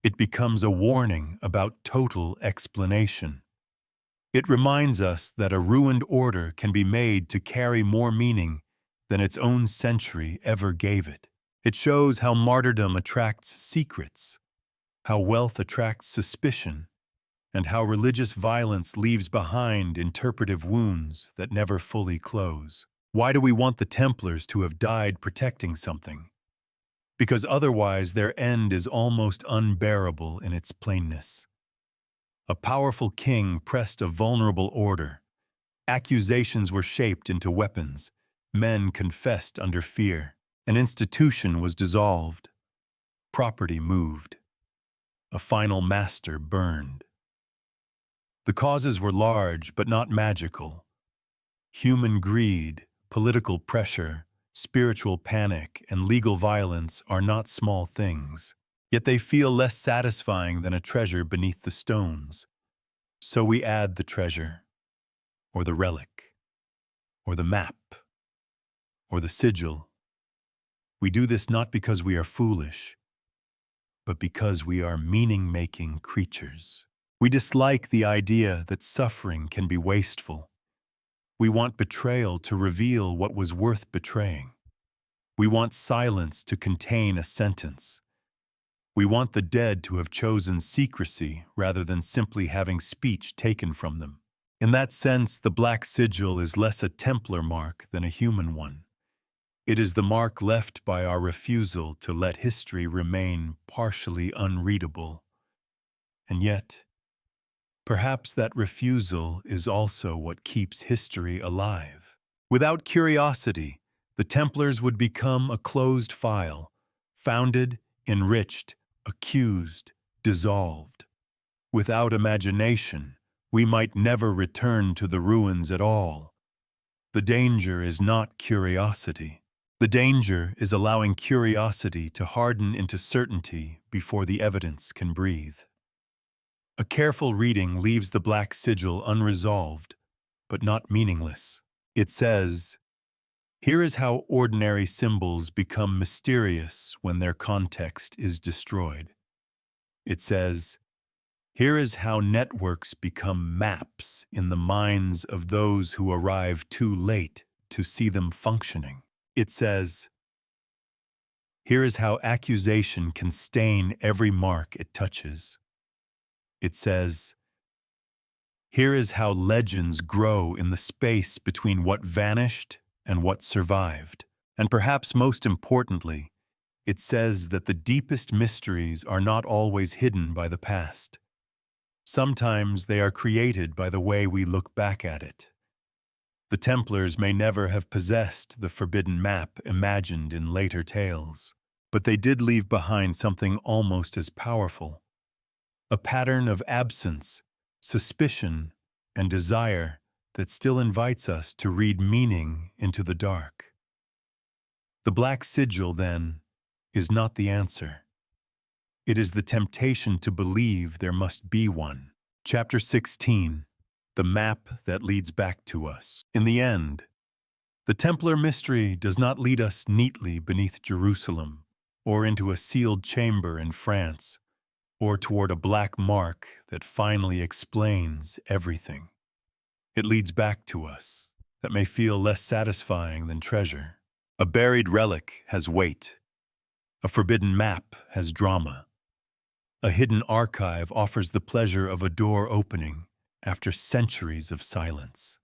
it becomes a warning about total explanation. It reminds us that a ruined order can be made to carry more meaning than its own century ever gave it. It shows how martyrdom attracts secrets, how wealth attracts suspicion, and how religious violence leaves behind interpretive wounds that never fully close. Why do we want the Templars to have died protecting something? Because otherwise their end is almost unbearable in its plainness. A powerful king pressed a vulnerable order. Accusations were shaped into weapons. Men confessed under fear. An institution was dissolved. Property moved. A final master burned. The causes were large but not magical. Human greed, political pressure, spiritual panic, and legal violence are not small things. Yet they feel less satisfying than a treasure beneath the stones. So we add the treasure, or the relic, or the map, or the sigil. We do this not because we are foolish, but because we are meaning-making creatures. We dislike the idea that suffering can be wasteful. We want betrayal to reveal what was worth betraying. We want silence to contain a sentence. We want the dead to have chosen secrecy rather than simply having speech taken from them. In that sense, the black sigil is less a Templar mark than a human one. It is the mark left by our refusal to let history remain partially unreadable. And yet, perhaps that refusal is also what keeps history alive. Without curiosity, the Templars would become a closed file, founded, enriched, accused, dissolved. Without imagination, we might never return to the ruins at all. The danger is not curiosity. The danger is allowing curiosity to harden into certainty before the evidence can breathe. A careful reading leaves the black sigil unresolved, but not meaningless. It says, "Here is how ordinary symbols become mysterious when their context is destroyed." It says, "Here is how networks become maps in the minds of those who arrive too late to see them functioning." It says, "Here is how accusation can stain every mark it touches." It says, "Here is how legends grow in the space between what vanished and what survived." And perhaps most importantly, it says that the deepest mysteries are not always hidden by the past. Sometimes they are created by the way we look back at it. The Templars may never have possessed the forbidden map imagined in later tales, but they did leave behind something almost as powerful. A pattern of absence, suspicion, and desire that still invites us to read meaning into the dark. The black sigil, then, is not the answer. It is the temptation to believe there must be one. Chapter 16, the map that leads back to us. In the end, the Templar mystery does not lead us neatly beneath Jerusalem or into a sealed chamber in France. or toward a black mark that finally explains everything. It leads back to us, that may feel less satisfying than treasure. A buried relic has weight. A forbidden map has drama. A hidden archive offers the pleasure of a door opening after centuries of silence.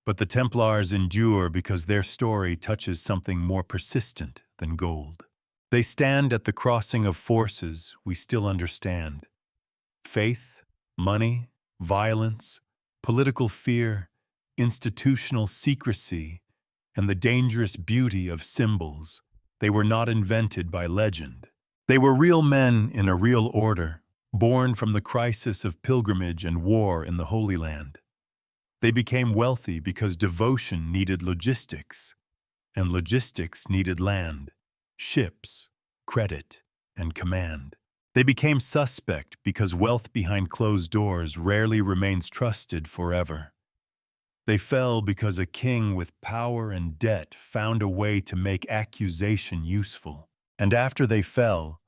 But the Templars endure because their story touches something more persistent than gold. They stand at the crossing of forces we still understand. Faith, money, violence, political fear, institutional secrecy, and the dangerous beauty of symbols. They were not invented by legend. They were real men in a real order, born from the crisis of pilgrimage and war in the Holy Land. They became wealthy because devotion needed logistics, and logistics needed land, ships, credit, and command. They became suspect because wealth behind closed doors rarely remains trusted forever. They fell because a king with power and debt found a way to make accusation useful. And after they fell,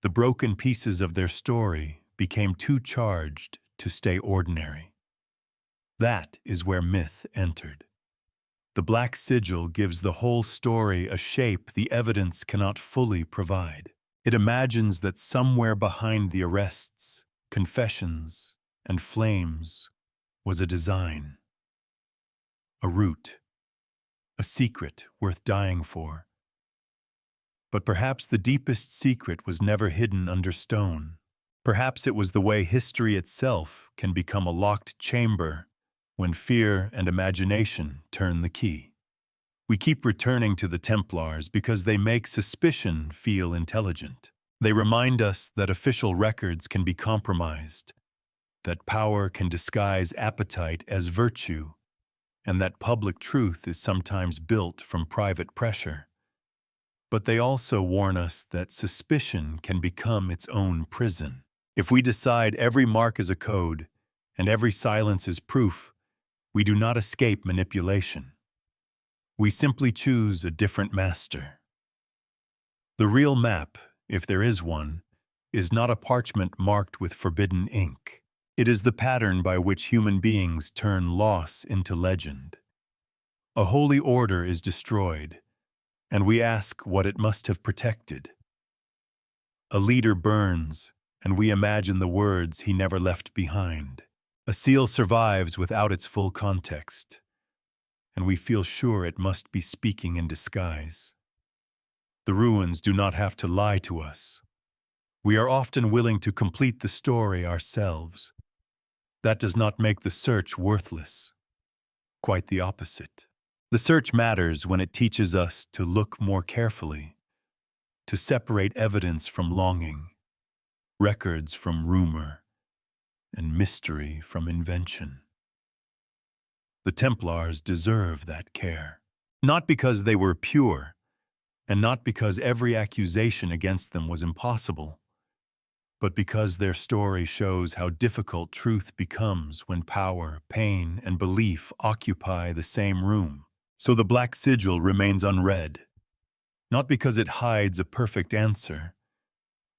the broken pieces of their story became too charged to stay ordinary. That is where myth entered. The Black Sigil gives the whole story a shape the evidence cannot fully provide. It imagines that somewhere behind the arrests, confessions, and flames was a design, a route, a secret worth dying for. But perhaps the deepest secret was never hidden under stone. Perhaps it was the way history itself can become a locked chamber when fear and imagination turn the key. We keep returning to the Templars because they make suspicion feel intelligent. They remind us that official records can be compromised, that power can disguise appetite as virtue, and that public truth is sometimes built from private pressure. But they also warn us that suspicion can become its own prison. If we decide every mark is a code and every silence is proof, we do not escape manipulation. We simply choose a different master. The real map, if there is one, is not a parchment marked with forbidden ink. It is the pattern by which human beings turn loss into legend. A holy order is destroyed, and we ask what it must have protected. A leader burns, and we imagine the words he never left behind. A seal survives without its full context, and we feel sure it must be speaking in disguise. The ruins do not have to lie to us. We are often willing to complete the story ourselves. That does not make the search worthless. Quite the opposite. The search matters when it teaches us to look more carefully, to separate evidence from longing, records from rumor, and mystery from invention. The Templars deserve that care, not because they were pure, and not because every accusation against them was impossible, but because their story shows how difficult truth becomes when power, pain, and belief occupy the same room. So the Black Sigil remains unread, not because it hides a perfect answer,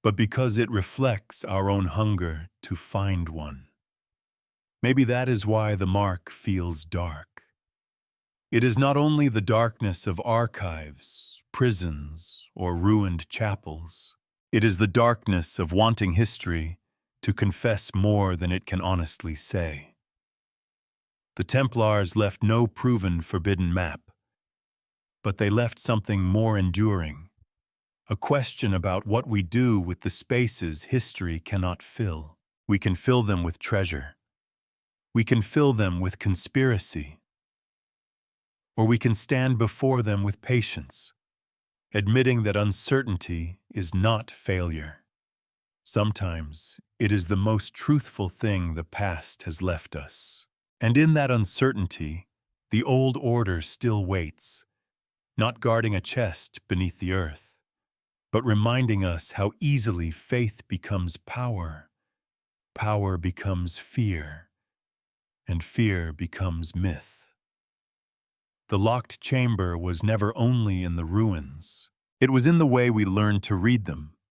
but because it reflects our own hunger to find one. Maybe that is why the mark feels dark. It is not only the darkness of archives, prisons, or ruined chapels. It is the darkness of wanting history to confess more than it can honestly say. The Templars left no proven forbidden map, but they left something more enduring, a question about what we do with the spaces history cannot fill. We can fill them with treasure. We can fill them with conspiracy. Or we can stand before them with patience, admitting that uncertainty is not failure. Sometimes it is the most truthful thing the past has left us. And in that uncertainty, the old order still waits, not guarding a chest beneath the earth, but reminding us how easily faith becomes power, power becomes fear, and fear becomes myth. The locked chamber was never only in the ruins. It was in the way we learned to read them,